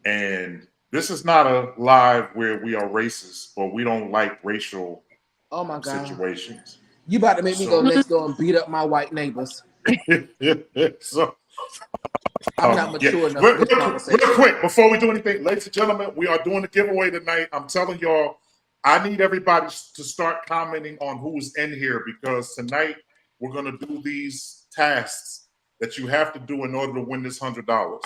And this is not a live where we are racist or we don't like racial situations. You about to make me go next door and beat up my white neighbors. So I'm not mature enough for this conversation. Real quick, before we do anything, ladies and gentlemen, we are doing a giveaway tonight. I'm telling y'all, I need everybody to start commenting on who's in here, because tonight we're going to do these tasks that you have to do in order to win this $100.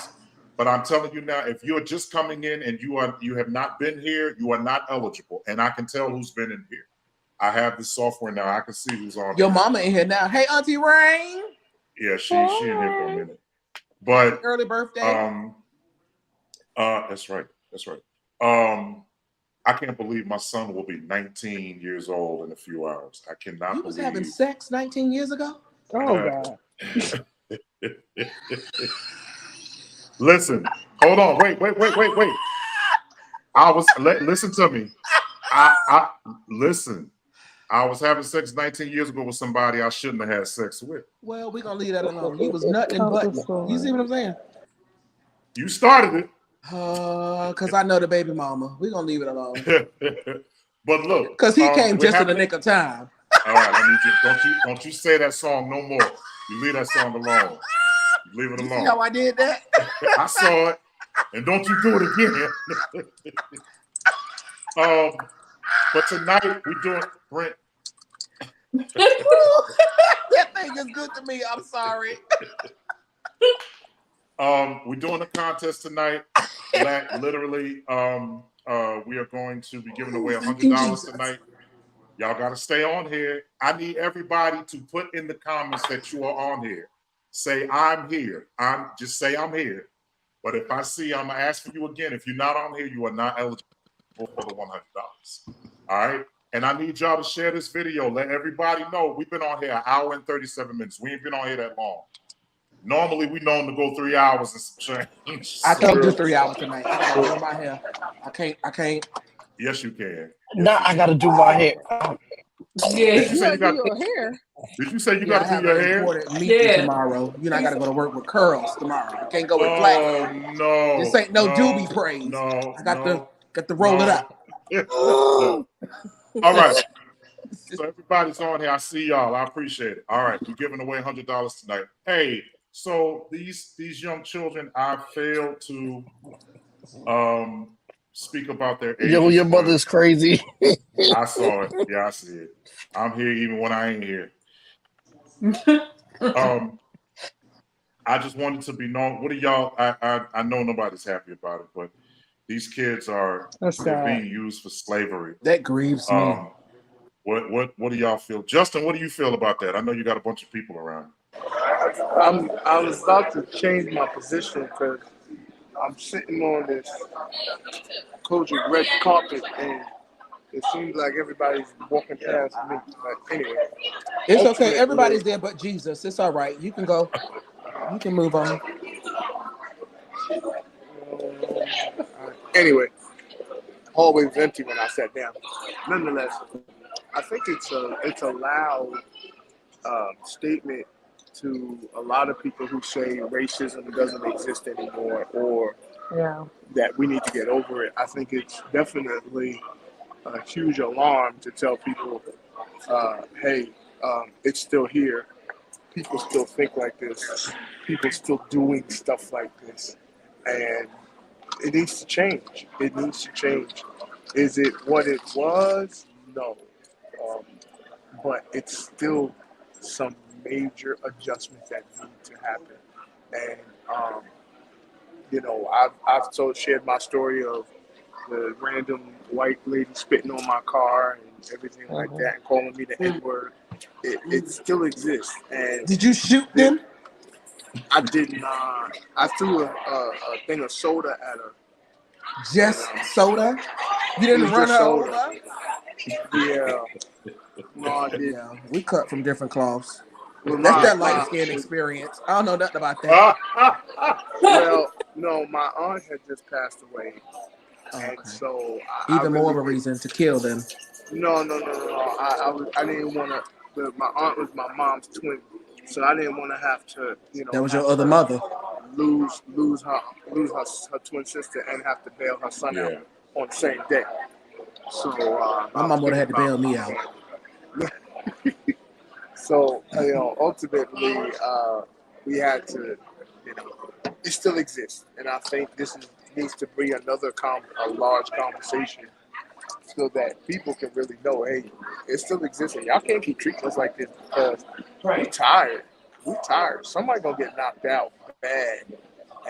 But I'm telling you now, if you're just coming in and you have not been here, you are not eligible. And I can tell who's been in here. I have this software now. I can see who's on. Your mama in here now. Hey, Auntie Rain. Yeah, she in here for a minute. But early birthday. That's right. I can't believe my son will be 19 years old in a few hours. I cannot believe. You was having sex 19 years ago? Oh, God. Listen, hold on. Wait. Listen to me. Listen. I was having sex 19 years ago with somebody I shouldn't have had sex with. Well, we're going to leave that alone. You was nutting and butting. You see what I'm saying? You started it. Because I know the baby mama. We're going to leave it alone. But look. Because he came just in the nick of time. All right, I need you. Don't you say that song no more. You leave that song alone. You leave it alone. You see how I did that? I saw it. And don't you do it again. But tonight we're doing Brent. That thing is good to me. I'm sorry. We're doing a contest tonight. Literally, we are going to be giving away $100 tonight. Y'all got to stay on here. I need everybody to put in the comments that you are on here. Say, I'm here. Just say I'm here. But if I see, I'm going to ask for you again. If you're not on here, you are not eligible for the $100. All right? And I need y'all to share this video. Let everybody know we've been on here an hour and 37 minutes. We ain't been on here that long. Normally, we known to go 3 hours and some change. I can't do 3 hours tonight. I got to do my hair. I can't. Yes, you can. Now I got to do my hair. Yeah. Did you say you got your hair? Did you say you got to do your hair? Meeting tomorrow. You know, I got to go to work with curls tomorrow. I can't go with flat. Oh no! This ain't no doobie praise. No, I got to roll it up. All right. So everybody's on here. I see y'all. I appreciate it. All right, we're giving away $100 tonight. Hey, so these young children, I failed to speak about their ages. Yo, your mother's crazy. I saw it. Yeah, I see it. I'm here even when I ain't here. I just wanted to be known. What are y'all? I know nobody's happy about it, but these kids they're being used for slavery. That grieves me. What do y'all feel? Justin, what do you feel about that? I know you got a bunch of people around. I was about to change my position because I'm sitting on this Kojic red carpet and it seems like everybody's walking past me. But anyway. It's okay. Everybody's there but Jesus. It's all right. You can go. You can move on. Anyway, hallway was empty when I sat down. Nonetheless, I think it's a loud statement to a lot of people who say racism doesn't exist anymore or that we need to get over it. I think it's definitely a huge alarm to tell people, hey, it's still here. People still think like this. People still doing stuff like this. And it needs to change. It needs to change. Is it what it was? No. Um, but it's still some major adjustments that need to happen. And, I've shared my story of the random white lady spitting on my car and everything like that and calling me the N-word. It still exists. And Did you shoot them? I did not. I threw a thing of soda at her. Just soda? You didn't run her over? Yeah. No, I didn't. Yeah, we cut from different cloths. Well, That's that light skin experience. I don't know nothing about that. Well, no, my aunt had just passed away. Okay. And so Even more of a reason to kill them. No. I didn't want to. My aunt was my mom's twin, so I didn't want to have to, That was your other mother. Lose her twin sister and have to bail her son out on the same day. So my mom would have had to bail me out. So ultimately, we had to, it still exists, and I think this needs to be a large conversation, so that people can really know, hey, it still exists, and y'all can't keep treating us like this because we tired. We tired. Somebody gonna get knocked out bad,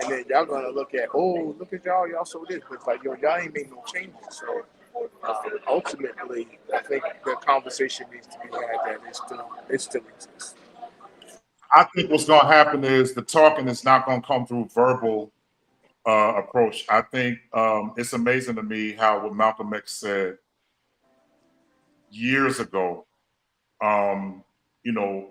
and then y'all gonna look at y'all so this, but it's like y'all ain't made no changes. So ultimately, I think the conversation needs to be had that it still exists. I think what's going to happen is the talking is not going to come through verbal approach. I think it's amazing to me how what Malcolm X said years ago,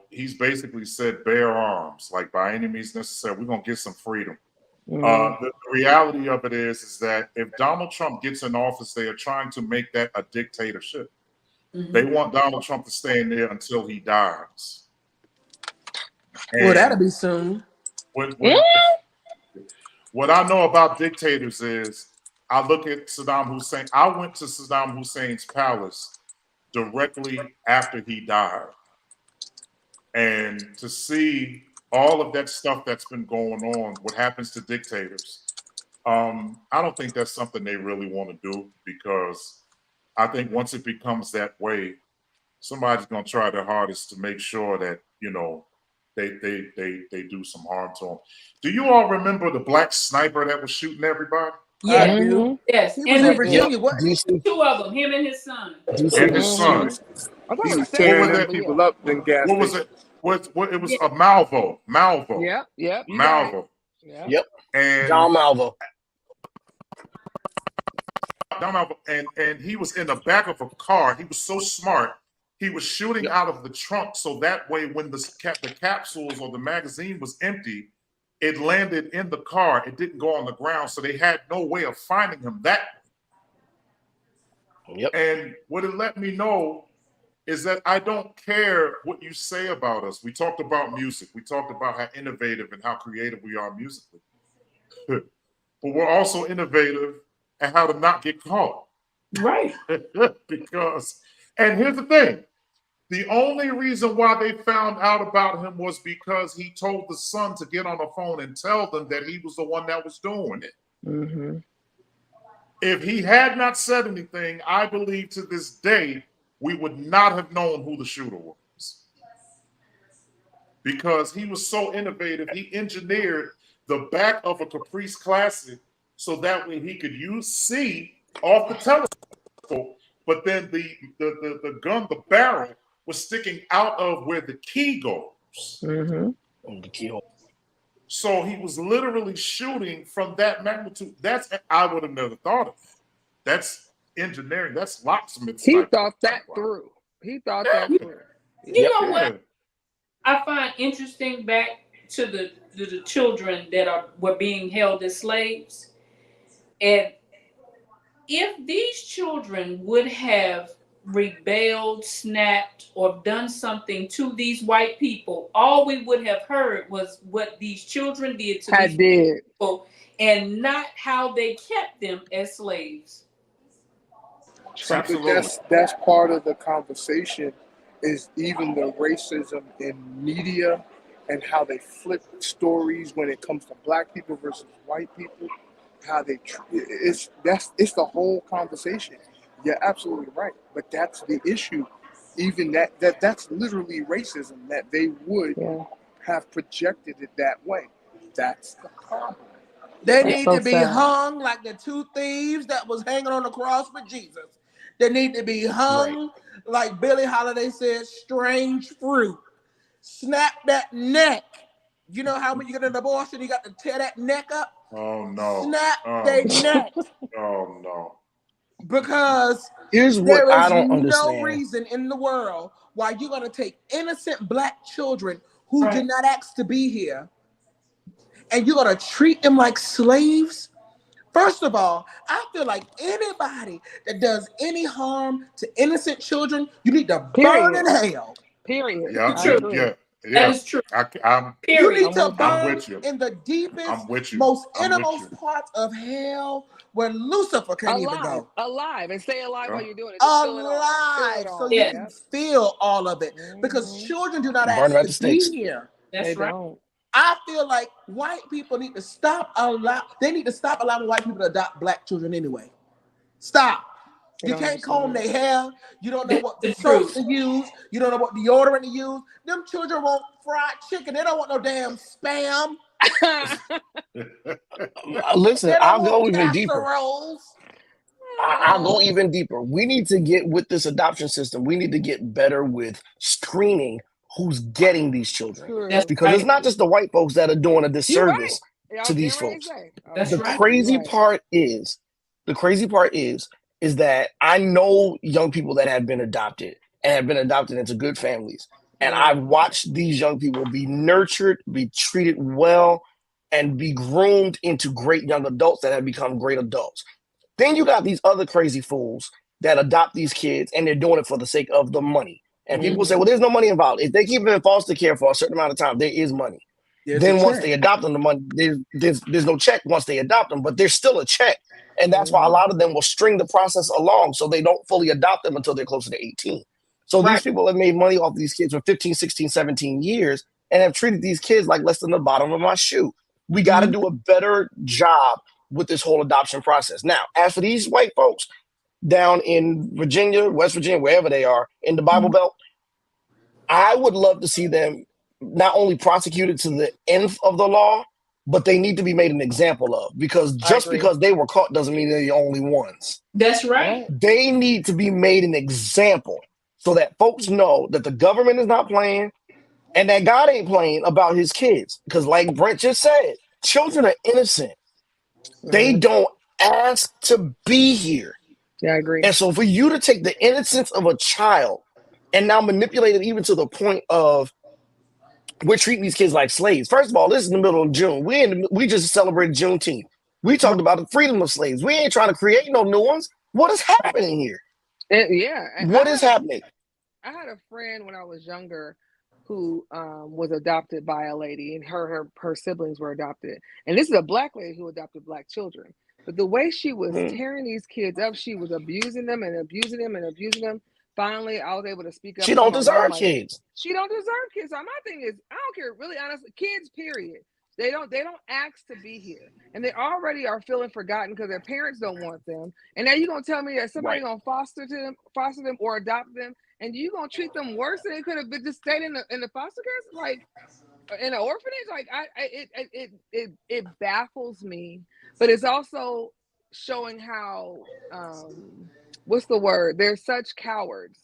he's basically said bear arms, like by any means necessary, we're going to get some freedom. The reality of it is that if Donald Trump gets in office, they are trying to make that a dictatorship. They want Donald Trump to stay in there until he dies. Well, that'll be soon. What I know about dictators is I look at Saddam Hussein. I went to Saddam Hussein's palace directly after he died. And to see all of that stuff that's been going on, what happens to dictators, I don't think that's something they really want to do, because I think once it becomes that way, somebody's going to try their hardest to make sure that, they do some harm to them. Do you all remember the black sniper that was shooting everybody? Yeah. Yes. He was in Virginia. What? Two of them, him and his son. And his son. He was tearing them people up in gas. What was it? It was a Malvo. Yep. Malvo. Yep. And John Malvo. And he was in the back of a car. He was so smart. He was shooting out of the trunk, so that way when the capsules or the magazine was empty, it landed in the car. It didn't go on the ground, so they had no way of finding him that way. Yep. And what it let me know is that I don't care what you say about us. We talked about music. We talked about how innovative and how creative we are musically. But we're also innovative at how to not get caught. Right. And here's the thing. The only reason why they found out about him was because he told the son to get on the phone and tell them that he was the one that was doing it. If he had not said anything, I believe to this day, we would not have known who the shooter was. Because he was so innovative, he engineered the back of a Caprice Classic so that way he could see off the telescope, but then the gun, the barrel, was sticking out of where the key goes. The keyhole. So he was literally shooting from that magnitude. I would have never thought of. That's engineering. That's locksmith. He thought that through. You know what I find interesting, back to the children that were being held as slaves, and if these children would have rebelled, snapped, or done something to these white people, all we would have heard was what these children did to these people, and not how they kept them as slaves. See, but Absolutely. that's part of the conversation is even the racism in media and how they flip stories when it comes to black people versus white people. How they it's the whole conversation. You're absolutely right, but that's the issue. Even that's literally racism that they would Yeah. have projected it that way. That's the problem. They That's need so to be sad. hung like the two thieves that was hanging on the cross for Jesus. They need to be hung like Billie Holiday said, strange fruit. Snap that neck. You know how when you get an abortion, you got to tear that neck up? Oh no. Snap Oh their no. neck. Oh no. Because Here's what there I is don't no understand. reason in the world why you're going to take innocent black children who Right. did not ask to be here and you're going to treat them like slaves. First of all, I feel like anybody that does any harm to innocent children, you need to burn Period. in hell. Period. Yeah, I True. agree. yeah, That yeah. is true. I'm You Period. need to with you. I'm burn with you. in the deepest, I'm with you. most I'm with innermost you. parts of hell where Lucifer can't even Alive. go. Alive. And stay alive while Yeah. you're doing it. Just feel it all. Feel Alive, it so all. you Yeah. can Yep. feel all of it. Because Mhm. children do not Burn them ask at to the stakes. be here. That's They right. don't. I feel like white people need to stop allowing white people to adopt black children anyway. Stop. They You don't can't comb understand. their hair. You don't know That's what the soap truth. to use. You don't know what deodorant to use. Them children want fried chicken. They don't want no damn spam. Listen, They don't I'll want go even deeper. casseroles. I'll go even deeper. We need to get with this adoption system. We need to get better with screening who's getting these children. That's True. Because it's right. not just the white folks that are doing a You're right. disservice Yeah, I to was these getting ready to folks. say. That's The right. crazy Right. part is, is that I know young people that have been adopted and have been adopted into good families. And Yeah. I've watched these young people be nurtured, be treated well, and be groomed into great young adults that have become great adults. Then you got these other crazy fools that adopt these kids and they're doing it for the sake of the money. And people say, Mhm. well, there's no money involved. If they keep them in foster care for a certain amount of time, there is money. There's Then a once check. they adopt them, the money there's no check once they adopt them, but there's still a check. And that's why a lot of them will string the process along so they don't fully adopt them until they're closer to 18. So these Right. people have made money off these kids for 15, 16, 17 years and have treated these kids like less than the bottom of my shoe. We got to do a better job with this whole adoption process. Now, as for these white folks down in Virginia, West Virginia, wherever they are in the Bible Belt, I would love to see them not only prosecuted to the nth of the law, but they need to be made an example of, because I just agree. because they were caught doesn't mean they're the only ones. That's right. Right. They need to be made an example so that folks know that the government is not playing and that God ain't playing about his kids. Because like Brent just said, children are innocent. They Mhm. don't ask to be here. Yeah, I agree. And so for you to take the innocence of a child and now manipulate it even to the point of we're treating these kids like slaves. First of all, this is the middle of June. We just celebrated Juneteenth. We talked about the freedom of slaves. We ain't trying to create no new ones. What is happening here? Yeah. What is happening? I had a friend when I was younger who was adopted by a lady, and her siblings were adopted. And this is a black lady who adopted black children. But the way she was tearing these kids up, she was abusing them and abusing them and abusing them. Finally, I was able to speak up She to don't my mom. deserve kids. She don't deserve kids. So my thing is, I don't care, really honestly, kids, period. They don't ask to be here. And they already are feeling forgotten because their parents don't want them. And now you're gonna tell me that somebody gonna foster them or adopt them, and you gonna treat them worse than they could have been just stayed in the foster care, like in an orphanage. Like it baffles me, but it's also showing how what's the word? They're such cowards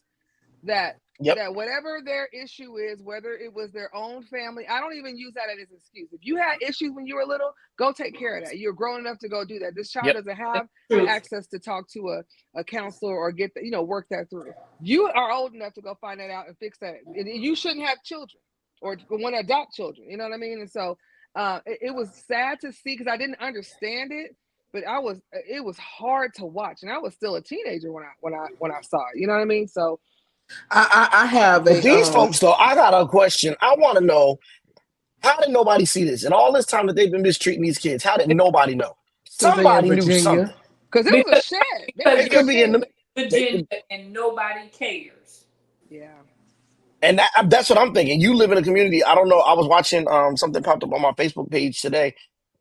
that that whatever their issue is, whether it was their own family, I don't even use that as an excuse. If you had issues when you were little, go take care of that. You're grown enough to go do that. This child doesn't have access to talk to a counselor or get work that through. You are old enough to go find that out and fix that. You shouldn't have children or want to adopt children. You know what I mean? And so it was sad to see because I didn't understand it, but it was hard to watch, and I was still a teenager when I saw it. You know what I mean? So. I have But these folks, though, I got a question. I want to know, how did nobody see this? And all this time that they've been mistreating these kids, how did nobody know? Somebody knew something. Because it was a shed. It could be in the agenda and nobody cares. Yeah. And that's what I'm thinking. You live in a community. I don't know. I was watching something popped up on my Facebook page today.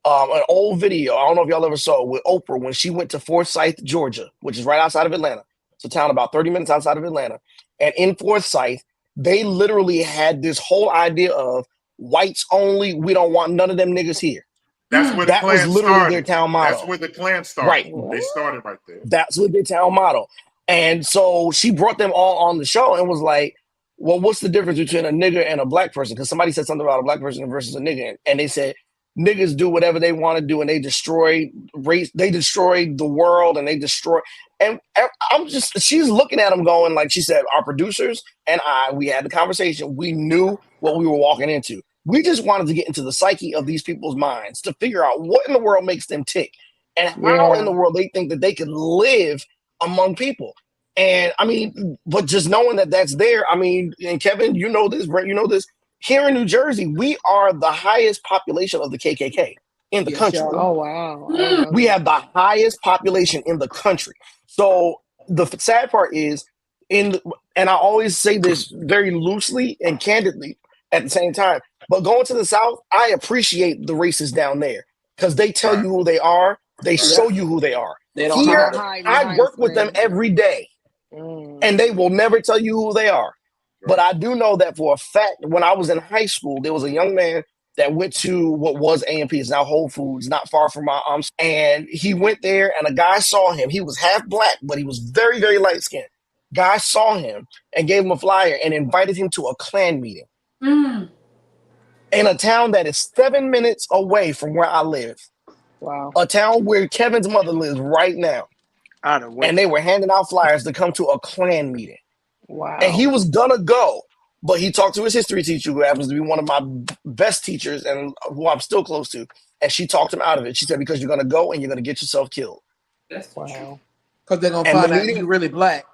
An old video. I don't know if y'all ever saw it with Oprah when she went to Forsyth, Georgia, which is right outside of Atlanta. It's a town about 30 minutes outside of Atlanta. And in Forsyth, they literally had this whole idea of whites only. We don't want none of them niggas here. That's where the That was Klan literally their started. town motto. That's where the Klan started. Right. They started right there. That's what their town motto. And so she brought them all on the show and was like, well, what's the difference between a nigger and a black person? Because somebody said something about a black person versus a nigger. And they said, niggas do whatever they want to do and they destroy race, they destroy the world and they destroy. And she's looking at them going, like she said, our producers and we had the conversation. We knew what we were walking into. We just wanted to get into the psyche of these people's minds to figure out what in the world makes them tick and how in the world they think that they can live among people. And I mean, but just knowing that that's there, I mean, and Kevin, you know this, Brent, you know this. Here in New Jersey, we are the highest population of the KKK in the country. Oh, wow. We have the highest population in the country. So the sad part is, and I always say this very loosely and candidly at the same time, but going to the South, I appreciate the racists down there because they tell you who they are. They show you who they are. They don't Here, hide. I work with them every day, and they will never tell you who they are. But I do know that for a fact, when I was in high school, there was a young man that went to what was A&P, it's now Whole Foods, not far from my and he went there, and a guy saw him. He was half black, but he was very, very light skinned. Guy saw him and gave him a flyer and invited him to a Klan meeting in a town that is 7 minutes away from where I live. Wow. A town where Kevin's mother lives right now. And they were handing out flyers to come to a Klan meeting. Wow. And he was gonna go, but he talked to his history teacher, who happens to be one of my best teachers and who I'm still close to. And she talked him out of it. She said, because you're gonna go and you're gonna get yourself killed. That's wow. Because they're gonna find out you're really black.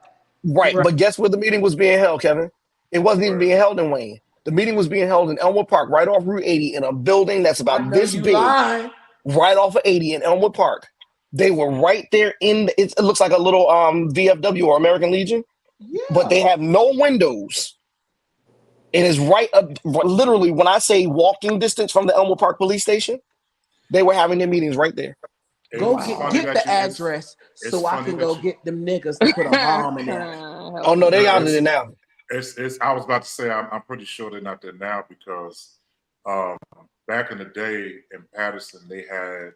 Right. But guess where the meeting was being held, Kevin? It wasn't even being held in Wayne. The meeting was being held in Elmwood Park, right off Route 80, in a building that's about this big, right off of 80 in Elmwood Park. They were right there it looks like a little VFW or American Legion, but they have no windows. It is right literally, when I say walking distance from the Elmwood Park police station, they were having their meetings right there. Go get the address so I can go get them niggas to put a bomb in there. Oh no, they out of there now. I was about to say I'm pretty sure they're not there now because back in the day in Patterson they had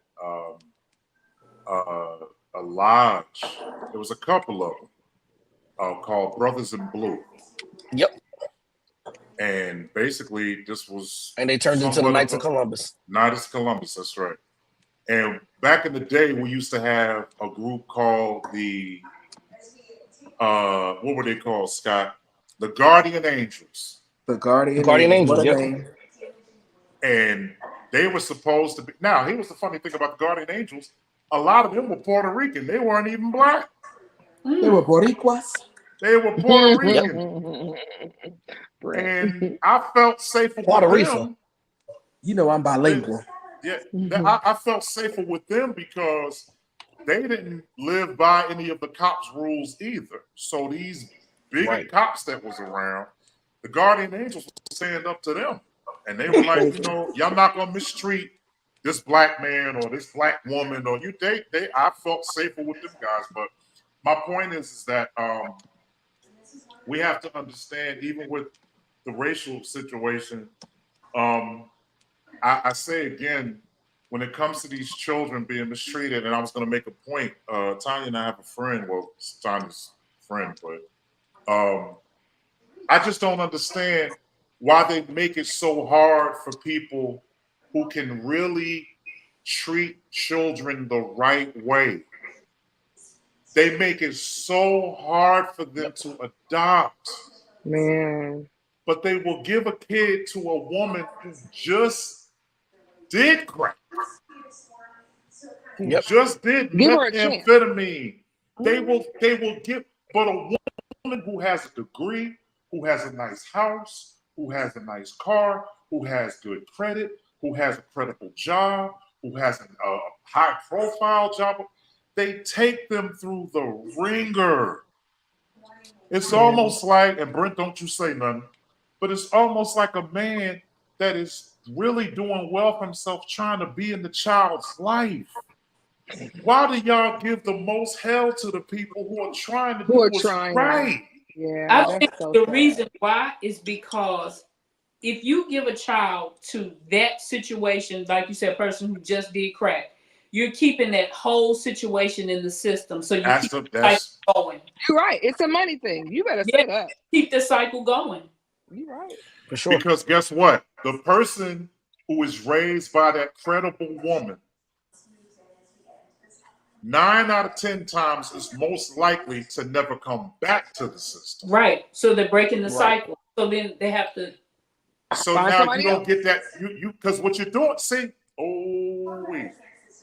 a lodge. There was a couple of them called Brothers in Blue. Yep. And basically this was, and they turned into the Knights of Columbus. Knights of Columbus, that's right. And back in the day, we used to have a group called the what were they called, Scott? The Guardian Angels. The Guardian Angels. Yep. And they were supposed to be. Now, here's the funny thing about the Guardian Angels. A lot of them were Puerto Rican. They weren't even black. They were Boricuas. They were Puerto Rican. And I felt safer with them. You know I'm bilingual. Yeah, I felt safer with them because they didn't live by any of the cops' rules either. So these big cops that was around, the Guardian Angels would stand up to them. And they were like, y'all not gonna mistreat this black man or this black woman or you. I felt safer with them guys. But my point is that we have to understand, even with the racial situation. I say again, when it comes to these children being mistreated, and I was going to make a point. Tanya and I have a friend. Well, Tanya's friend, but I just don't understand why they make it so hard for people who can really treat children the right way. They make it so hard for them to adopt. Man. But they will give a kid to a woman who just did crack. Who just did methamphetamine. They will give, but a woman who has a degree, who has a nice house, who has a nice car, who has good credit, who has a credible job, who has a high profile job, they take them through the ringer. It's almost like, and Brent, don't you say nothing, but it's almost like a man that is really doing well for himself, trying to be in the child's life. Why do y'all give the most hell to the people who are trying to do what's right? Yeah, I think the reason why is because if you give a child to that situation, like you said, a person who just did crack, you're keeping that whole situation in the system. So you keep the cycle going. You're right. It's a money thing. You better say that. Keep the cycle going. You're right. For sure. Because guess what? The person who is raised by that credible woman, 9 out of 10 times is most likely to never come back to the system. Right. So they're breaking the cycle. So then they have to. So now you don't get that. You because what you're doing,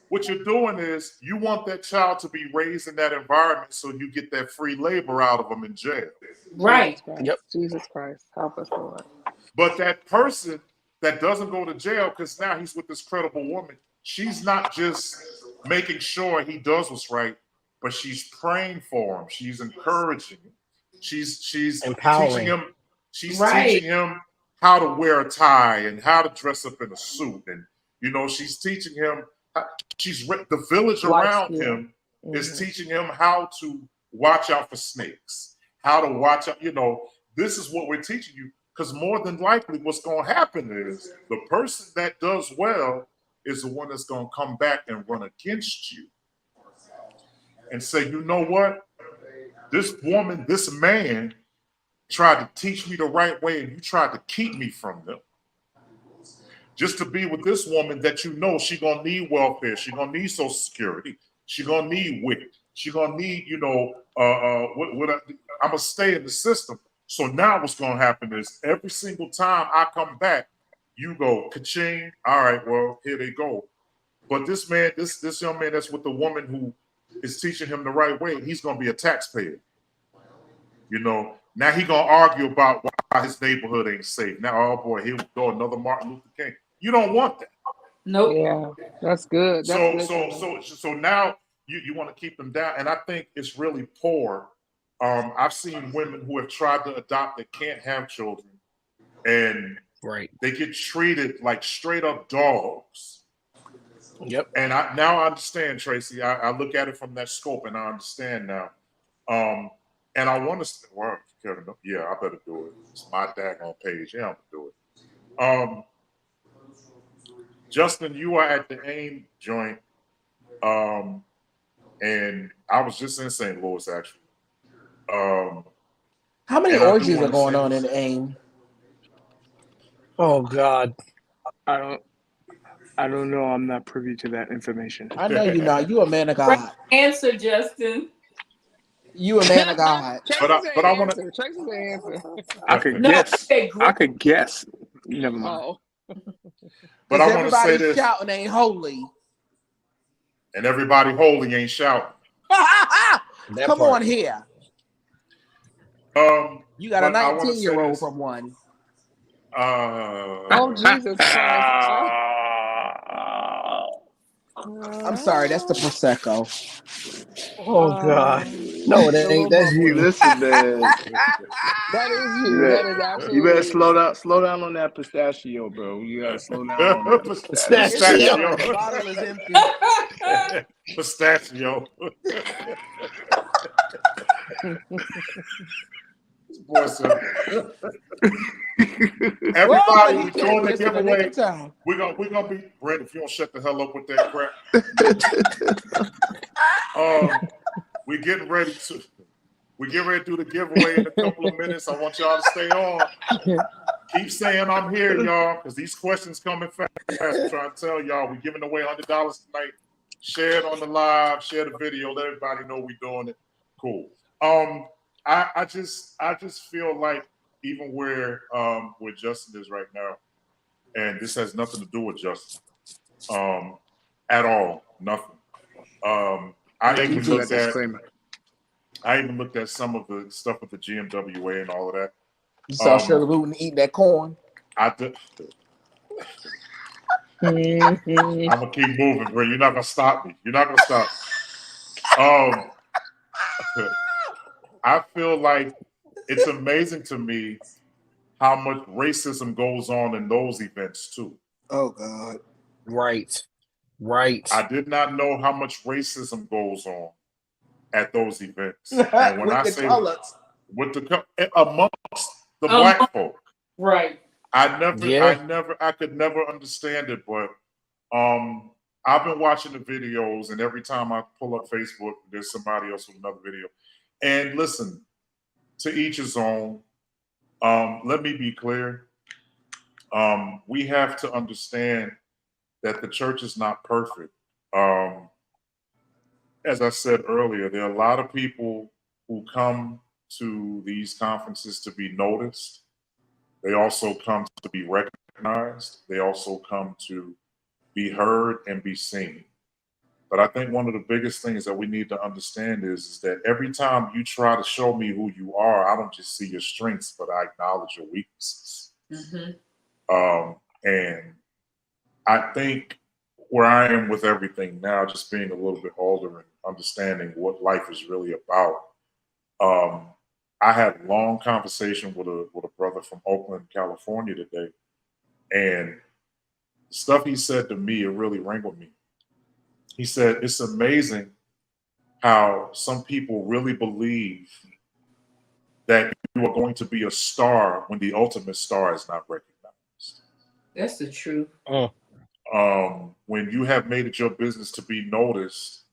what you're doing is you want that child to be raised in that environment so you get that free labor out of them in jail. Right. Jesus Christ. Help us, Lord. But that person that doesn't go to jail because now he's with this credible woman, she's not just making sure he does what's right, but she's praying for him. She's encouraging him. She's empowering. Teaching him. She's teaching him how to wear a tie and how to dress up in a suit. And, she's teaching him. The village around him is teaching him how to watch out for snakes, how to watch out. This is what we're teaching you. Because more than likely what's going to happen is the person that does well is the one that's going to come back and run against you and say, you know what? This woman, this man tried to teach me the right way and you tried to keep me from them. Just to be with this woman that she's going to need welfare. She's going to need Social Security. She's going to need WIC. She's going to need, I'm going to stay in the system. So now what's going to happen is every single time I come back, you go, ka-ching, all right, well, here they go. But this man, this young man that's with the woman who is teaching him the right way, he's going to be a taxpayer. Now he going to argue about why his neighborhood ain't safe. Now, oh boy, here we go, another Martin Luther King. You don't want that. Nope. Yeah, that's good. So now you want to keep them down. And I think it's really poor. I've seen women who have tried to adopt that can't have children, and they get treated like straight up dogs. Yep. And now I understand, Tracy. I look at it from that scope, and I understand now. And I want to. Well, yeah, I better do it. It's my daggone page. Yeah, I'm gonna do it. Justin, you are at the AIM joint, and I was just in St. Louis actually. How many orgies are going on in AIM? Oh God, I don't know. I'm not privy to that information. I know you're not. You a man of God. Answer, Justin. You a man of God. but I want to. Tracy's answer. I could guess. I could guess. Never mind. Oh. But I want to say this. Shouting ain't holy. And everybody holy ain't shouting. Come on here. You got a 19-year-old from one. Oh, Jesus Christ. I'm sorry, that's the Prosecco. Oh God. No, it ain't. That's you. Listen, man. That is you. That is absolutely you better slow down on that pistachio, bro. You gotta slow down on that pistachio. The bottle is empty. Pistachio. Everybody, we're doing the giveaway. We're gonna be Brent. If you don't shut the hell up with that crap. We're getting ready to do the giveaway in a couple of minutes. I want y'all to stay on. Keep saying I'm here, y'all, because these questions coming fast. I'm trying to tell y'all, we're giving away $100 tonight. Share it on the live, share the video, let everybody know we're doing it. Cool. I just feel like even where Justin is right now, and this has nothing to do with Justin at all, nothing. I even looked at some of the stuff with the GMWA and all of that. You saw Shirley Wooten eating that corn. I did. I'm gonna keep moving, bro. You're not gonna stop me. I feel like it's amazing to me how much racism goes on in those events too. Oh God. Right. Right. I did not know how much racism goes on at those events. And when With I the say colors. with the amongst the black folk, Right. I could never understand it, but I've been watching the videos, and every time I pull up Facebook, there's somebody else with another video. And listen, to each his own. Let me be clear. We have to understand that the church is not perfect. As I said earlier, there are a lot of people who come to these conferences to be noticed. They also come to be recognized. They also come to be heard and be seen. But I think one of the biggest things that we need to understand is that every time you try to show me who you are, I don't just see your strengths, but I acknowledge your weaknesses. And I think where I am with everything now, just being a little bit older and understanding what life is really about, I had a long conversation with a brother from Oakland, California today, and the stuff he said to me, it really rang with me. He said, it's amazing how some people really believe that you are going to be a star when the ultimate star is not recognized. That's the truth. When you have made it your business to be noticed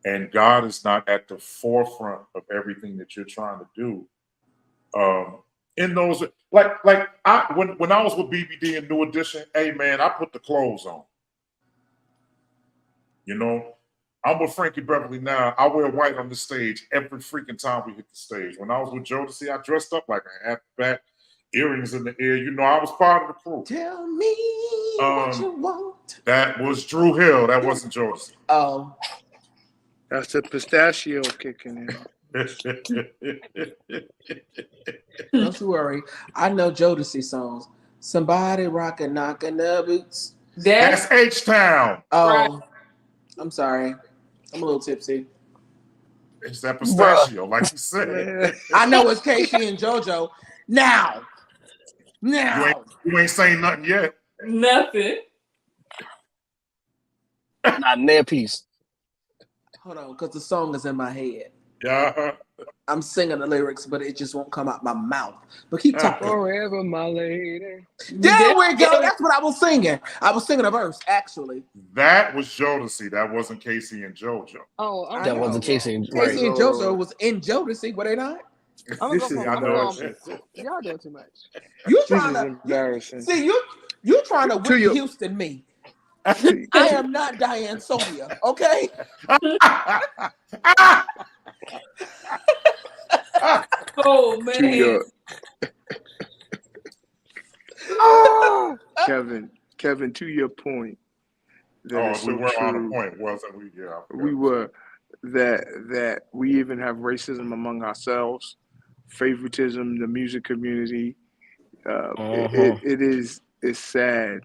and God is not at the forefront of everything that you're trying to do, in those, when I was with BBD and New Edition, hey man, I put the clothes on. You know, I'm with Frankie Beverly now. I wear white on the stage every freaking time we hit the stage. When I was with Jodeci, I dressed up like I had back, earrings in the ear. You know, I was part of the crew. Tell me what you want. That was Drew Hill. That wasn't Jodeci. Oh. That's the pistachio kicking in. Don't you worry. I know Jodeci songs. Somebody rockin' knockin' the boots. That's H-Town. Oh. Right. I'm sorry. I'm a little tipsy. It's that pistachio, like you said. I know it's Casey and JoJo. Now. You ain't saying nothing yet. Nothing. Not in their piece. Hold on, because the song is in my head. Yeah. I'm singing the lyrics, but it just won't come out my mouth. But keep talking. Forever, my lady. There we go. That's what I was singing. I was singing a verse, actually. That was Jodeci. That wasn't Casey and JoJo. Oh, That wasn't Casey. Casey and JoJo was in Jodeci, were they not? Y'all doing too much. You This trying is to embarrassing. see you trying to Whitney Houston me. I am not Diane Sawyer, okay? Oh man. Kevin, to your point. We were on a point, wasn't we? Yeah. We were that we even have racism among ourselves, favoritism, the music community. It's sad,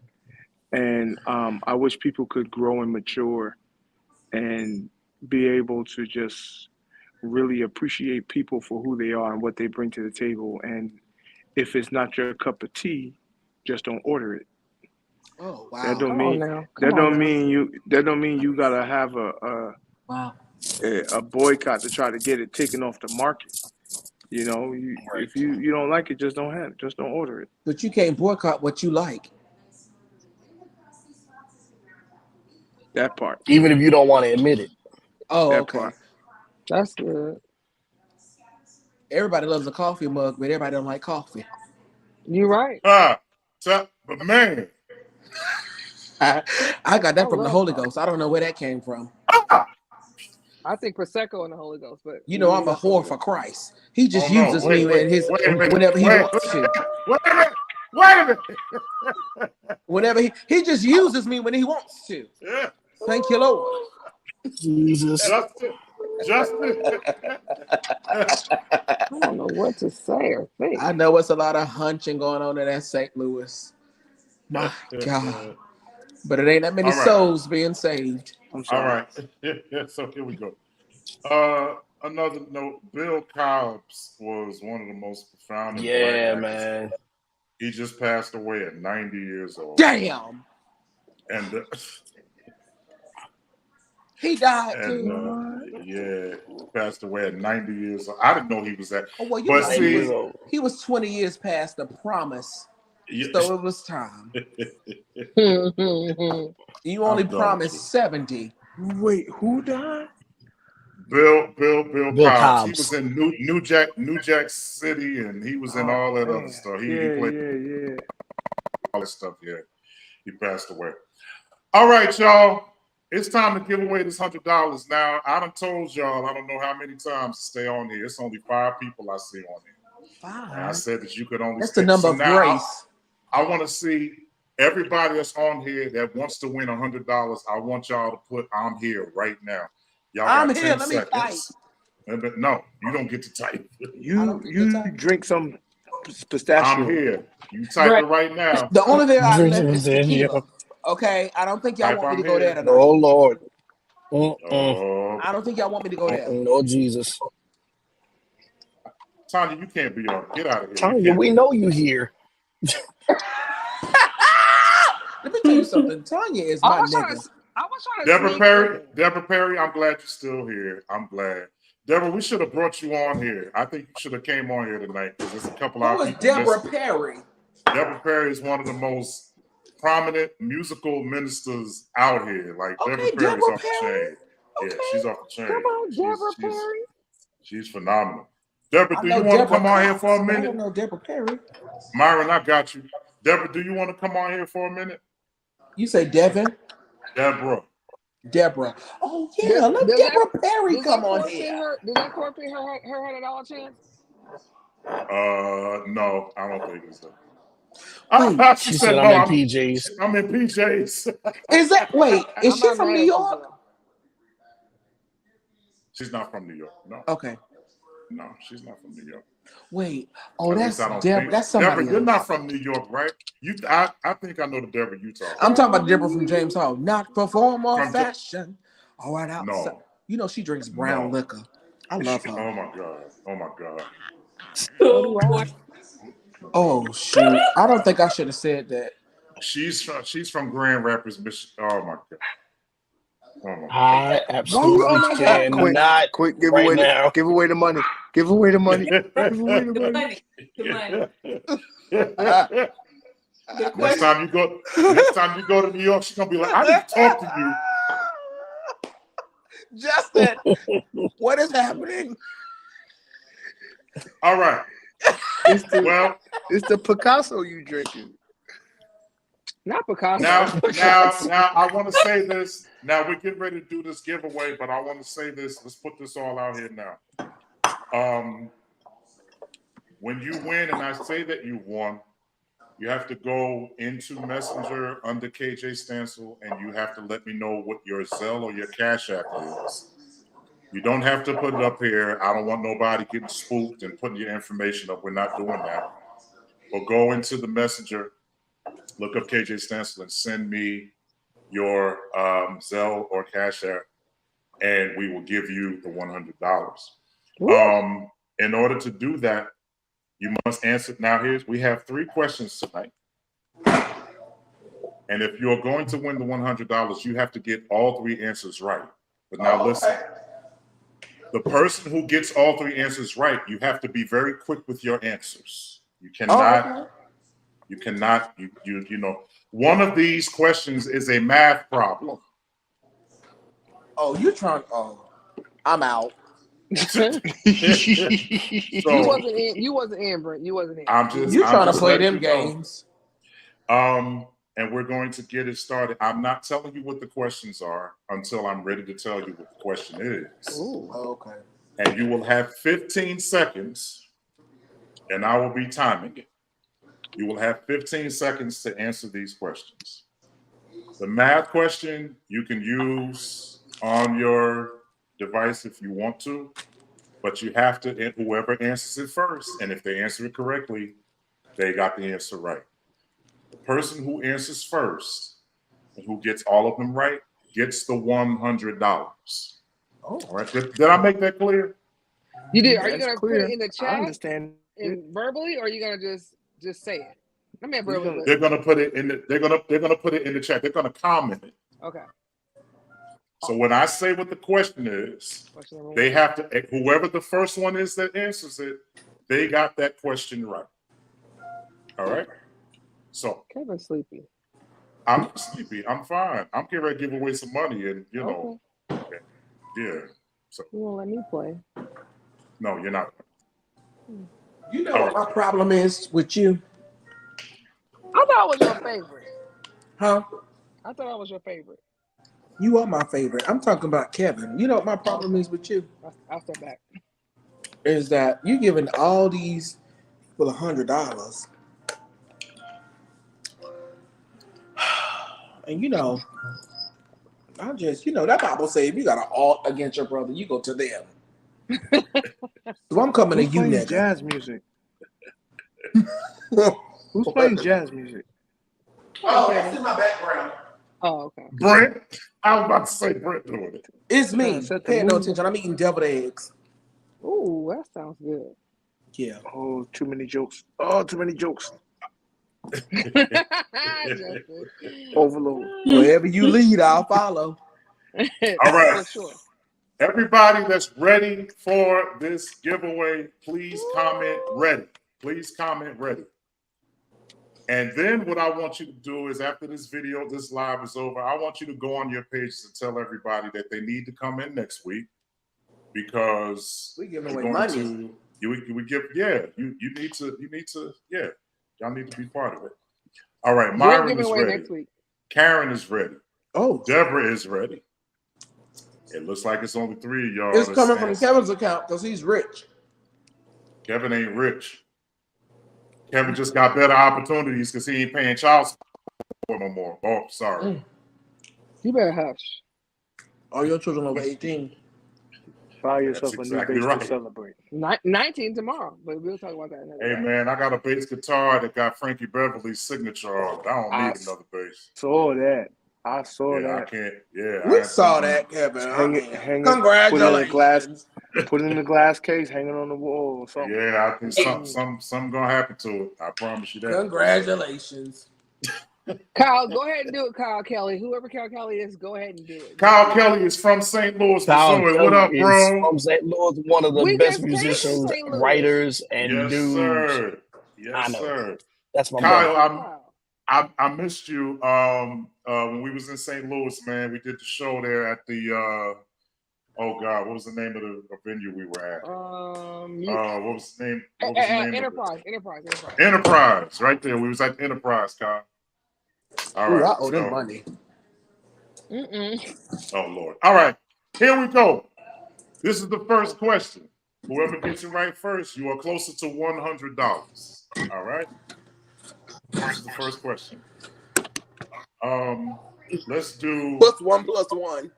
and I wish people could grow and mature, and be able to just really appreciate people for who they are and what they bring to the table. And if it's not your cup of tea, just don't order it. Oh wow! That don't mean you gotta have a boycott to try to get it taken off the market. You know, if you don't like it, just don't have it. Just don't order it. But you can't boycott what you like. That part. Even if you don't want to admit it. Oh, that okay. Part. That's good. Everybody loves a coffee mug, but everybody don't like coffee. You're right. But man, I got that from the Holy Ghost. I don't know where that came from. I think Prosecco and the Holy Ghost, but you know I'm a whore for Christ. He just uses me whenever he wants to. Wait a minute. Whenever he just uses me when he wants to. Yeah. Thank you, Lord. Jesus. Justin. I don't know what to say or think. I know it's a lot of hunching going on in that St. Louis. My God. But it ain't that many souls being saved. I'm sorry. All right. So here we go. another note, Bill Cobbs was one of the most profound and black Yeah, actors. man. He just passed away at 90 years old. Damn. And He died and too. yeah, passed away at 90 years old. I didn't know he was that. Oh, well, you But know, see, he was 20 years past the promise. yeah. So it was time. Mhm. You only I'm done promised with 70. Wait, who died? Bill Bill Cobbs. He Cobbs. was in New Jack City, and he was in all that other stuff. He played Yeah. all that stuff. Yeah, he passed away. All right, y'all. It's time to give away this $100 now. I done told y'all, I don't know how many times to stay on here. It's only 5 people I see on here. 5. And I said that you could only That's stay. the number So of now grace. I want to see everybody that's on here that wants to win $100. I want y'all to put "I'm here" right now. Y'all got I'm 10 here. Let me seconds. But no, you don't get to type. You drink some pistachio. I'm here. You type it right now. The only thing I Drink left some is pistachio. tequila. Okay, I don't think y'all Type want me I'm to go there here. tonight. Oh Lord. Oh, I don't think y'all want me to go there. Oh Jesus. Tanya, you can't be on. Get out of here. Tanya, we know you here. Let me tell you something. Tanya is my nigga. I was trying to Deborah sneak Perry, in. Deborah Perry, I'm glad you're still here. I'm glad. Deborah, we should have brought you on here. I think you should have came on here tonight because there's a couple Who of is people Deborah missing. Perry? Deborah Perry is one of the most prominent musical ministers out here. Like Okay, Deborah Perry's Deborah off the Perry. chain. Okay. Yeah, she's off the chain. Come on, Deborah Perry. She's phenomenal. Deborah, I do know you want to Deborah come on here Cox, for a but I minute? don't know Deborah Perry. Myron, I got you. Deborah, do you want to come on here for a minute? You say Devin? Deborah. Oh yeah, let Deborah Perry come on here. Does that court pay her $100 chance? No, I don't think it's that. Wait, She She said said no. I'm in PJs. I'm in PJs. Is that wait? Is I'm she not from mad New at you, York? girl. She's not from New York. No. Okay. No, she's not from New York. Wait. Oh, At that's least I don't Deborah. think. That's somebody Deborah, you're else. not from New York, right? I think I know the Deborah you talking I'm about. talking about Deborah from James Hall. Not for form or From fashion. All right, outside. No. You know she drinks brown No. liquor. I love her. Oh my God. Oh my God. Oh boy. Oh shoot! I don't think I should have said that. She's from Grand Rapids, Michigan. Oh my God. Oh my God. I absolutely Oh my God. cannot Quick, give right away now. give away the money. Give away the money. The money. The Next question. time you go to New York, she's gonna be like, I need to talk to you. Justin, what is happening? All right. It's the Well, it's the Picasso you drinking. Not Picasso. now I want to say this. Now we're getting ready to do this giveaway, but I want to say this. Let's put this all out here now. When you win, and I say that you won, you have to go into Messenger under KJ Stancil, and you have to let me know what your Zelle or your Cash App is. You don't have to put it up here. I don't want nobody getting spooked and putting your information up. We're not doing that. But go into the Messenger, look up KJ Stancil, and send me your Zelle or Cash App, and we will give you the $100. In order to do that, you must answer. Now, we have 3 questions tonight. And if you're going to win the $100, you have to get all 3 answers right. But now listen, the person who gets all 3 answers right, you have to be very quick with your answers. You cannot, you know, one of these questions is a math problem. Oh, you're trying. Oh, I'm out. You wasn't in, Brent. You wasn't in. You're trying to play letting them you know. games. And we're going to get it started. I'm not telling you what the questions are until I'm ready to tell you what the question is. Ooh, okay. And you will have 15 seconds, and I will be timing it. You will have 15 seconds to answer these questions. The math question you can use on your device if you want to, but you have to, and whoever answers it first, and if they answer it correctly, they got the answer right. The person who answers first and who gets all of them right gets the $100. All right. Did I make that clear? You did. Are you That's gonna clear. put it in the I chat understand. and verbally, or are you gonna just say it? I mean verbally. gonna- They're gonna put it in the. They're gonna put it in the chat. They're gonna comment it. Okay. So when I say what the question is, Question number they one. have to. Whoever the first one is that answers it, they got that question right. All right. So Kevin's sleepy. I'm not sleepy. I'm fine. I'm getting ready to give away some money, and you know, yeah. So You won't let me play. no, you're not. You know All what right. my problem is with you? I thought I was your favorite. Huh? I thought I was your favorite. You are my favorite. I'm talking about Kevin. You know what my problem is with you? I'll step back. Is that you giving all these people $100. And you know, I just, that Bible says if you got an alt against your brother, you go to them. So I'm coming to Who you, plays nigga. jazz music? Who's playing jazz music? Oh, that's in my background. Oh, okay. Brent, I was about to say Brent doing it. It's me. Set the Paying no mood. attention. I'm eating deviled eggs. Ooh, that sounds good. Yeah. Oh, too many jokes. Oh, too many jokes. Justin. Overload. Wherever you lead, I'll follow. All right. For sure. Everybody that's ready for this giveaway, please comment ready. Please comment ready. And then what I want you to do is after this video, this live is over, I want you to go on your page to tell everybody that they need to come in next week because We giving we're away going money. you need to, y'all need to be part of it. All right, We're Myron giving is away ready. next week. Karen is ready. Oh, Deborah is ready. It looks like it's only 3 of y'all. it's that's coming from answering. Kevin's account because he's rich. Kevin ain't rich. Kevin just got better opportunities because he ain't paying child support no more. Oh, sorry. You better hush. All your children over 18. Buy That's yourself a exactly new base right. to celebrate. 19 tomorrow, but we'll talk about that another Hey day. man, I got a bass guitar that got Frankie Beverly's signature on it. I don't need another bass. Saw that. I saw Yeah, I that. can't. Yeah, We I saw that, Kevin. Hang it. Congratulations. Put it in the glass case, hang it on the wall or something. Yeah, I think something gonna happen to it. I promise you that. Congratulations. Kyle, go ahead and do it, Kyle Kelly. Whoever Kyle Kelly is, go ahead and do it. Kyle Kelly is from St. Louis, Kyle Missouri. What up, Kelly is bro? from St. Louis, one of the We best just came from musicians, St. Louis. writers, and Yes, dudes. sir. I Yes, know. sir. That's my brother. Kyle, I missed you when we was in St. Louis, man. We did the show there at the oh God, what was the name of the venue we were at? What was the name? What was the name Enterprise. of it? Enterprise, right there. We was at Enterprise, Kyle. All right. Ooh, I owe them money. Oh Lord. All right. Here we go. This is the first question. Whoever gets it right first, you are closer to $100. All right. This is the first question. Let's do. Plus one.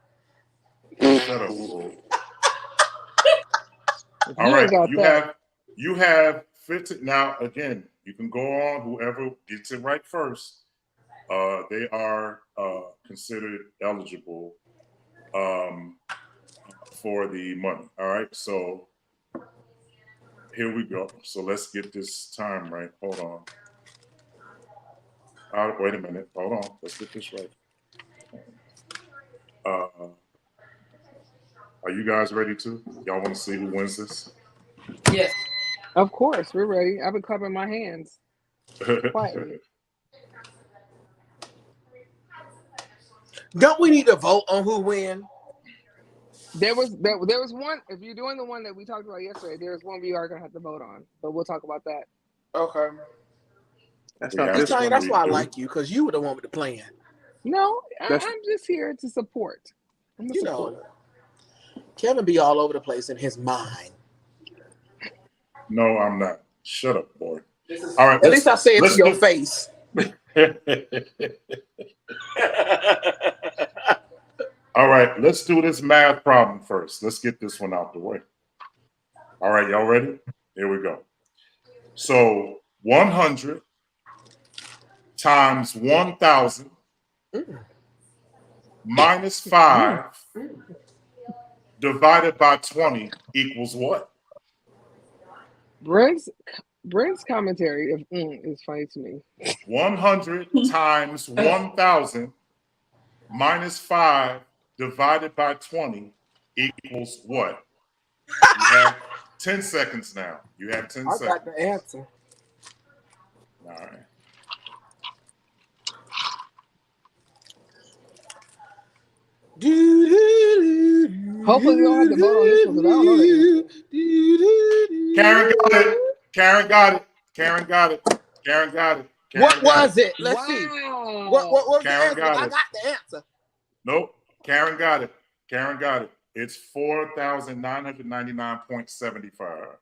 Shut up. All right. You have 50. Now again, you can go on. Whoever gets it right first, they are considered eligible for the money. All right. So here we go. So let's get this time right. Hold on. Wait a minute. Hold on. Let's get this right. Are you guys ready too? Y'all want to see who wins this? Yes. Of course, we're ready. I've been clapping my hands quietly. Don't we need to vote on who win? There was one. If you're doing the one that we talked about yesterday, there's one we are gonna have to vote on, but we'll talk about that. Okay. That's not this Tanya, one. that's why I like you, because you were the one with the plan. No, I'm just here to support. I'm a You supporter. know, Kevin be all over the place in his mind. No, I'm not. Shut up, boy. All right. At least I say it to your face. All right, let's do this math problem first. Let's get this one out the way. All right, y'all ready? Here we go. So 100 times 1,000 minus 5 divided by 20 equals what? Brent's commentary is funny to me. 100 times 1,000 minus 5 divided by 20 equals what? You have 10 seconds now. You have 10 seconds. I got the answer. All right. Hopefully we don't have to vote on this one because I don't know the answer. Karen got it. Karen got it. Karen got it. What was it? Let's see. What was the answer? I got the answer. Nope. Karen got it. Karen got it. It's 4,999.75.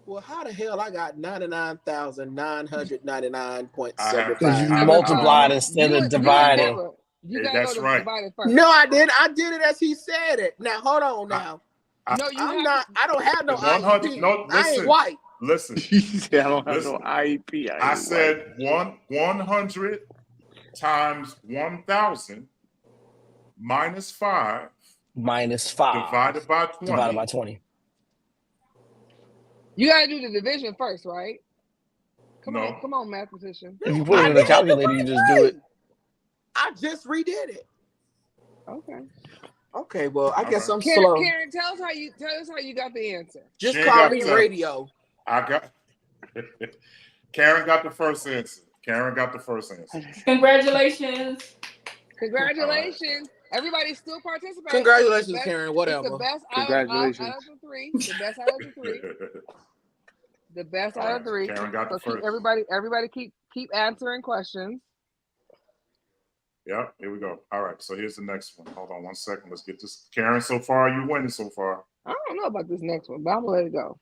Well, how the hell I got 99,999.75? Because you multiplied instead of dividing. That's right. No, I didn't. I did it as he said it. Now hold on. Now, I'm not. I don't have no IEP. No, listen, I ain't white. Listen. He said I don't have no IEP. I said 100 times 1,000 minus 5 divided by 20. You gotta do the division first, right? Come No. on, mathematician. If you put it in the calculator, you just do it. I just redid it. Okay. Well, I guess I'm Karen, slow. Karen, tell us how you got the answer. Just call me radio. Karen got the first answer. Congratulations. Congratulations. Everybody's still participating. Congratulations, Karen. Whatever. It's the best Congratulations. out of the three. The best out of the three. The best out of three. Karen got the first. Everybody keep answering questions. Yeah, here we go. All right, so here's the next one. Hold on 1 second. Let's get this. Karen, so far, you winning so far. I don't know about this next one, but I'm gonna let it go.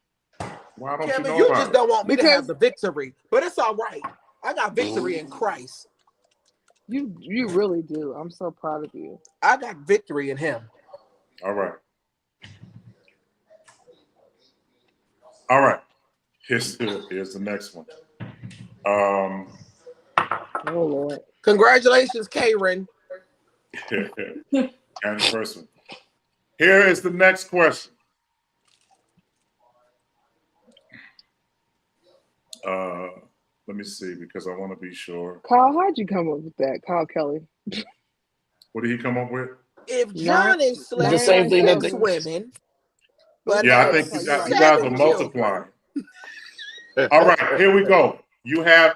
Why don't Kevin, you know you about just it? don't want me to have the victory, but it's all right. I got victory in Christ. You really do. I'm so proud of you. I got victory in Him. All right. Here's the next one. Oh Lord. Congratulations, Karen. And the first one. Here is the next question. Let me see, because I want to be sure. Kyle, how'd you come up with that? Kyle Kelly. What did he come up with? If John and Slade the same thing that swimming, but yeah, I think you guys are multiplying. All right, here we go.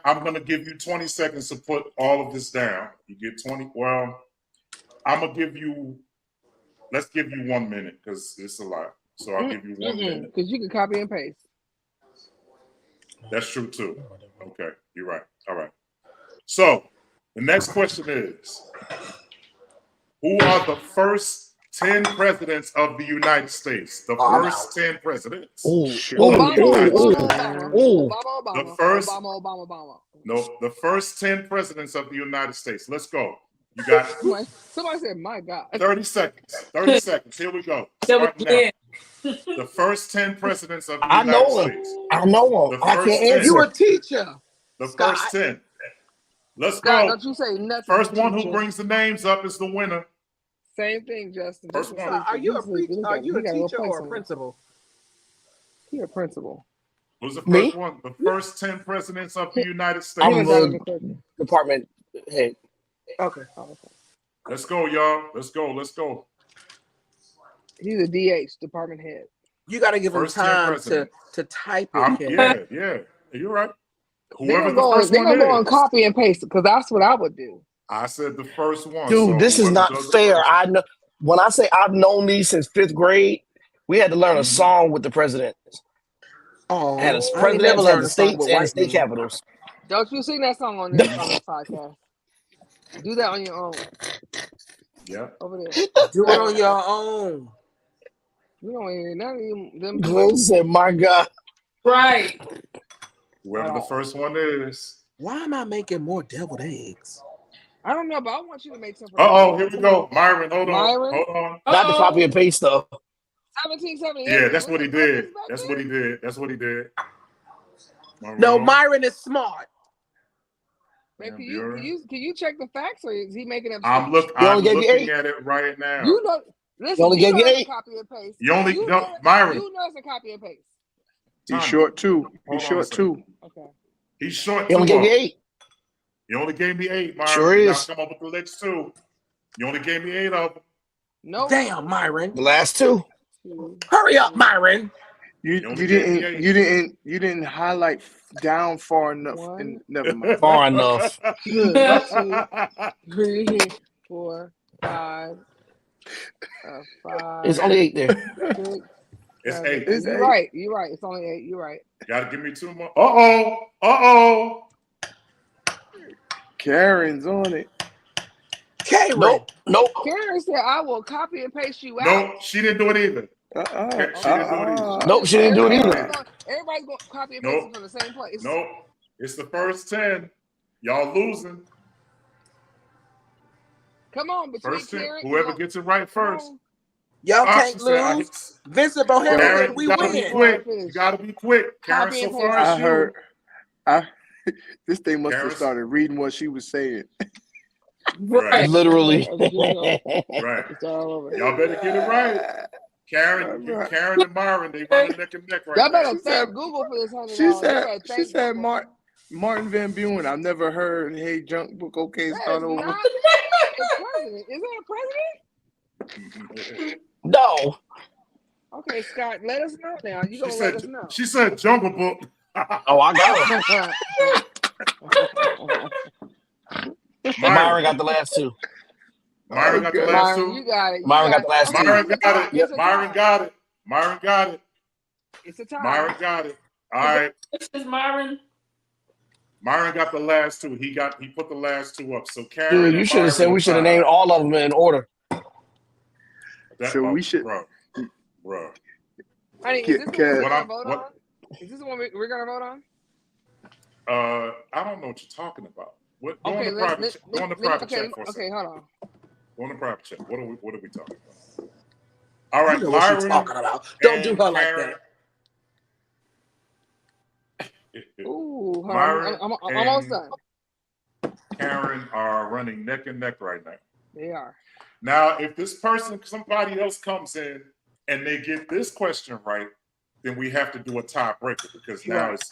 I'm going to give you 20 seconds to put all of this down. You get 20. Well, let's give you 1 minute because it's a lot. So I'll give you 1 minute. Because you can copy and paste. That's true too. Okay, you're right. All right. So the next question is, who are the first 10 presidents of the United States? The first 10 presidents. Obama. No, the first 10 presidents of the United States. Let's go. You got somebody said, my God. 30 seconds. 30 seconds. Here we go. The first 10 presidents of the United States. I know him. I can't answer. You a teacher. The first 10. Let's God, go. don't you say nothing. First one who brings the names up is the winner. Same thing, Justin. First one. Are you a teacher or a principal? You're a principal. Who's the first one? The first 10 presidents of the United States. I'm the department head. Okay. Let's go, y'all. Let's go. He's a DH, department head. You got to give him time to type it. Yeah. You're right. They're going to go and copy and paste because that's what I would do. I said the first one. Dude, this is not fair. I know when I say I've known these since 5th grade, we had to learn a song with the presidents. Oh, had a presidents, had the states, and the state capitals. Don't you sing that song on this podcast? Do that on your own. Yeah. Over there. Do it on your own. You don't hear none of them. Glenn said, my God. Right. Whoever the first one is. Why am I making more deviled eggs? I don't know, but I want you to make something. Here we go. Myron, hold on. Not the copy and paste stuff. 1778. Yeah, that's what he did. No, Myron is smart. Man, can you check the facts, or is he making up? I'm looking at it right now. You know, listen. You only gave you 8. Copy and paste. Myron. You know it's a copy and paste. He's short too. Hold He's on a short second. too. Okay. He's short He too. only gave you 8. You only gave me 8, Myron. Sure You is. gotta come up with the next 2. You only gave me 8 of them. Nope. Damn, Myron. The last 2. Hurry up, Myron. You didn't highlight down far enough. And never mind. Far enough. 2, 3, 4, 5. 5. It's only 8 there. 6, It's 7. 8. It's You're 8. right. You're right. It's only 8. You're right. Gotta give me 2 more. Uh-oh. Karen's on it. Karen. Nope. Karen said, "I will copy and paste you out." Nope, she didn't do it either. She didn't do it either. Nope, she didn't do it either. Everybody's going to copy and paste it from the same place. Nope. It's the first 10. Y'all losing. Come on, between First 10. Karen, Whoever gets it right first. Y'all Ah, can't she said, lose. Vincent Bohemian Karen, said we you gotta be win. quick. You gotta be quick. Karen, Copy so and far paste. as I you. heard. This thing must Karen's- have started reading what she was saying. Right. Literally. Right. It's all over. Y'all better get it right. Karen and Myron, they running neck and neck right Y'all better now. thank Google for this $100. She said Martin Van Buren. I've never heard Hey Junk Book. Okay, That start is over. not the president. Is that a president? No. Okay, Scott, let us know now. You gonna let us know. She said Jungle Book. Oh, I got it. Myron got the last 2. Myron got the last 2. You got it. Myron got the last 2. Myron got it. Yep. Myron got it. Myron got it. It's a tie. Myron got it. All right. This is Myron. Myron got the last 2. He put the last 2 up. So Karen, Dude, you should have said we should have named all of them in order. So we should, bro. Honey, is this the one we're What gonna I'm- vote what- on? Is this the one we're gonna vote on? I don't know what you're talking about. Go on Okay, the private chat. Go on the private chat for a second. Okay, hold on. Go on the private chat. What are we talking about? All right, You know what she's Myron talking about. Don't do and her like Karen. Ooh, hold Myron on. I'm almost done. Karen are running neck and neck right now. They are. Now, if somebody else comes in and they get this question right, then we have to do a tiebreaker because now it's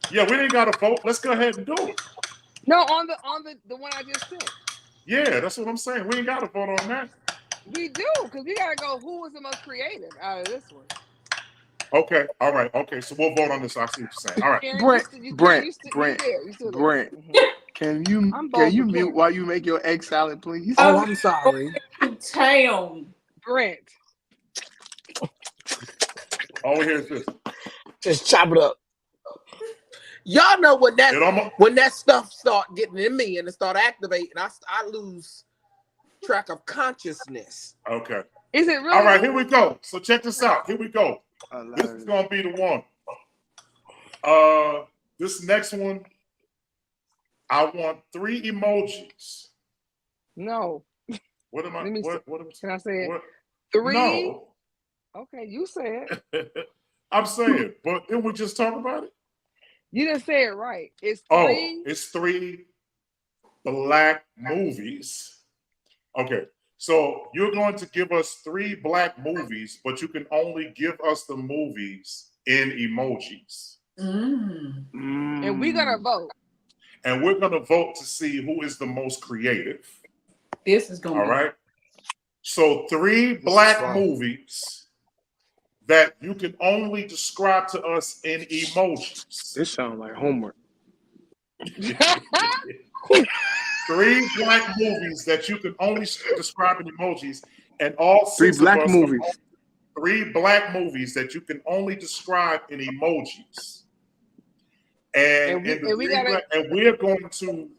yeah, we didn't got to vote. Let's go ahead and do it. No, on the one I just said. Yeah, that's what I'm saying. We ain't got to vote on that. We do, because we gotta go. Who was the most creative out of this one? Okay, all right, okay. So we'll vote on this. I see what you're saying. All right, Brent. Can you mute while you make your egg salad, please? Oh, I'm sorry. Town. Brent. Oh, here's this. Just chop it up. Y'all know when that stuff start getting in me and it start activating, I lose track of consciousness. Okay. Is it really? All right, here we go. So check this out. Here we go. This is gonna be the one. This next one, I want 3 emojis. No. What am I? Can I say it? What? 3? No. Okay, you say it. I'm saying, but didn't we just talk about it? You didn't say it right. It's 3. Oh, it's 3 black movies. Okay, so you're going to give us 3 black movies, but you can only give us the movies in emojis. And we're gonna vote. And we're gonna vote to see who is the most creative. This is gonna all right. So 3 black movies that you can only describe to us in emojis. This sounds like homework. 3 black movies that you can only describe in emojis, and all 6 3 black of us movies. 3 black movies that you can only describe in emojis. And we're going to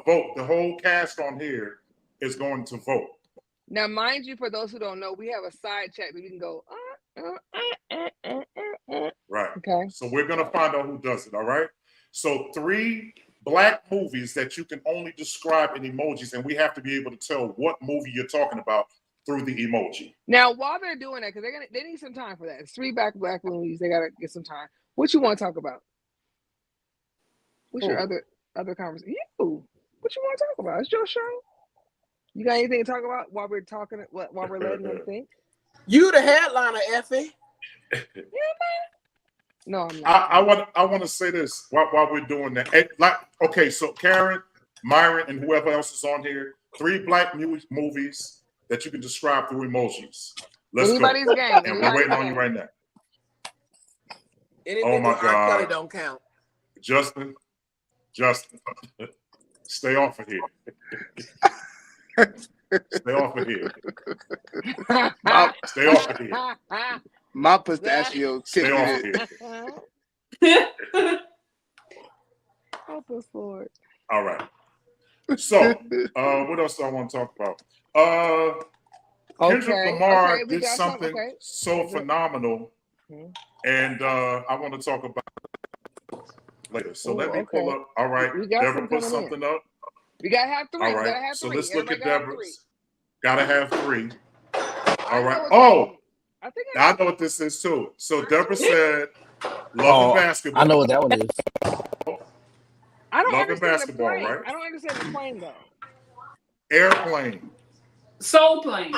vote. The whole cast on here is going to vote. Now, mind you, for those who don't know, we have a side chat that we can go. Right. Okay. So we're gonna find out who does it. All right. So 3 black movies that you can only describe in emojis, and we have to be able to tell what movie you're talking about through the emoji. Now, while they're doing that, because they need some time for that. It's 3 black movies. They gotta get some time. What you want to talk about? What's your other conversation? You. What you want to talk about? It's your show. You got anything to talk about while we're talking? While we're letting them think? You the headliner, Effie. No, I'm not. I want to say this while we're doing that. Okay, so Karen, Myron, and whoever else is on here, 3 black movies that you can describe through emojis. Let's Anybody's go. game. And we're waiting on you right now. Anything Oh my with R. Kelly God. don't count. Justin, stay off of here. Stay off of here. Stay off of here. My pistachio Stay off of here. Help us, Lord. All right. So, what else do I want to talk about? Kendrick Lamar did something so phenomenal, and I want to talk about it later. So let me pull up. All right, Deborah put something up. We gotta have 3. All right. We gotta have 3. So let's look at Everybody Deborah's. Gotta have 3. All right. I know what this is too. So Deborah said, "Love and basketball." I know what that one is. I don't Love and understand basketball, the plane. right? I don't understand the plane though. Airplane. Soul Plane.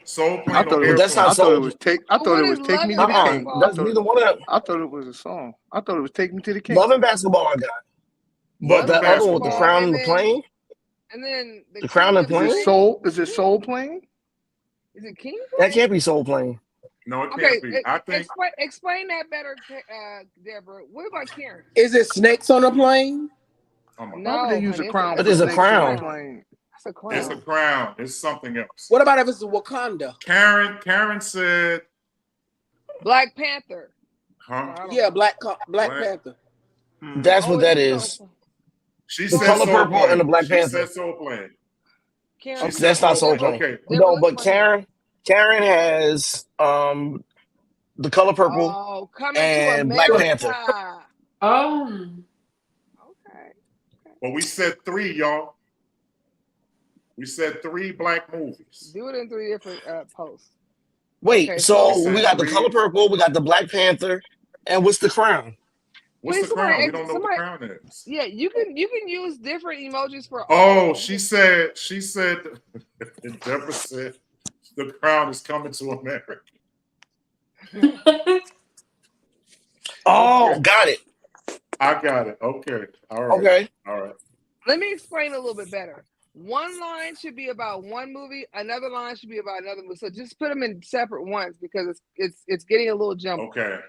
Soul Plane. I thought that's not I thought it was Take Me to the King. That's neither one of them. I thought it was a song. I thought it was Take Me to the King. Love and Basketball, I got. But the other one with the crown and the plane. And then the crown and plane. Is it Soul Plane? Is it King? That can't be Soul Plane. No, it can't be. I think. Explain that better, Deborah. What about Karen? Is it Snakes on a Plane? No, they use a crown. It is a crown. It's a crown. It's a crown. It's something else. What about if it's Wakanda? Karen said Black Panther. Huh? Yeah, Black Panther. That's what that is. She the said color Soul purple Plane. and the Black She Panther. said Soul Plane. That's not Soul Plane. Okay. No, but Karen has the color purple and Black Panther. Oh. Okay. Well, we said 3, y'all. We said 3 black movies. Do it in 3 different posts. Wait, so we got the color purple, we got the Black Panther, and what's the crown? What's the crown? We don't know what the crown is. Yeah, you can use different emojis for. Oh, she said. Deborah said the crown is coming to America. Oh, got it. I got it. Okay. All right. Okay. All right. Let me explain a little bit better. One line should be about one movie. Another line should be about another movie. So just put them in separate ones because it's getting a little jumbled. Okay.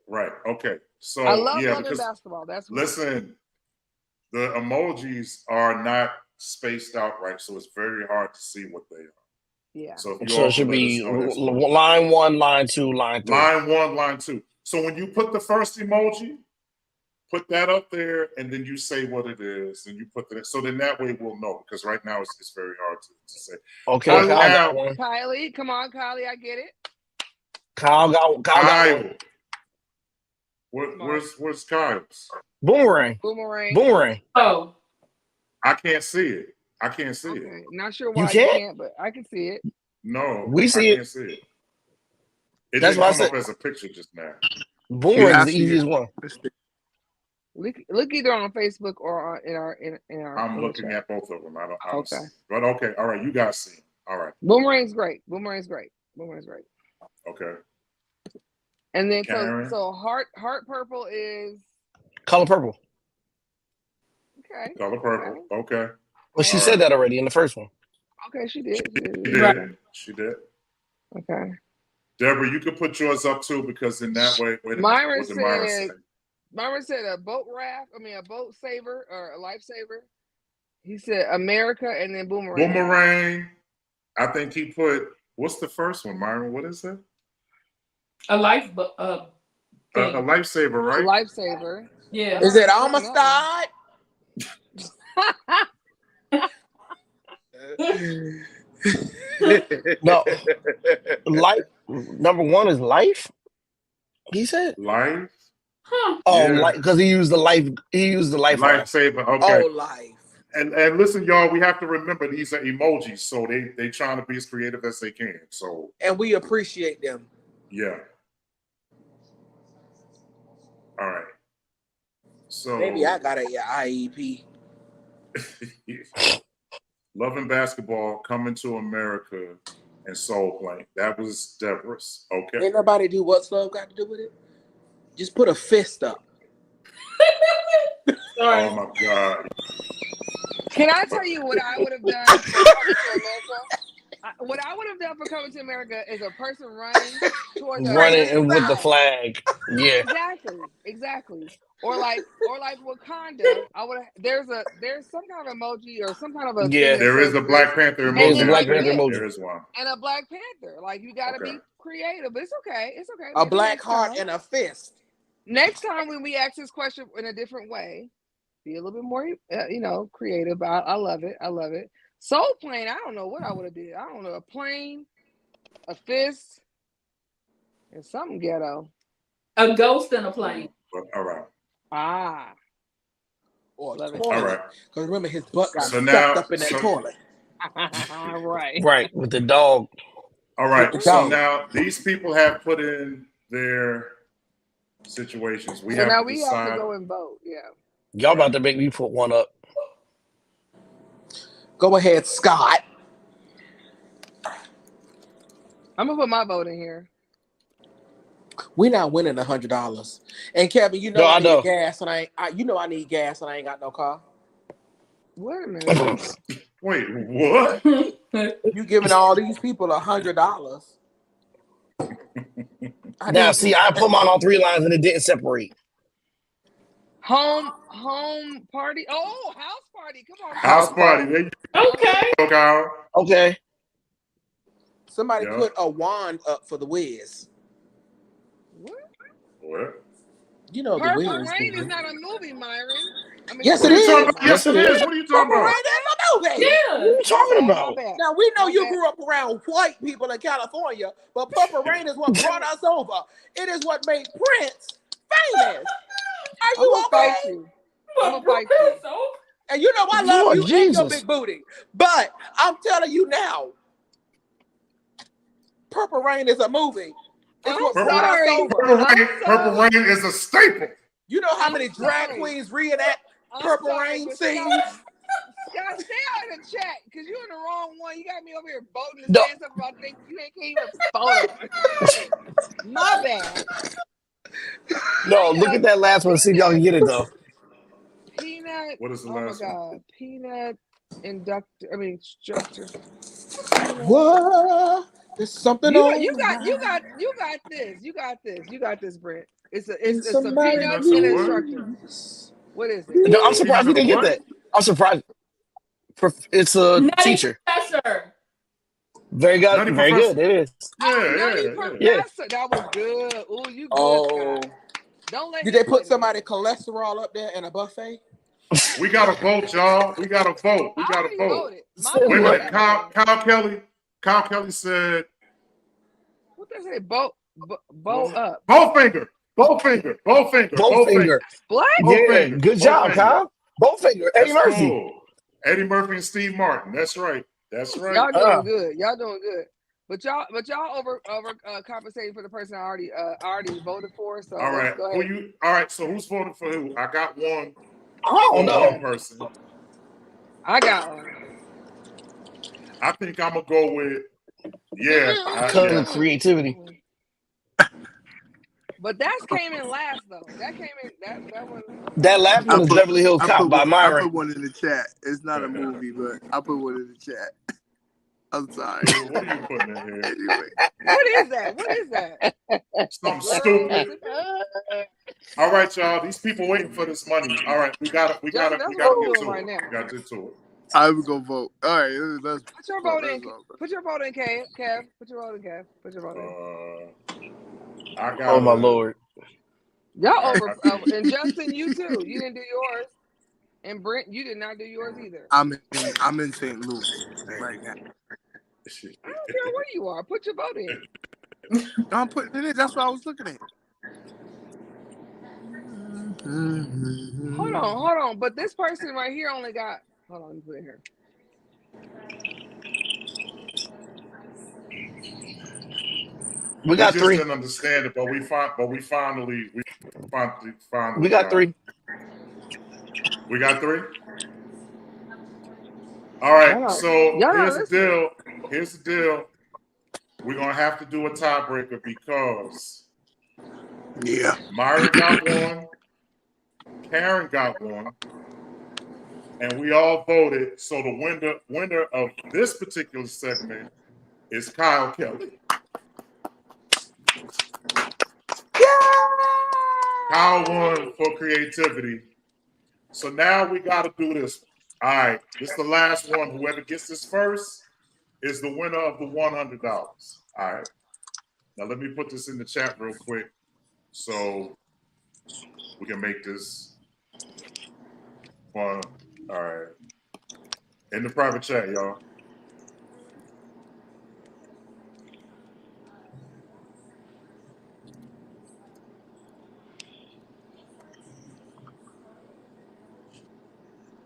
Right. Okay. So I love basketball. That's listen. The emojis are not spaced out right, so it's very hard to see what they are. Yeah. So it should be line 1, line 2, line 3. Line 1, line 2. So when you put the first emoji, put that up there, and then you say what it is, and you put that. So then that way we'll know, because right now it's very hard to say. Okay, Kyle got one. Kylie, come on, Kylie, I get it. Kyle got one. Where's Kyle's? Boomerang. Oh. I can't see it. I can't see it. Not sure why you can't, but I can see it. No, we see I can't see it. It That's didn't why come I up said as a picture just now. Boomerang is the easiest one. Look either on Facebook or in our. I'm looking at both of them. I don't. Okay. But okay. All right. You guys see. All right. Boomerang's great. Okay. And then so heart purple is color purple. Okay. Color purple. Okay. Well, she said that already in the first one. Okay, she did. She did. Okay. Deborah, you could put yours up too, because in that way. Myron said a boat raft. I mean, a boat saver or a lifesaver. He said America and then boomerang. Boomerang. I think he put. What's the first one, Myron? What is it? A lifesaver, right? A lifesaver. Yeah. Is it Amistad? No. Life. Number 1 is life. He said life. Huh. Oh, yeah. Because he used the life. He used the lifesaver. Okay. Oh, life. And listen, y'all, we have to remember these are emojis, so they trying to be as creative as they can. So and we appreciate them. Yeah. All right. So maybe I got your IEP. Love and Basketball, Coming to America. and Soul Plane. That was Deborah's. Okay. Ain't nobody do what's love got to do with it? Just put a fist up. Sorry. Oh my God. Can I tell you what I would have done for Coming to America? What I would have done for Coming to America is a person running towards Running and with the flag. Yeah. Exactly. Or like Wakanda. There's some kind of emoji or some kind of a thing that There is says a Black Panther and There's emoji. a then, Black like, Panther emoji. There is one. and a Black Panther. Like, you got to be creative, but it's okay. It's okay. A Maybe black next heart time. and a fist. Next time when we ask this question in a different way, be a little bit more, creative. I love it. I love it. Soul Plane, I don't know what I would have did. I don't know. A plane, a fist, and something ghetto. A ghost in a plane. All right. Ah. Or Love it. toilet. All right. Because remember, his butt got So stuck now- up in that toilet. Right. Right, with the dog. All right. With the So dog. now these people have put in their situations. We So have now to we decide. have to go and vote. Yeah. Y'all about to make me put one up. Go ahead, Scott. I'm gonna put my vote in here. We not winning $100. And Kevin, you know No, I I need know. gas, and I need gas, and I ain't got no car. Wait a minute. Wait, what? You giving all these people $100? Now, see, I put mine on 3 lines and it didn't separate. Home party. Oh, house party. Come on. House party. There you Okay. go, Kyle. Okay. Somebody Yeah. put a wand up for the Wiz. What? You know the Purple Wiz. Rain is not a movie, Myron. Yes, What it are you talking is. about? Yes, it is. What are you talking Purple Rain about? is a movie. Yeah. What are you talking My about? bad. Now we know My you bad. grew up around white people in California, but Purple Rain is what brought us over. It is what made Prince famous. Are I'm you gonna okay? fight you. I'm gonna fight you. And you know I love Lord you and Jesus. your big booty, but I'm telling you now, Purple Rain is a movie. It's I'm what brought sorry. us over. Purple Rain is a staple. You know how I'm many drag sorry. queens reenact I'm Purple sorry, Rain but scenes? Scott, stay out of the chat because you're in the wrong one. You got me over here voting and No. saying something about things you can't even vote on. My bad. No, look at that last one. See if y'all can get it, though. Peanut. What is the Oh my last one? God. Peanut instructor. What? There's something You on got this. You got this, Brent. It's a peanut Peanuts and and what? instructor. What is it? No, I'm surprised he didn't get What? that. I'm surprised. It's a Nutty teacher. Professor. Very good. Nutty Very Professor. good. It is. Nutty Professor. Yeah. That was good. Ooh, you good, Oh. Scott. Don't let Did him they put win somebody this. cholesterol up there in a buffet? We got to vote, y'all. We got to vote. We I got to already vote. voted. My Wait vote Wait a is minute. Kyle everything. Kelly said, What they say? Bow up. Bowfinger. Bowfinger. What? Yeah. Bowfinger. Good job, Bowfinger. Kyle. Bowfinger. Eddie That's Murphy. cool. Eddie Murphy and Steve Martin. That's right. That's right. Y'all doing good. Y'all doing good. But y'all over compensating for the person I already voted for. So All right. go ahead. All right. So who's voting for who? I got one. I don't know. One person. I got one. I think I'm gonna go with Because of creativity. But that came in last though. That came in that one. That last one is Beverly Hills Cop by I Myron. put one in the chat. It's not a movie, but I put one in the chat. I'm sorry. What are you putting in here? Anyway. What is that? What is that? Something stupid. All right, y'all. These people waiting for this money. All right, we got to get to right it. now. We got to get to it. I'm gonna vote. All right, let's Put your vote in. Put your vote in, Kev. Put your vote in, Kev. Put your vote in. I got. Oh my Lord. Y'all over and Justin, you too. You didn't do yours. And Brent, you did not do yours either. I'm in St. Louis right now. I don't care where you are. Put your vote in. I'm putting it in. That's what I was looking at. Hold on. But this person right here only got. Hold on, let me put it here. We got three. Didn't understand it, but we finally We got three. We got three. All right. So here's the deal. we're gonna have to do a tiebreaker because Myra Yeah. got one, Karen got one, and we all voted. So the winner of this particular segment is Kyle Kelly. Kyle won for creativity. So now we got to do this. All right, this is the last one. Whoever gets this first is the winner of the $100. All right. Now let me put this in the chat real quick so we can make this fun. All right. In the private chat, y'all.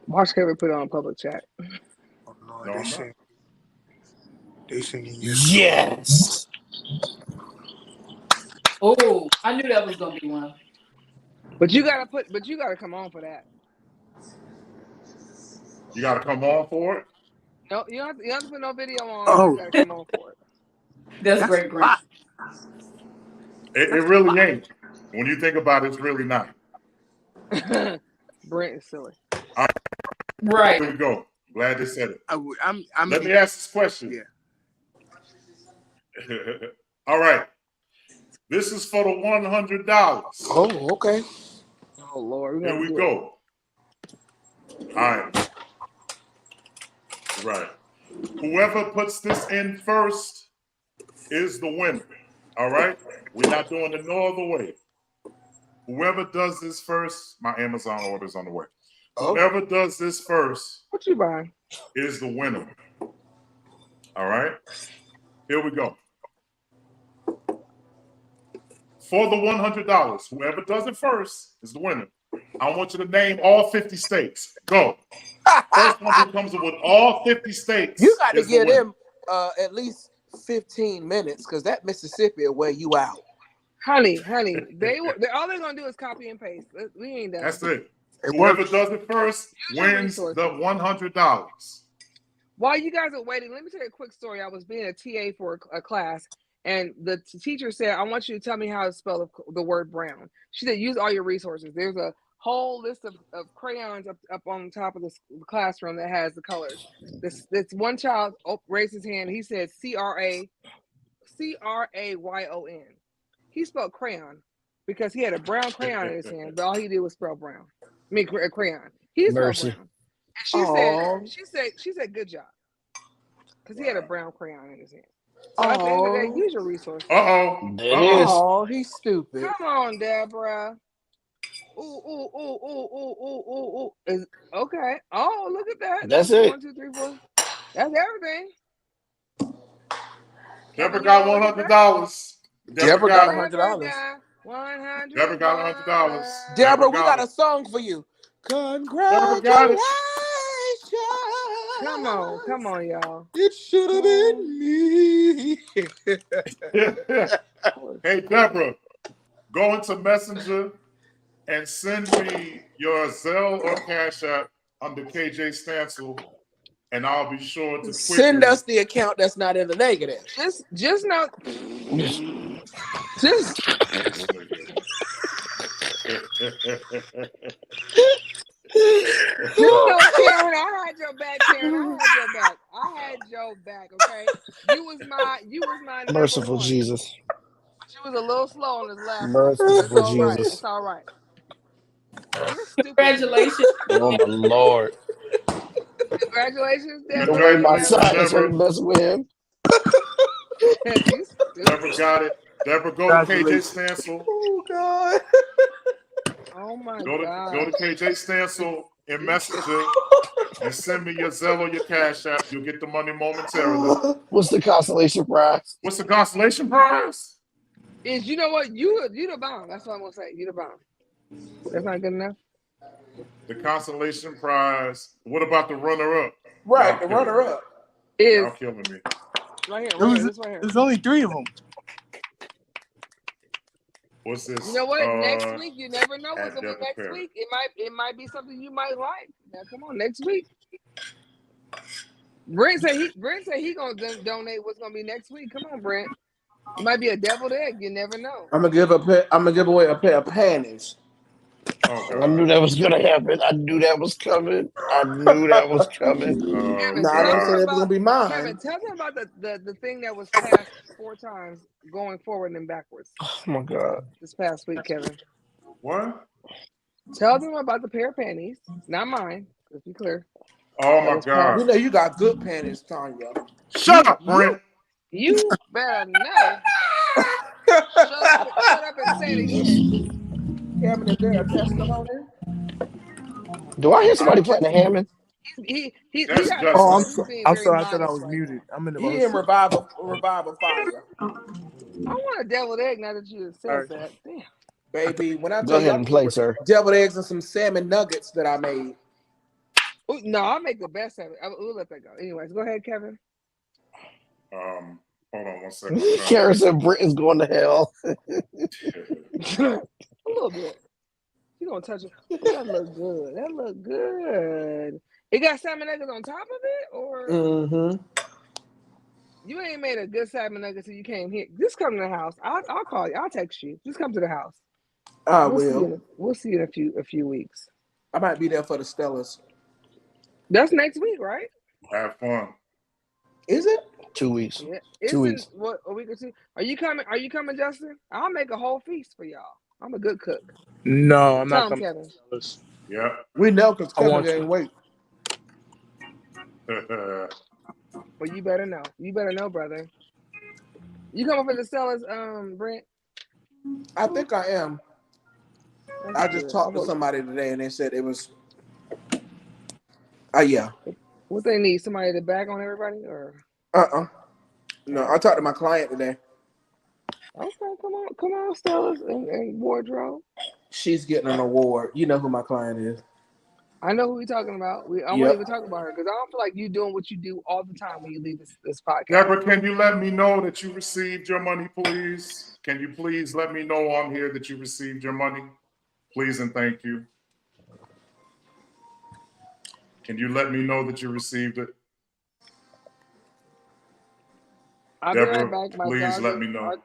Watch Kevin put it on public chat. Oh, Lord, No, they I'm not. sing. They singing Yes. Oh, I knew that was gonna be one. But you gotta come on for that. You got to come on for it. No, you don't have to put no video on. Oh. You gotta come on for it. That's That's great, a Grant. lot. It really ain't. When you think about it, it's really not. Brent is silly. All Right. right, here we go. Glad they said it. I'm Let me ask this question. Yeah. All right. This is for the $100. Oh, okay. Oh Lord, Here we go. All right. Right. Whoever puts this in first is the winner. All right. We're not doing it no other way. Whoever does this first, my Amazon order's on the way. Whoever does this first What you buying? is the winner. All right. Here we go. For the $100, whoever does it first is the winner. I want you to name all 50 states. Go. First one who comes up with all 50 states. You got to is the give winner. them at least 15 minutes because that Mississippi will wear you out. Honey, they all they're gonna do is copy and paste. We ain't done. That's it. It Whoever works. does it first wins the $100. While you guys are waiting, let me tell you a quick story. I was being a TA for a class, and the teacher said, "I want you to tell me how to spell the word brown." She said, "Use all your resources." There's a whole list of crayons up on the top of the classroom that has the colors. This one child raised his hand. He said CRAYON. He spelled crayon because he had a brown crayon in his hand, but all he did was spell brown. I mean, crayon. He spelled Mercy. brown. And she said, good job. Because he had a brown crayon in his hand. So at the end of the day, use your resources. Uh-oh. There it is. Oh, he's stupid. Come on, Deborah. Ooh. Okay. Oh, look at that. That's it. 1, 2, 3, 4. That's everything. Deborah got $100. Deborah got $100. $100. Deborah got $100. Deborah, we got a song for you. Congratulations. Come on, y'all. It should have been me. Hey, Deborah, go into Messenger and send me your Zelle or Cash App under KJ Stancil, and I'll be sure to send us the account that's not in the negative. Just know. Karen, I had your back, Karen. I had your back, okay? You was my Merciful one. Jesus. She was a little slow on this last Merciful one. Jesus. It's all right. You're stupid. Congratulations. Oh my Lord. Congratulations, The Deborah. way my son is messing with him. Deborah got it. Deborah, go to KJ Stancil. Oh God. Oh my God. Go to KJ Stancil in Messenger and send me your Zelle or your Cash App. You'll get the money momentarily. What's the consolation prize? What's the consolation prize? Is you know what? You the bomb. That's what I'm gonna say. You the bomb. That's not good enough. The consolation prize. What about the runner-up? Right, the runner-up is y'all killing me. Right here. There's only 3 of them. What's this? You know what? Next week, you never know what's gonna be next Perry. week. It might be something you might like. Now, come on, next week. Brent said he gonna donate what's gonna be next week. Come on, Brent. It might be a deviled egg. You never know. I'm gonna give away a pair of panties. Oh I knew God. that was gonna happen. I knew that was coming. I knew that was coming. Oh Kevin, Nah, I didn't tell say God. them that was gonna be mine. Kevin, tell them about the thing that was passed 4 times going forward and then backwards Oh my God. this past week, Kevin. What? Tell them about the pair of panties, not mine. Let's be clear. Oh That my was passed. You God. know you got good panties, Tanya. Shut up, Brent. You better know. Shut up and say it again. Kevin, is there a testimony? Do I hear somebody playing the Hammond? He That's got Oh, Justin. he's being I'm very sorry. I thought I modest was right muted. now. I'm in the He in revival fire. I want a deviled egg now that you said Alright. that. Damn. Baby, when I Go tell you ahead I and put play, sir. deviled eggs and some salmon nuggets that I made. Ooh, no, I'll make the best of it. We'll let that go. Anyways, go ahead, Kevin. Hold on 1 second. Karen said Britain's going to hell. A little bit. You gonna touch it? Ooh, that look good. That look good. It got salmon nuggets on top of it, or you ain't made a good salmon nugget so you came here. Just come to the house. I'll call you. I'll text you. Just come to the house. I We'll will. see you in a few weeks. I might be there for the Stellas. That's next week, right? Have fun. Is it? 2 weeks. Yeah. 2 weeks. What, a week or two? Are you coming, Justin? I'll make a whole feast for y'all. I'm a good cook. No, I'm Tell not him, coming. Kevin. Yeah. We know because I Kevin want ain't you. wait. Well, you better know. You better know, brother. You coming for the sellers, Brent? I think I am. That's I just good. talked to somebody today and they said it was. Yeah. What they need? Somebody to bag on everybody, or? No, I talked to my client today. Okay, come on, sellers and wardrobe. She's getting an award. You know who my client is. I know who you're talking about. I won't even talk about her because I don't feel like you doing what you do all the time when you leave this podcast. Deborah, can you let me know that you received your money, please? Can you please let me know on here that you received your money? Please and thank you. Can you let me know that you received it? I'll Deborah, be right back. please let me know.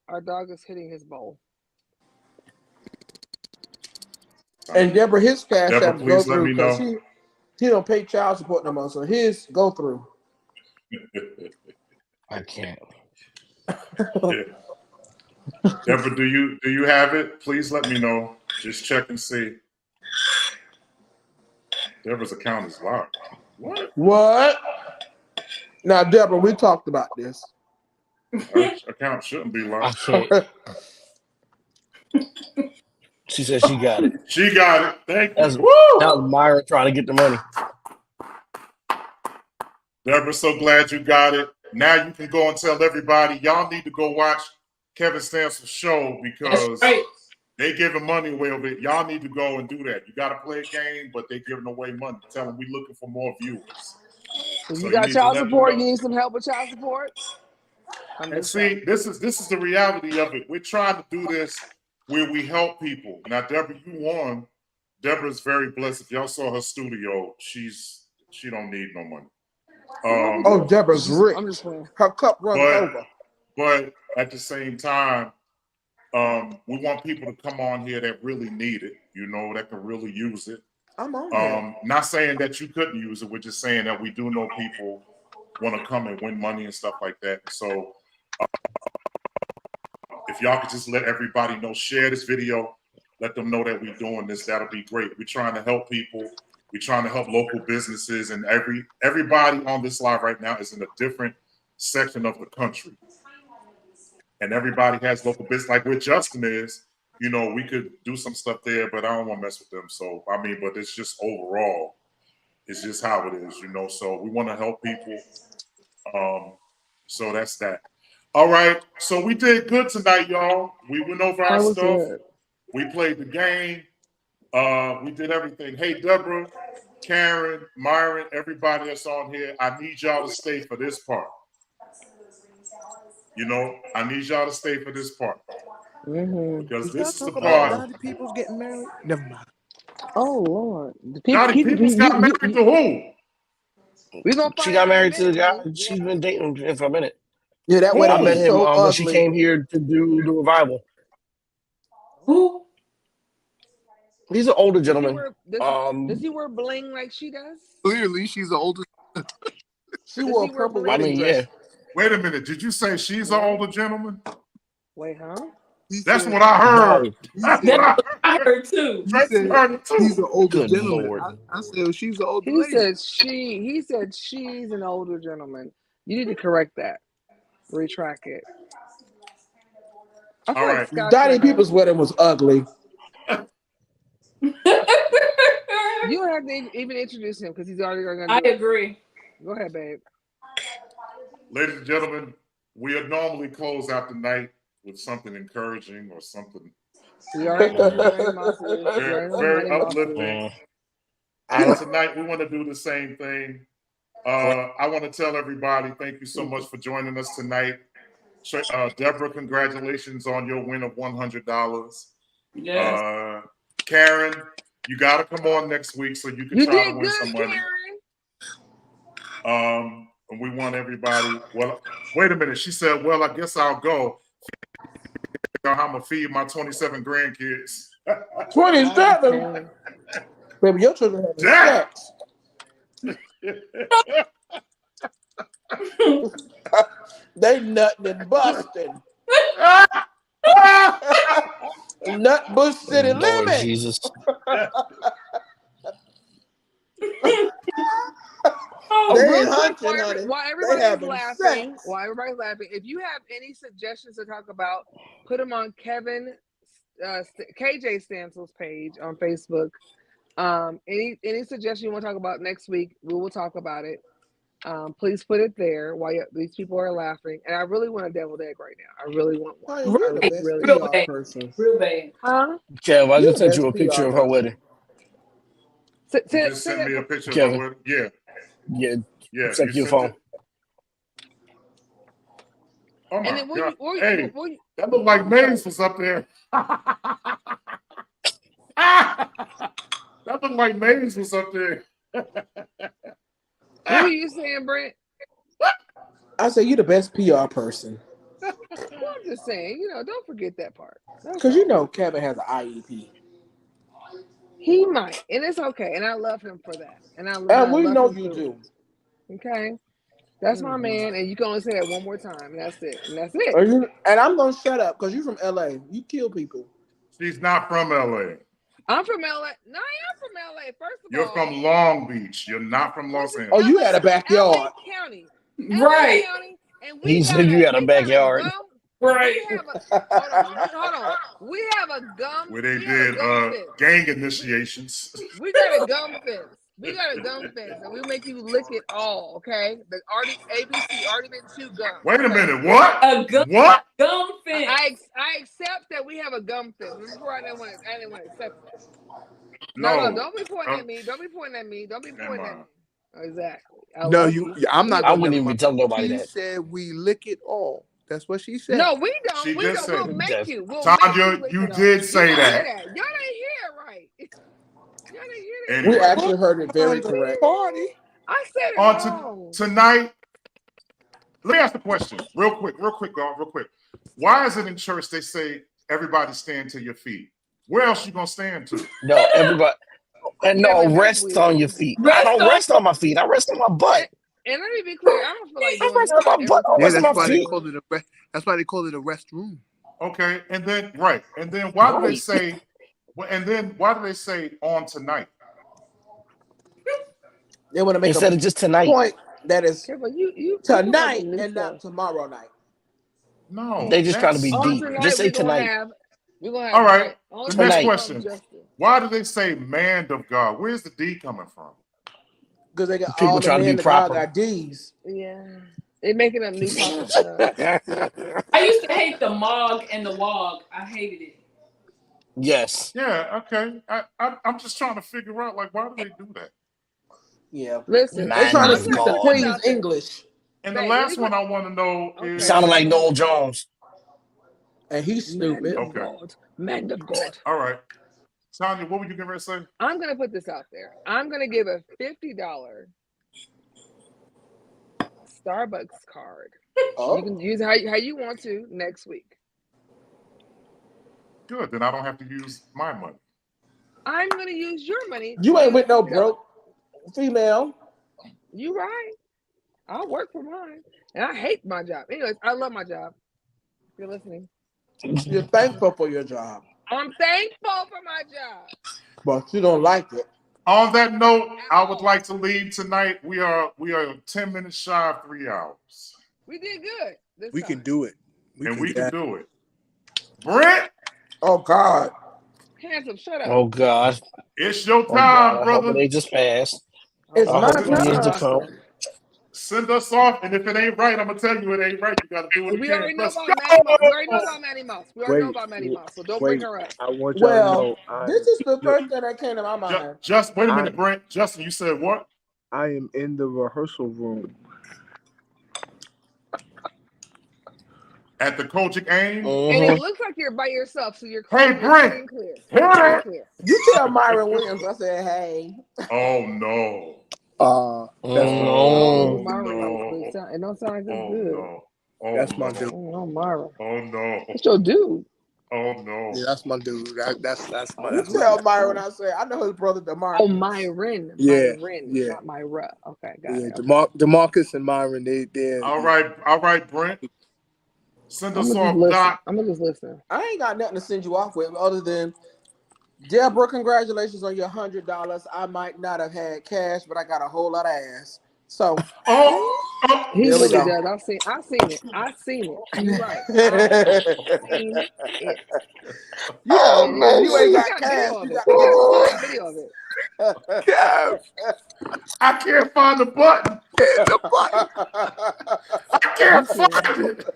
Our dog is hitting his bowl. And Deborah, his cash Deborah, app go please let through me because know. he don't pay child support no more, so his go through. I can't. Yeah. Deborah, do you have it? Please let me know. Just check and see. Deborah's account is locked. What? Now, Deborah, we talked about this. Her account shouldn't be I locked. can't. She said she got it. She got it. Thank you. That was Myra trying to get the money. Deborah, so glad you got it. Now you can go and tell everybody, y'all need to go watch Kevin Stance's show because they giving money away over it. Y'all need to go and do that. You got to play a game, but they giving away money. Tell them we looking for more viewers. So you got child support? You need some help with child support? And see, this is the reality of it. We're trying to do this where we help people. Now, Deborah, you won. Deborah's very blessed. If y'all saw her studio, she don't need no money. Deborah's rich. I'm just playing. Her cup runs over. But at the same time, we want people to come on here that really need it, that can really use it. I'm on here. Not saying that you couldn't use it. We're just saying that we do know people want to come and win money and stuff like that. So if y'all could just let everybody know, share this video, let them know that we're doing this, that'll be great. We're trying to help people. We're trying to help local businesses, and everybody on this live right now is in a different section of the country. And everybody has local business, like where Justin is, we could do some stuff there, but I don't want to mess with them. So, but it's just overall, it's just how it is, so we want to help people. So that's that. All right. So we did good tonight, y'all. We went over our stuff. Good. We played the game. We did everything. Hey, Deborah, Karen, Myron, everybody that's on here, I need y'all to stay for this part. I need y'all to stay for this part. Mm-hmm. Because this is the part. Naughty people's getting married? Never mind. Oh, Lord. Naughty people's got married to who? We gonna She find got out in a married to the minute, guy boo. she's been dating for a minute. Yeah, that wedding I met was him so when she ugly. came here to do the revival. Who? He's an older Does he gentleman. wear does he wear bling like she does? Clearly, she's the oldest. She Does wore he a wear purple bling? I wedding mean, dress. yeah. Wait a minute. Did you say she's an Yeah. older gentleman? Wait, huh? He That's said, what I heard. No. he That's said, what That's I what I heard. heard too. he Tracy said heard it he's too. an older Good gentleman. Lord. I said, well, she's an older He lady. said she's an older gentleman. You need to correct that. Retract it. I feel All like right. Scott's Dottie not gonna. People's wedding was ugly. You don't have to even introduce him because he's already gonna I do it. agree. Go ahead, babe. Ladies and gentlemen, we would normally close out the night with something encouraging or something We already know the Mighty Monsters. We very, already know the very Mighty Monsters. uplifting. And tonight we want to do the same thing. I want to tell everybody thank you so much for joining us tonight. Deborah, congratulations on your win of $100. Yes. Karen, you got to come on next week so you can You try did to win good, some money. Karen. And we want everybody. Well, wait a minute. She said, "Well, I guess I'll go. I'm gonna feed my 27 grandkids." 27? Baby, your children having Damn. sex. They nutting and busting. Nutbush City Lord Limit. Jesus. They Real ain't quick, hunting, honey. while They everybody's having laughing, sex. if you have any suggestions to talk about, put them on KJ Stansel's page on Facebook. Any suggestion you want to talk about next week, we will talk about it. Please put it there while these people are laughing. And I really want a deviled egg right now. I really want one. Honey, you're the best Real PR bad. person. Real bad. Huh? Kev, I You're just the sent best you a picture PR of her person. wedding. You just sent me a picture of Kevin. my wedding. Yeah. Yeah. You Check your sent phone. it. Oh my And then God! Hey, will you, that looked like Maze was up there. That looked like Maze was up there. what were you saying, Brent? I say you the best PR person. Well, I'm just saying, don't forget that part. Because you know Kevin has an IEP. He might, and it's okay, and I love him for that. And I we love know him you for do. it. Okay, that's my man, and you can only say that one more time, and that's it. And I'm gonna shut up because you're from LA. You kill people. She's not from LA. I'm from LA. No, I am from LA. First of You're all, from Long Beach. You're not from Los Angeles. Oh, you had a backyard. LA County. Right. LA County, and He said you had a backyard. Right. Hold on. We have a gum. Where they we have did a gum fence. gang initiations. We got a gum fence. And we'll make you lick it all, okay? The ABC already been chewed gum. Wait a okay? minute, what? A gum, What? Gum fence. I accept that we have a gum fence. Before I didn't want to accept that. No, don't be pointing at me. Don't be pointing at me. Exactly. I'm not. I wouldn't even be telling nobody She that. said we lick it all. That's what she said. No, we don't. She We just don't. said We'll it. make you. Tanya, you did say that. Y'all didn't hear it right. Y'all didn't hear that. Anyway. We actually heard it very correct. Party. I said it On wrong. tonight, let me ask the question real quick, y'all, real quick. Why is it in church they say everybody stand to your feet? Where else you gonna stand to? No, everybody. And no, rest on your feet. I don't rest on my feet. I rest on my butt. And let me be clear, I don't feel like doing rest on my butt. I rest on my feet. That's why they call it a restroom. Okay, and then why do they say? And then why do they say on tonight? They want to make instead of just tonight. Point that is you tonight and not tomorrow night. No, they just trying to be deep. Tonight, just say tonight. We're gonna have all right. The tonight. next question: why do they say man of God? Where's the D coming from? Because they got people all trying the to men be proper. got D's. Yeah, they're making up new stuff. I used to hate the mog and the wog. I hated it. Yes. Yeah. Okay. I'm just trying to figure out why do they do that? Yeah. Listen, they're trying to speak the Queen's English. And the last one I want to know is sounding like Noel Jones. And he's stupid. Man of God. All right. Tanya, what were you going to say? I'm going to put this out there. I'm going to give a $50 Starbucks card. Oh. You can use it how you want to next week. Good. Then I don't have to use my money. I'm gonna use your money. You ain't with no Go. broke female. You right. I'll work for mine. And I hate my job. Anyways, I love my job. If you're listening. You're thankful for your job. I'm thankful for my job. But you don't like it. On that note, I would like to leave tonight. We are 10 minutes shy of 3 hours. We did good. We can do it. We can do it. Brent! Oh God. Handsome, shut up. Oh God. It's your Oh, time, God. I brother. hope they just passed. It's I my hope it needs to time. come. Send us off, and if it ain't right, I'm gonna tell you it ain't right. You gotta do it We again. already know Let's about go! Maddie Moss. We already know about Maddie Moss. We already know about Maddie Moss. So don't bring her up. I want y'all to know. This is the first thing that came to my mind. Just wait a minute, Brent. Justin, you said what? I am in the rehearsal room. At the Kojic Aim? And it looks like you're by yourself, so you're Hey, Brent! clear. Clear. You tell Myron Williams I said, hey. Oh no. That's Oh, my Myron, it don't sound good. No. Oh, That's my no. dude. Oh, Myron. Oh no. That's your dude. Oh no. Yeah, that's my dude. That's my. You tell Myron I said, I know his brother DeMarcus. Oh, Myron. Yeah, Myron, yeah. not Myra. Okay, got it. DeMarcus and Myron, they. All right, Brent. Send us off, Doc. I'm gonna just listen. I ain't got nothing to send you off with other than Deborah, congratulations on your $100. I might not have had cash, but I got a whole lot of ass. So he there we really go. does. I seen it. You're right. I seen it. You ain't got cash. You got video of it. I can't find the button. I can't find it.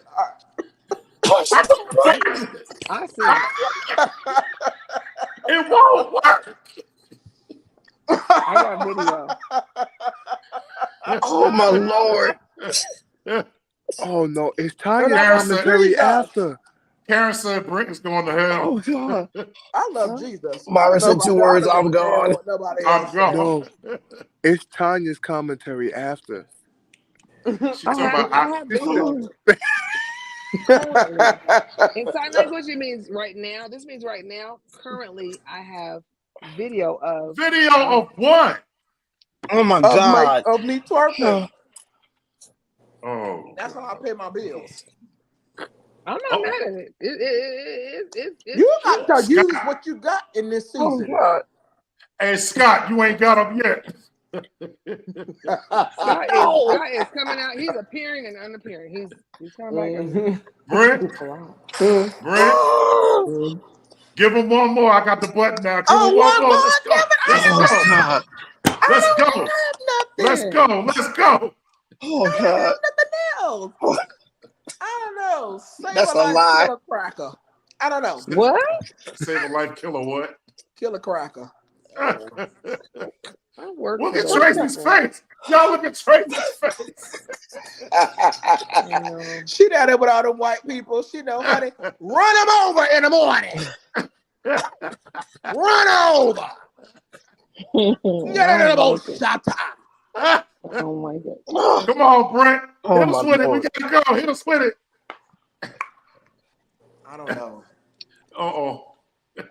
I see it. It won't work. I got video. Oh my Lord. Oh no, it's Tanya's Karen commentary said, after. Karen said Brent is going to hell. Oh God. I love Jesus. Myra said 2 words, I'm gone. I'm gone. No, it's Tanya's commentary after. She's talking about In sign language, it means right now. This means right now. Currently, I have video of what? Oh my God. Of me twerking. Oh, that's how I pay my bills. I'm not mad at it. It's you got to use what you got in this season. Oh, God. Hey, Scott, you ain't got them yet. Scott is coming out. He's appearing and unappearing. He's coming back. Brent, give him one more. I got the button now. Give him one more. Let's go. Let's go. Oh God. Nothing else. I don't know. That's a lie. Killer cracker. I don't know. What? Save a life killer what? Killer cracker. Look at Tracy's face. Y'all look at Tracy's face. She down there with all the white people. She know, honey. Run them over in the morning. Run over. Get a little shot time. Oh my God. Come on, Brent. Oh, Hit us with it. We gotta go. Hit us with it. I don't know.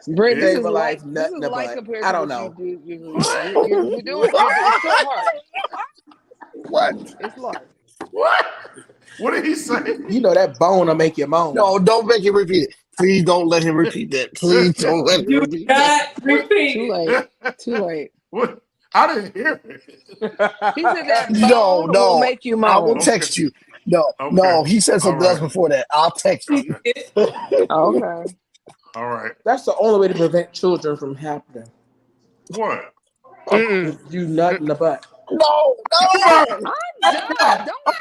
Brent, this is life light. Nothing This is light but compared I to don't what know. you're doing. It's so hard. What? It's light. What? What did he say? You know that bone will make you moan. No, don't make him repeat it. Please don't let him repeat that. Please don't let him repeat that. Too late. What? I didn't hear it. He said that bone will make you moan. I will text you. No, he said something else before that. I'll text you. Okay. All right. That's the only way to prevent children from happening. What? You nut in the butt. No. I'm done. Don't